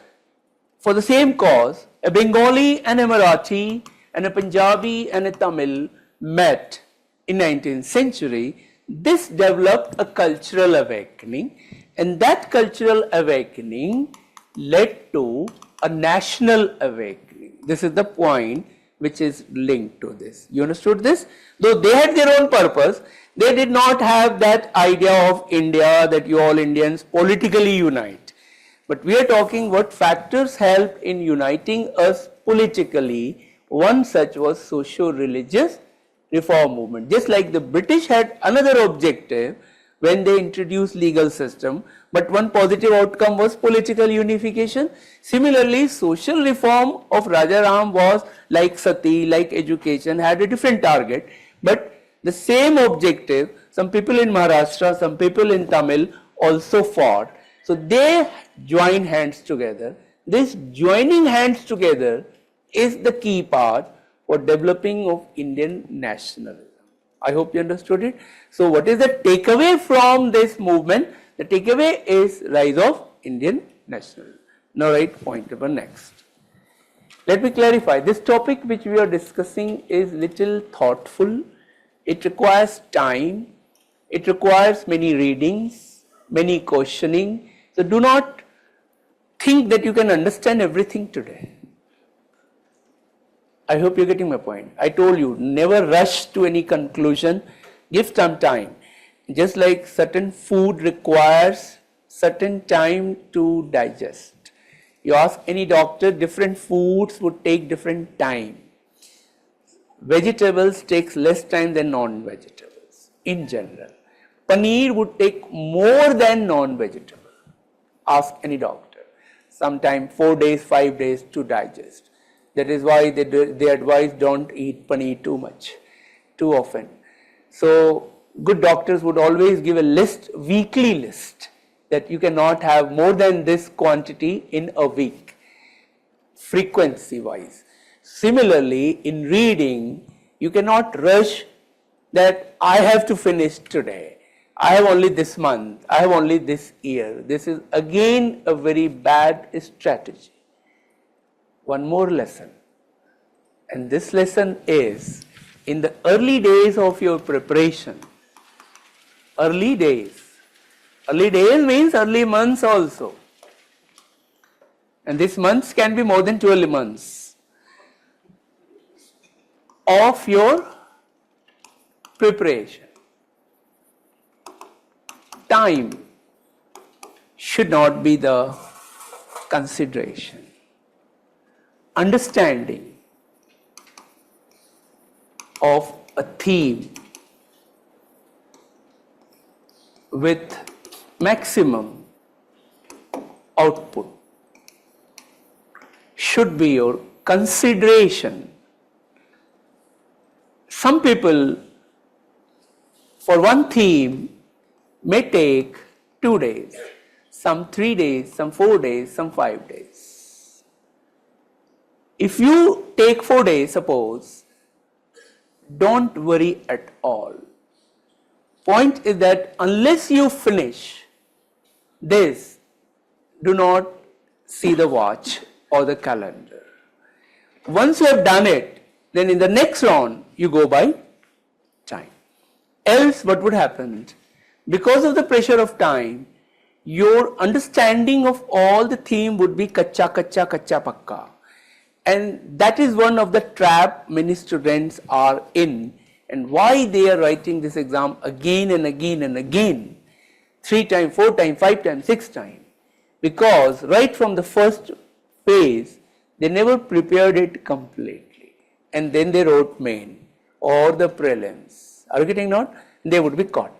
for the same cause, a Bengali and a Marathi and a Punjabi and a Tamil met in 19th century. This developed a cultural awakening, and that cultural awakening led to a national awakening. This is the point which is linked to this. You understood this? Though they had their own purpose, they did not have that idea of India, that you all Indians politically unite. But we are talking what factors helped in uniting us politically. One such was socio-religious reform movement. Just like the British had another objective when they introduced legal system, but one positive outcome was political unification. Similarly, social reform of Raja Ram was like sati, like education, had a different target, but the same objective. Some people in Maharashtra, some people in Tamil also fought. So they joined hands together. This joining hands together is the key part for developing of Indian nationalism. I hope you understood it. So what is the takeaway from this movement? The takeaway is rise of Indian nationalism. Now write point number next. Let me clarify, this topic which we are discussing is little thoughtful. It requires time, it requires many readings, many questioning. So do not think that you can understand everything today. I hope you're getting my point. I told you, never rush to any conclusion, give some time. Just like certain food requires certain time to digest. You ask any doctor, different foods would take different time. Vegetables takes less time than non-vegetables in general. Paneer would take more than non-vegetable. Ask any doctor. Sometimes 4 days, 5 days to digest. That is why they advise don't eat paneer too much, too often. So good doctors would always give a list, weekly list, that you cannot have more than this quantity in a week, frequency wise. Similarly, in reading, you cannot rush that I have to finish today. I have only this month, I have only this year. This is again a very bad strategy. One more lesson, and this lesson is in the early days of your preparation. Early days means early months also, and these months can be more than 12 months of your preparation. Time should not be the consideration. Understanding of a theme with maximum output should be your consideration. Some people, for one theme, may take 2 days, some 3 days, some 4 days, some 5 days. If you take 4 days, suppose, don't worry at all. Point is that unless you finish this, do not see the watch or the calendar. Once you have done it, then in the next round, you go by time. Else, what would happen? Because of the pressure of time, your understanding of all the theme would be kacha, kacha, kacha, pakka. And that is one of the trap many students are in, and why they are writing this exam again and again and again, 3 times, 4 times, 5 times, 6 times. Because right from the first phase, they never prepared it completely. And then they wrote main or the prelims. Are you getting not? They would be caught.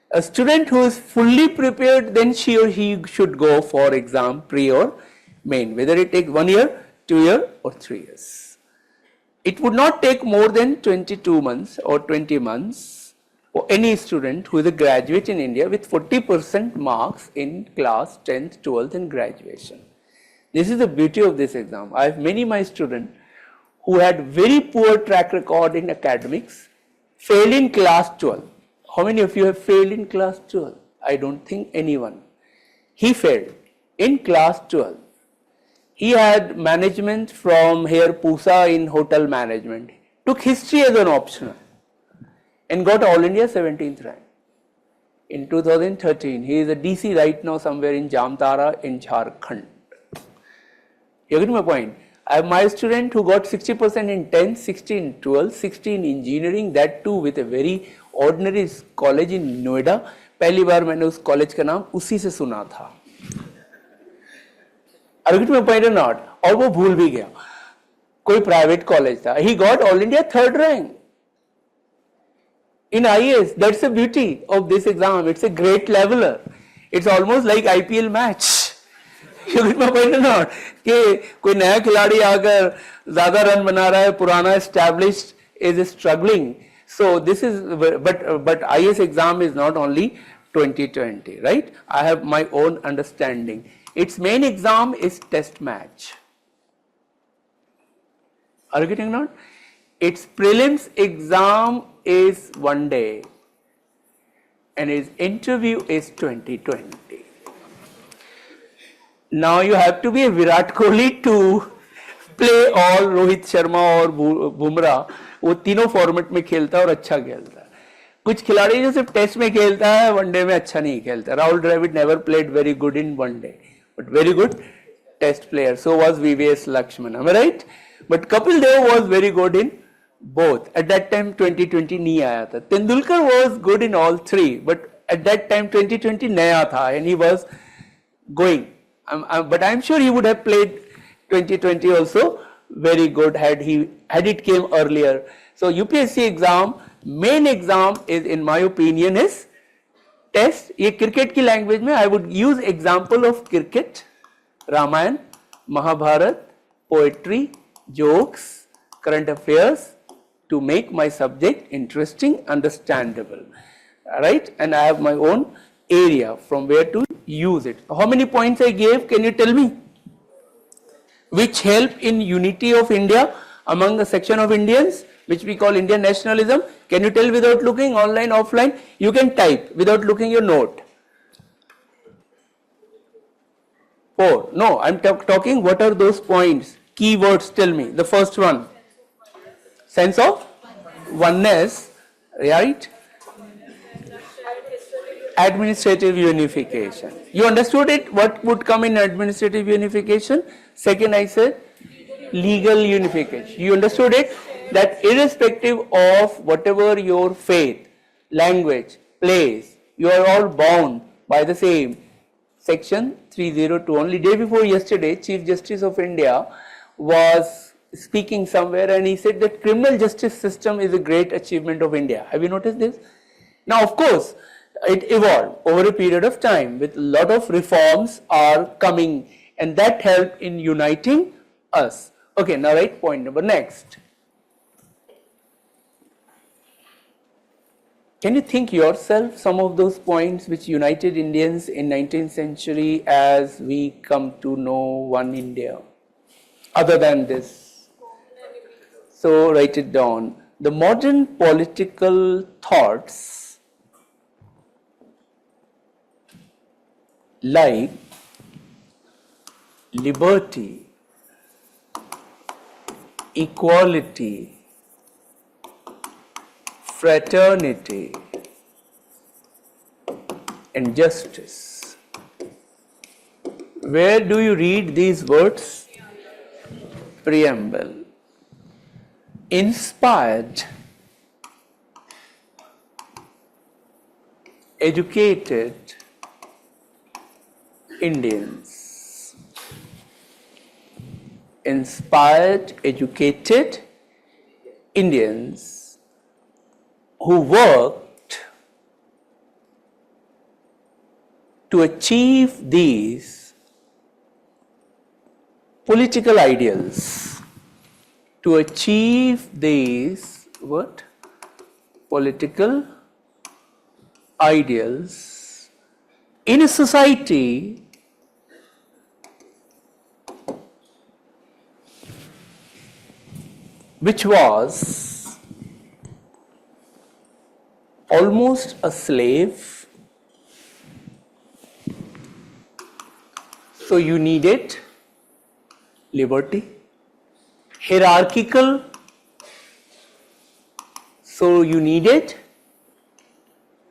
A student who is fully prepared, then she or he should go for exam pre or main, whether it takes 1 year, 2 years or 3 years. It would not take more than 22 months or 20 months for any student who is a graduate in India with 40% marks in class 10th, 12th and graduation. This is the beauty of this exam. I have many of my students who had very poor track record in academics, failed in class 12. How many of you have failed in class 12? I don't think anyone. He failed in class 12. He had management from here Pusa in hotel management, took history as an optional and got All India 17th rank. In 2013, he is a DC right now somewhere in Jamtara in Jharkhand. You get my point? I have my student who got 60% in 10th, 60 in 12th, 60 in engineering, that too with a very ordinary college in Noida. पहली बार मैंने उस college का नाम उसी से सुना था. Are you getting my point or not? और वो भूल भी गया. कोई प्राइवेट कॉलेज था. He got All India 3rd rank in IAS. That's the beauty of this exam. It's a great leveler. It's almost like IPL match. You get my point or not? कि कोई नया खिलाड़ी आकर ज़्यादा run बना रहा है, पुराना established is struggling. So this is, but IAS exam is not only 2020, right? I have my own understanding. Its main exam is test match. Are you getting not? Its prelims exam is 1 day and its interview is 2020. Now you have to be a Virat Kohli to play all Rohit Sharma और बुमराह, वो तीनों format में खेलता है और अच्छा खेलता है. कुछ खिलाड़ी जो सिर्फ टेस्ट में खेलता है, वनडे में अच्छा नहीं खेलता. Rahul Dravid never played very good in one day, but very good test player. So was VVS Lakshman. Am I right? But Kapil Dev was very good in both. At that time 2020 नहीं आया था. Tendulkar was good in all three, but at that time 2020 नया था and he was going. But I'm sure he would have played 2020 also very good had it came earlier. So UPSC exam, main exam is, in my opinion, is test. ये cricket की language में I would use example of cricket, Ramayan, Mahabharat, poetry, jokes, current affairs to make my subject interesting, understandable. Right? And I have my own area from where to use it. How many points I gave? Can you tell me? Which help in unity of India among the section of Indians, which we call Indian nationalism. Can you tell without looking, online, offline? You can type without looking your note. 4. No, I'm talking what are those points? Keywords, tell me. The first one. Sense of oneness, right? Administrative unification. You understood it? What would come in administrative unification? Second, I said legal unification. You understood it? That irrespective of whatever your faith, language, place, you are all bound by the same. Section 302. Only day before yesterday, Chief Justice of India was speaking somewhere and he said that criminal justice system is a great achievement of India. Have you noticed this? Now, of course, it evolved over a period of time with a lot of reforms are coming and that helped in uniting us. Okay, now write point number next. Can you think yourself some of those points which united Indians in 19th century as we come to know one India? Other than this. So write it down. The modern political thoughts like liberty, equality, fraternity, and justice. Where do you read these words? Preamble. Inspired, educated Indians. Inspired, educated Indians who worked to achieve these political ideals, to achieve these what? Political ideals in a society which was almost a slave. So you needed liberty. Hierarchical. So you needed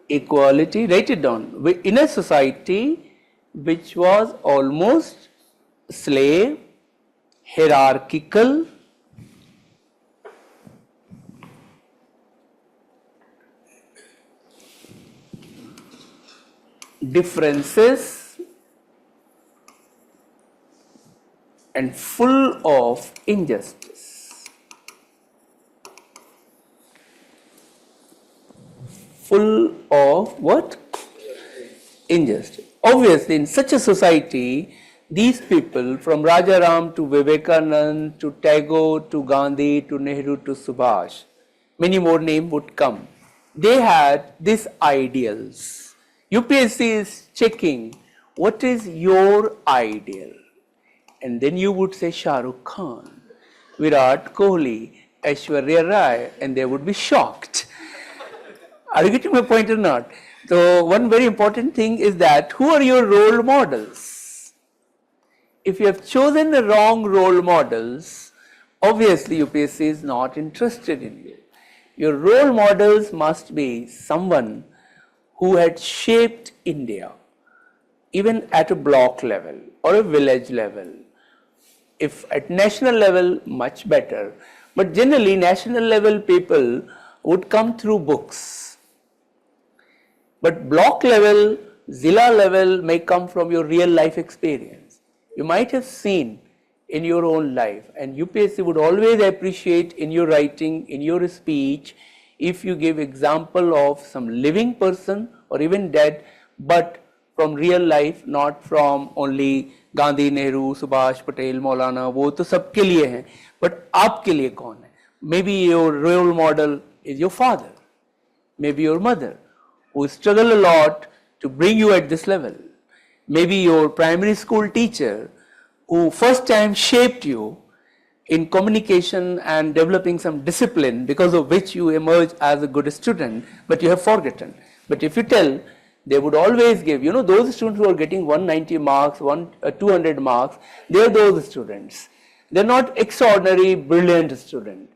equality. Write it down. In a society which was almost slave, hierarchical, differences, and full of injustice. Full of what? Injustice. Obviously, in such a society, these people from Rajaram to Vivekanand to Tagore to Gandhi to Nehru to Subhash, many more names would come. They had these ideals. UPSC is checking what is your ideal. And then you would say Shah Rukh Khan, Virat Kohli, Aishwarya Rai, and they would be shocked. Are you getting my point or not? So one very important thing is that who are your role models? If you have chosen the wrong role models, obviously UPSC is not interested in you. Your role models must be someone who had shaped India, even at a block level or a village level, If at national level, much better. But generally, national level people would come through books. But block level, Zilla level may come from your real life experience. You might have seen in your own life, and UPSC would always appreciate in your writing, in your speech, if you give example of some living person or even dead, but from real life, not from only Gandhi, Nehru, Subhash, Patel, Maulana, वो तो सबके लिए हैं, but आपके लिए कौन है? Maybe your role model is your father, maybe your mother, who struggle a lot to bring you at this level. Maybe your primary school teacher, who first time shaped you in communication and developing some discipline, because of which you emerge as a good student, but you have forgotten. But if you tell, they would always give, you know, those students who are getting 190 marks, 200 marks, they are those students. They are not extraordinary, brilliant students.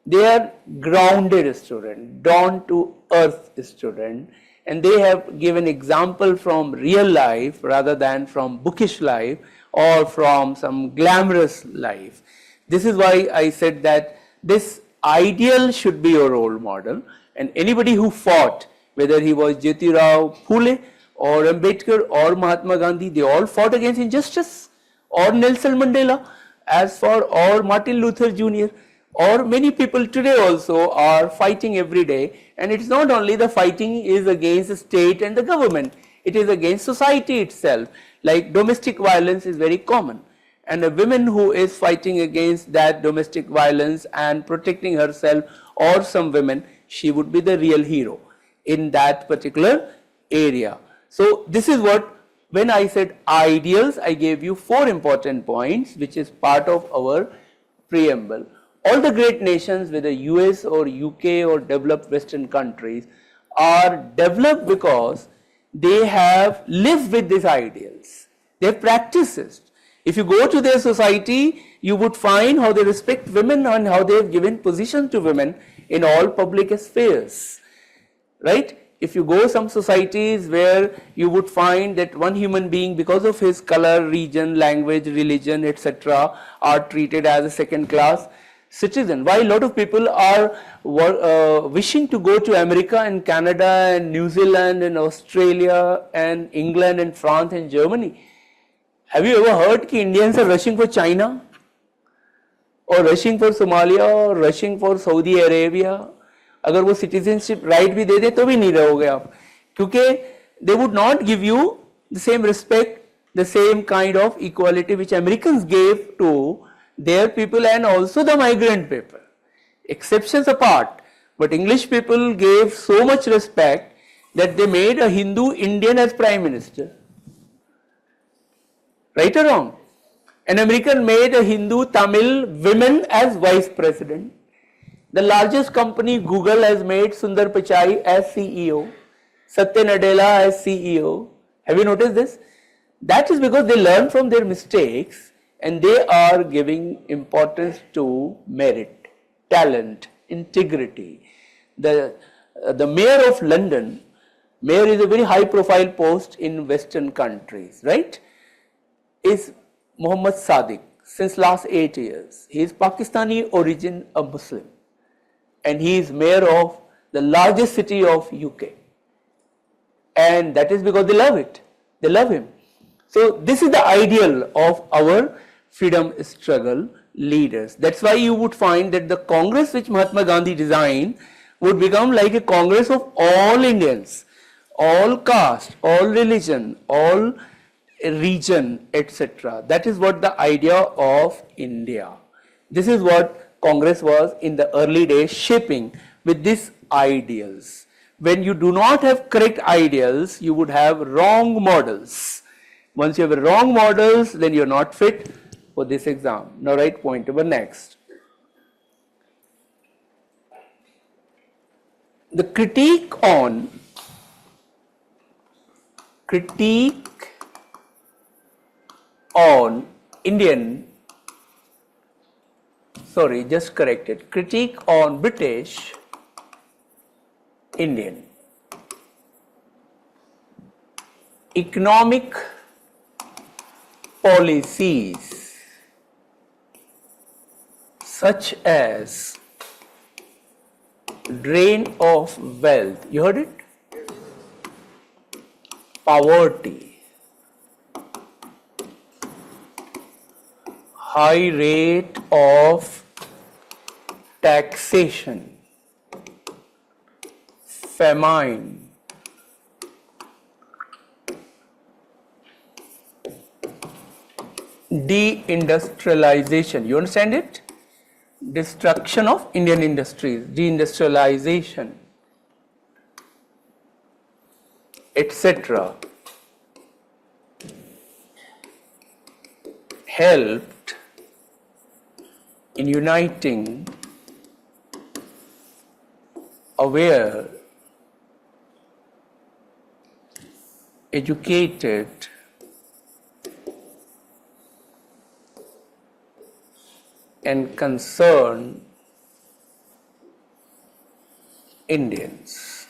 They are grounded students, down to earth students, and they have given example from real life rather than from bookish life or from some glamorous life. This is why I said that this ideal should be your role model, and anybody who fought, whether he was Jyotirao Phule or Ambedkar or Mahatma Gandhi, they all fought against injustice, or Nelson Mandela, as for, or Martin Luther Jr., or many people today also are fighting every day, and it's not only the fighting is against the state and the government, it is against society itself. Like domestic violence is very common, and a woman who is fighting against that domestic violence and protecting herself, or some women, she would be the real hero in that particular area. So this is what, when I said ideals, I gave you 4 important points, which is part of our preamble. All the great nations, whether US or UK or developed Western countries, are developed because they have lived with these ideals. They have practiced it. If you go to their society, you would find how they respect women and how they have given position to women in all public spheres. Right? If you go some societies where you would find that one human being, because of his color, region, language, religion, etc., are treated as a second class citizen. Why a lot of people are wishing to go to America and Canada and New Zealand and Australia and England and France and Germany. Have you ever heard that Indians are rushing for China or rushing for Somalia or rushing for Saudi Arabia? अगर वो citizenship right भी दे दे तो भी नहीं रहोगे आप, क्योंकि they would not give you the same respect, the same kind of equality which Americans gave to their people and also the migrant people. Exceptions apart, but English people gave so much respect that they made a Hindu Indian as Prime Minister. Right or wrong? An American made a Hindu Tamil women as Vice President. The largest company, Google, has made Sundar Pichai as CEO, Satya Nadella as CEO. Have you noticed this? That is because they learn from their mistakes and they are giving importance to merit, talent, integrity. The mayor of London, mayor is a very high profile post in Western countries, right? Is Muhammad Sadiq since last 8 years. He is Pakistani origin, a Muslim, and he is mayor of the largest city of UK, and that is because they love it, they love him. So this is the ideal of our freedom struggle leaders. That's why you would find that the Congress which Mahatma Gandhi designed would become like a Congress of all Indians, all caste, all religion, all region, etc. That is what the idea of India. This is what Congress was in the early days, shaping with these ideals. When you do not have correct ideals, you would have wrong models. Once you have wrong models, then you are not fit for this exam. Now write point number next. The critique on Indian, sorry, just corrected, critique on British Indian economic policies such as drain of wealth. You heard it? Poverty, high rate of taxation, famine, deindustrialization. You understand it? Destruction of Indian industries, deindustrialization, etc. helped in uniting aware, educated, and concerned Indians.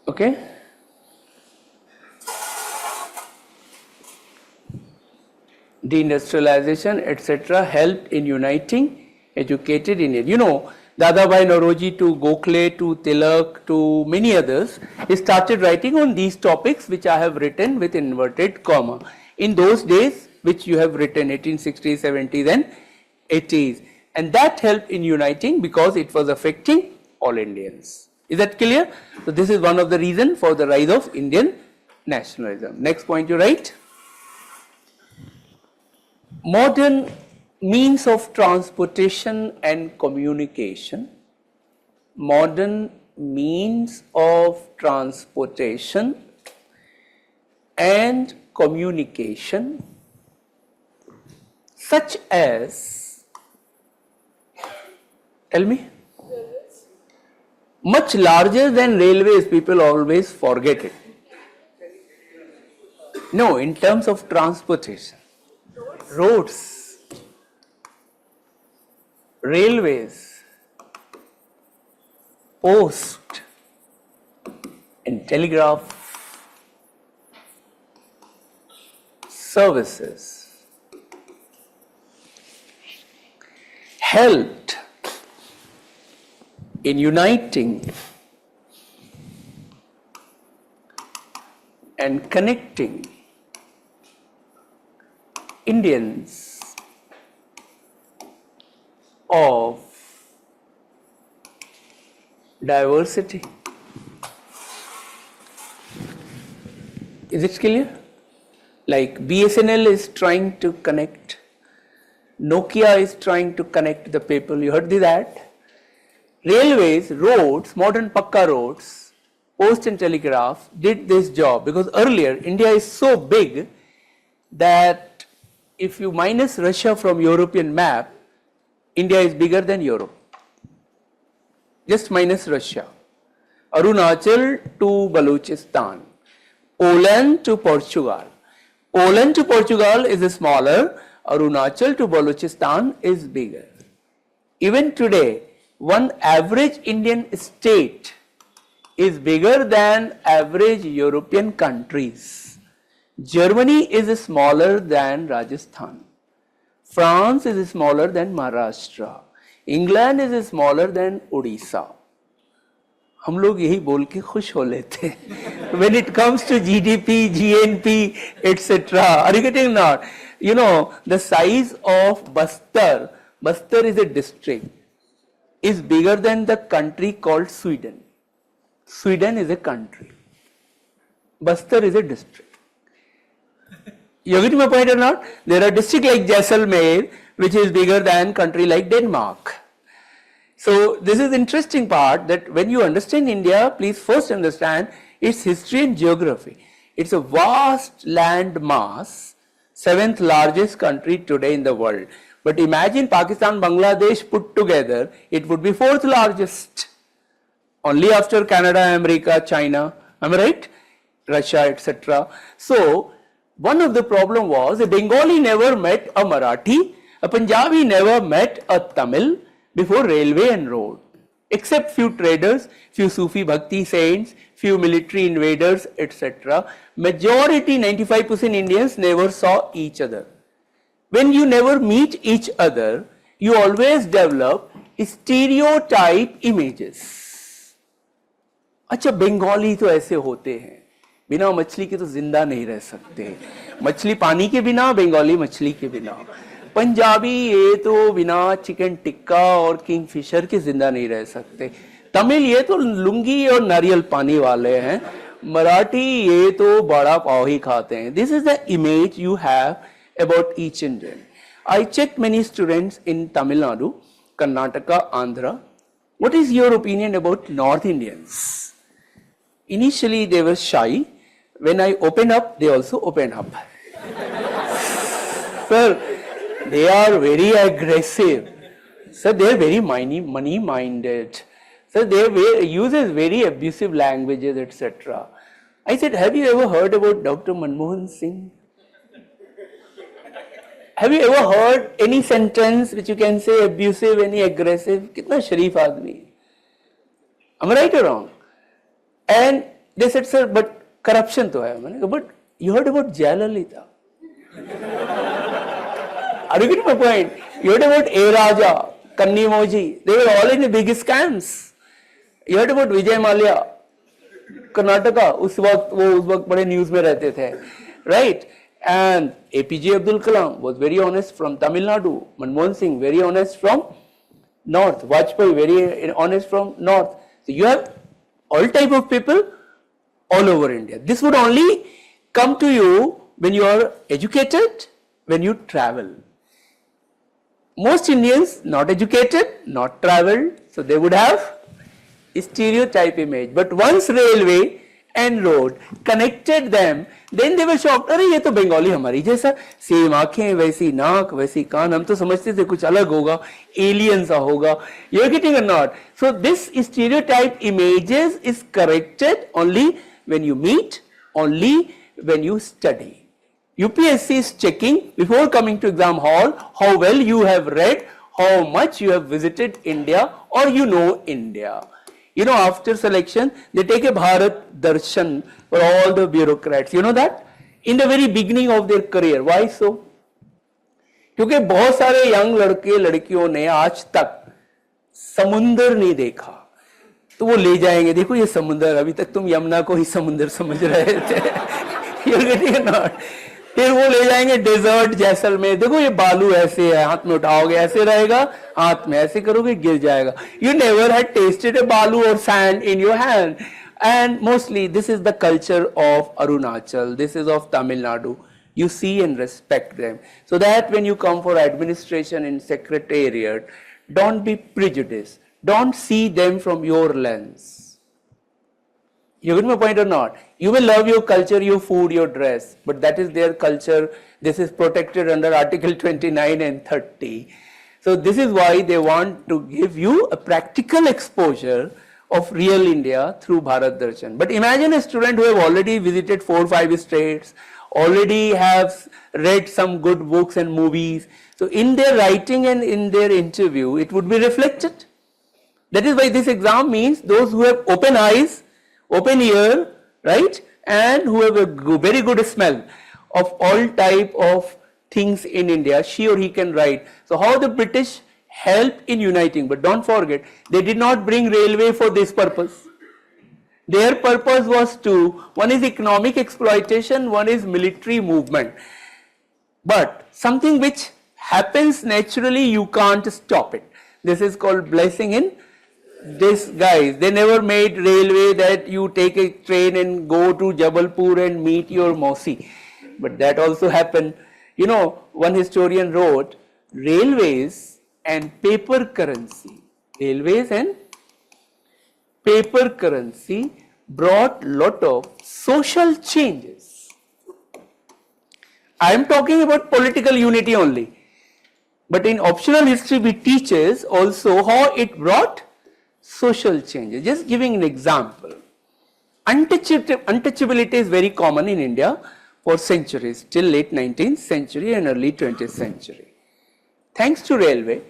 Okay? Deindustrialization, etc. helped in uniting educated Indians. You know, Dadabhai Nauroji to Gokhale to Tilak to many others, he started writing on these topics which I have written with inverted comma. In those days, which you have written 1860s, 70s and 80s, and that helped in uniting because it was affecting all Indians. Is that clear? So this is one of the reasons for the rise of Indian nationalism. Next point you write. Modern means of transportation and communication. Modern means of transportation and communication such as, tell me, much larger than railways, people always forget it. No, in terms of transportation, roads, railways, post and telegraph services helped in uniting and connecting Indians of diversity. Is it clear? Like BSNL is trying to connect, Nokia is trying to connect the people. You heard that? Railways, roads, modern Pakka roads, post and telegraph did this job because earlier India is so big that if you minus Russia from European map, India is bigger than Europe. Just minus Russia. Arunachal to Balochistan, Poland to Portugal. Poland to Portugal is smaller, Arunachal to Balochistan is bigger. Even today, one average Indian state is bigger than average European countries. Germany is smaller than Rajasthan. France is smaller than Maharashtra. England is smaller than Odisha. हम लोग यही बोल के खुश हो लेते हैं. When it comes to GDP, GNP, etc. Are you getting not? You know, the size of Bastar is a district, is bigger than the country called Sweden. Sweden is a country. Bastar is a district. You get my point or not? There are districts like Jaisalmer, which is bigger than country like Denmark. So this is interesting part that when you understand India, please first understand its history and geography. It's a vast land mass, 7th largest country today in the world. But imagine Pakistan, Bangladesh put together, it would be 4th largest. Only after Canada, America, China, am I right? Russia, etc. So one of the problem was a Bengali never met a Marathi, a Punjabi never met a Tamil before railway and road, except few traders, few Sufi Bhakti saints, few military invaders, etc. Majority 95% Indians never saw each other. when you never meet each other, you always develop stereotype images. अच्छा बंगाली तो ऐसे होते हैं, बिना मछली के तो जिंदा नहीं रह सकते, मछली पानी के बिना, बंगाली मछली के बिना, पंजाबी ये तो बिना चिकन टिक्का और किंगफिशर के जिंदा नहीं रह सकते, तमिल ये तो लुंगी और नारियल पानी वाले हैं, मराठी ये तो बड़ा पाव ही खाते हैं. This is the image you have about each Indian. I checked many students in Tamil Nadu, Karnataka, Andhra. What is your opinion about North Indians? Initially they were shy. When I opened up, they also opened up. Sir, they are very aggressive. Sir, they are very money-minded. Sir, they uses very abusive languages, etc. I said, have you ever heard about Dr. Manmohan Singh? Have you ever heard any sentence which you can say abusive, any aggressive? कितना शरीफ आदमी है. Am I right or wrong? And they said, sir, but corruption तो है. मैंने कहा, but you heard about Jayalalitha? Are you getting my point? You heard about A. Raja, Kanni Moji. They were all in the big scams. You heard about Vijay Mallya, Karnataka. उस वक्त बड़े news में रहते थे, right? And APJ Abdul Kalam was very honest from Tamil Nadu. Manmohan Singh very honest from North. Vajpayee very honest from North. So you have all type of people all over India. This would only come to you when you are educated, when you travel. Most Indians not educated, not traveled, so they would have a stereotype image. But once railway and road connected them, then they were shocked. अरे ये तो बंगाली हमारी जैसा, same आंखें, वैसी नाक, वैसी कान, हम तो समझते थे कुछ अलग होगा, एलियन सा होगा. You're getting or not? So this stereotype images is corrected only when you meet, only when you study. UPSC is checking before coming to exam hall how well you have read, how much you have visited India or you know India. You know, after selection, they take a Bharat Darshan for all the bureaucrats. You know that? In the very beginning of their career. Why so? क्योंकि बहुत सारे young लड़के लड़कियों ने आज तक समुंदर नहीं देखा, तो वो ले जाएंगे, देखो ये समुंदर, अभी तक तुम यमुना को ही समुंदर समझ रहे थे. You're getting it not? फिर वो ले जाएंगे डेजर्ट जैसलमेर, देखो ये बालू ऐसे है, हाथ में उठाओगे ऐसे रहेगा, हाथ में ऐसे करोगे गिर जाएगा. You never had tasted a balu or sand in your hand. And mostly this is the culture of Arunachal, this is of Tamil Nadu. You see and respect them. So that when you come for administration in secretariat, don't be prejudiced. Don't see them from your lens. You get my point or not? You will love your culture, your food, your dress, but that is their culture. This is protected under Article 29 and 30. So this is why they want to give you a practical exposure of real India through Bharat Darshan. But imagine a student who have already visited 4 or 5 states, already have read some good books and movies. So in their writing and in their interview, it would be reflected. That is why this exam means those who have open eyes, open ear, right, and who have a very good smell of all type of things in India, she or he can write. So how the British helped in uniting, but don't forget, they did not bring railway for this purpose. Their purpose was one is economic exploitation, one is military movement. But something which happens naturally, you can't stop it. This is called blessing in disguise. They never made railway that you take a train and go to Jabalpur and meet your Mausi. But that also happened. You know, one historian wrote, railways and paper currency. Railways and paper currency brought lot of social changes. I am talking about political unity only. But in optional history we teaches also how it brought social changes. Just giving an example. Untouchability is very common in India for centuries, till late 19th century and early 20th century. Thanks to railway,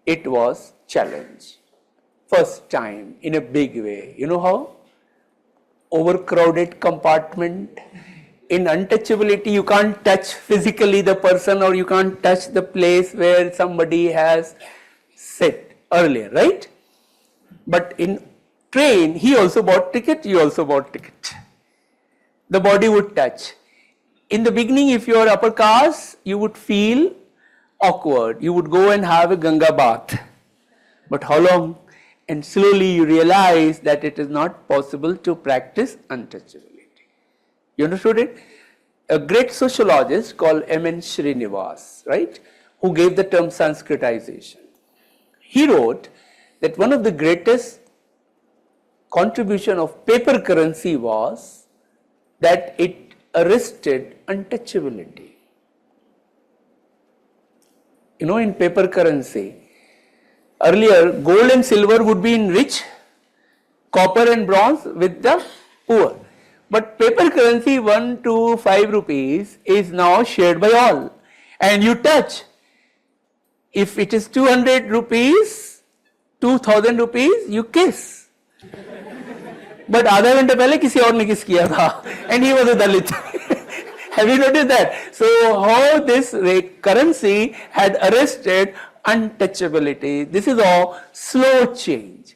it was challenged. First time in a big way. You know how? Overcrowded compartment, in untouchability, you can't touch physically the person or you can't touch the place where somebody has sit earlier, right? But in train, he also bought ticket, you also bought ticket. The body would touch. In the beginning, if you are upper caste, you would feel awkward. You would go and have a Ganga bath. But how long? And slowly you realize that it is not possible to practice untouchability. You understood it? A great sociologist called M.N. Srinivas, right, who gave the term Sanskritization. He wrote that one of the greatest contribution of paper currency was that it arrested untouchability. You know, in paper currency, earlier gold and silver would be in rich, copper and bronze with the poor. But paper currency 1 to 5 rupees is now shared by all, and you touch. If it is 200 rupees, 2000 rupees, you kiss. But आधा घंटे पहले किसी और ने किस किया था, and he was a Dalit. Have you noticed that? So how this currency had arrested untouchability. This is all slow change.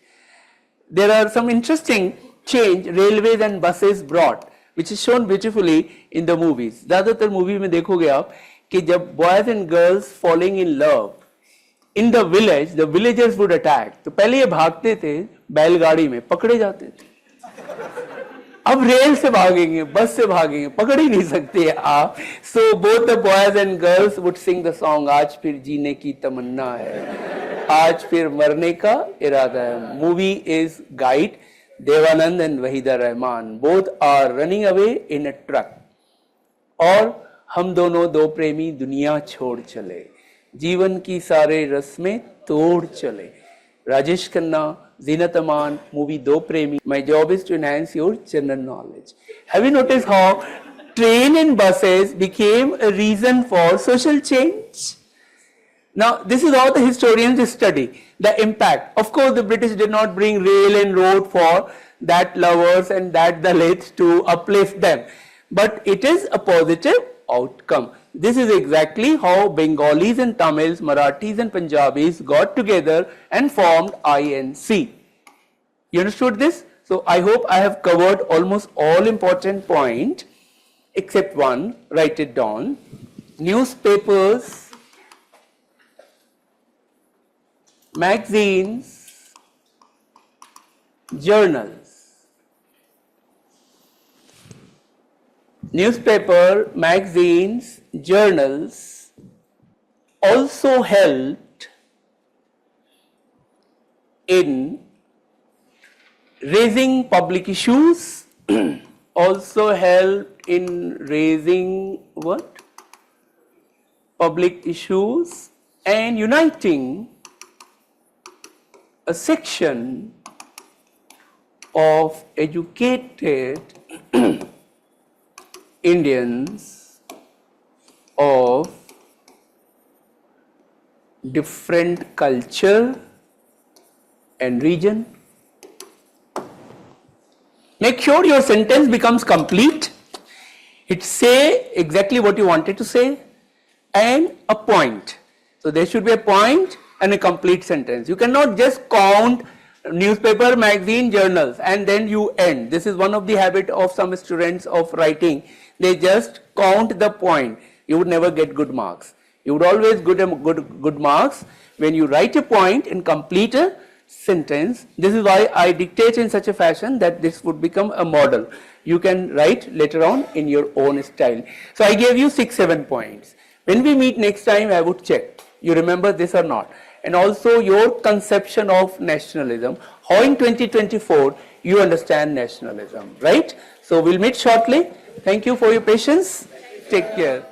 There are some interesting change railways and buses brought, which is shown beautifully in the movies. ज़्यादातर movie में देखोगे आप कि जब boys and girls falling in love in the village, the villagers would attack. तो पहले ये भागते थे बैलगाड़ी में, पकड़े जाते थे. अब रेल से भागेंगे, बस से भागेंगे, पकड़ ही नहीं सकते आप. So both the boys and girls would sing the song, आज फिर जीने की तमन्ना है, आज फिर मरने का इरादा है. Movie is Guide. Devanand and Wahida Rahman both are running away in a truck. और हम दोनों दो प्रेमी दुनिया छोड़ चले, जीवन की सारे रस्में तोड़ चले. Rajesh Khanna, Zinat Aman, movie Do Premi. My job is to enhance your general knowledge. Have you noticed how train and buses became a reason for social change? Now, this is how the historians study the impact. Of course, the British did not bring rail and road for that lovers and that Dalits to uplift them. But it is a positive outcome. This is exactly how Bengalis and Tamils, Marathis and Punjabis got together and formed INC. You understood this? So I hope I have covered almost all important points except one. Write it down. Newspapers, magazines, journals. Newspaper, magazines, journals also helped in raising public issues, also helped in raising what? Public issues and uniting a section of educated Indians of different culture and region. Make sure your sentence becomes complete. It say exactly what you wanted to say and a point. So there should be a point and a complete sentence. You cannot just count newspaper, magazine, journals and then you end. This is one of the habit of some students of writing. They just count the point. You would never get good marks. You would always get good marks when you write a point and complete a sentence. This is why I dictate in such a fashion that this would become a model. You can write later on in your own style. So I gave you 6-7 points. When we meet next time, I would check. You remember this or not? And also your conception of nationalism. How in 2024 you understand nationalism, right? So we'll meet shortly. Thank you for your patience. Take care.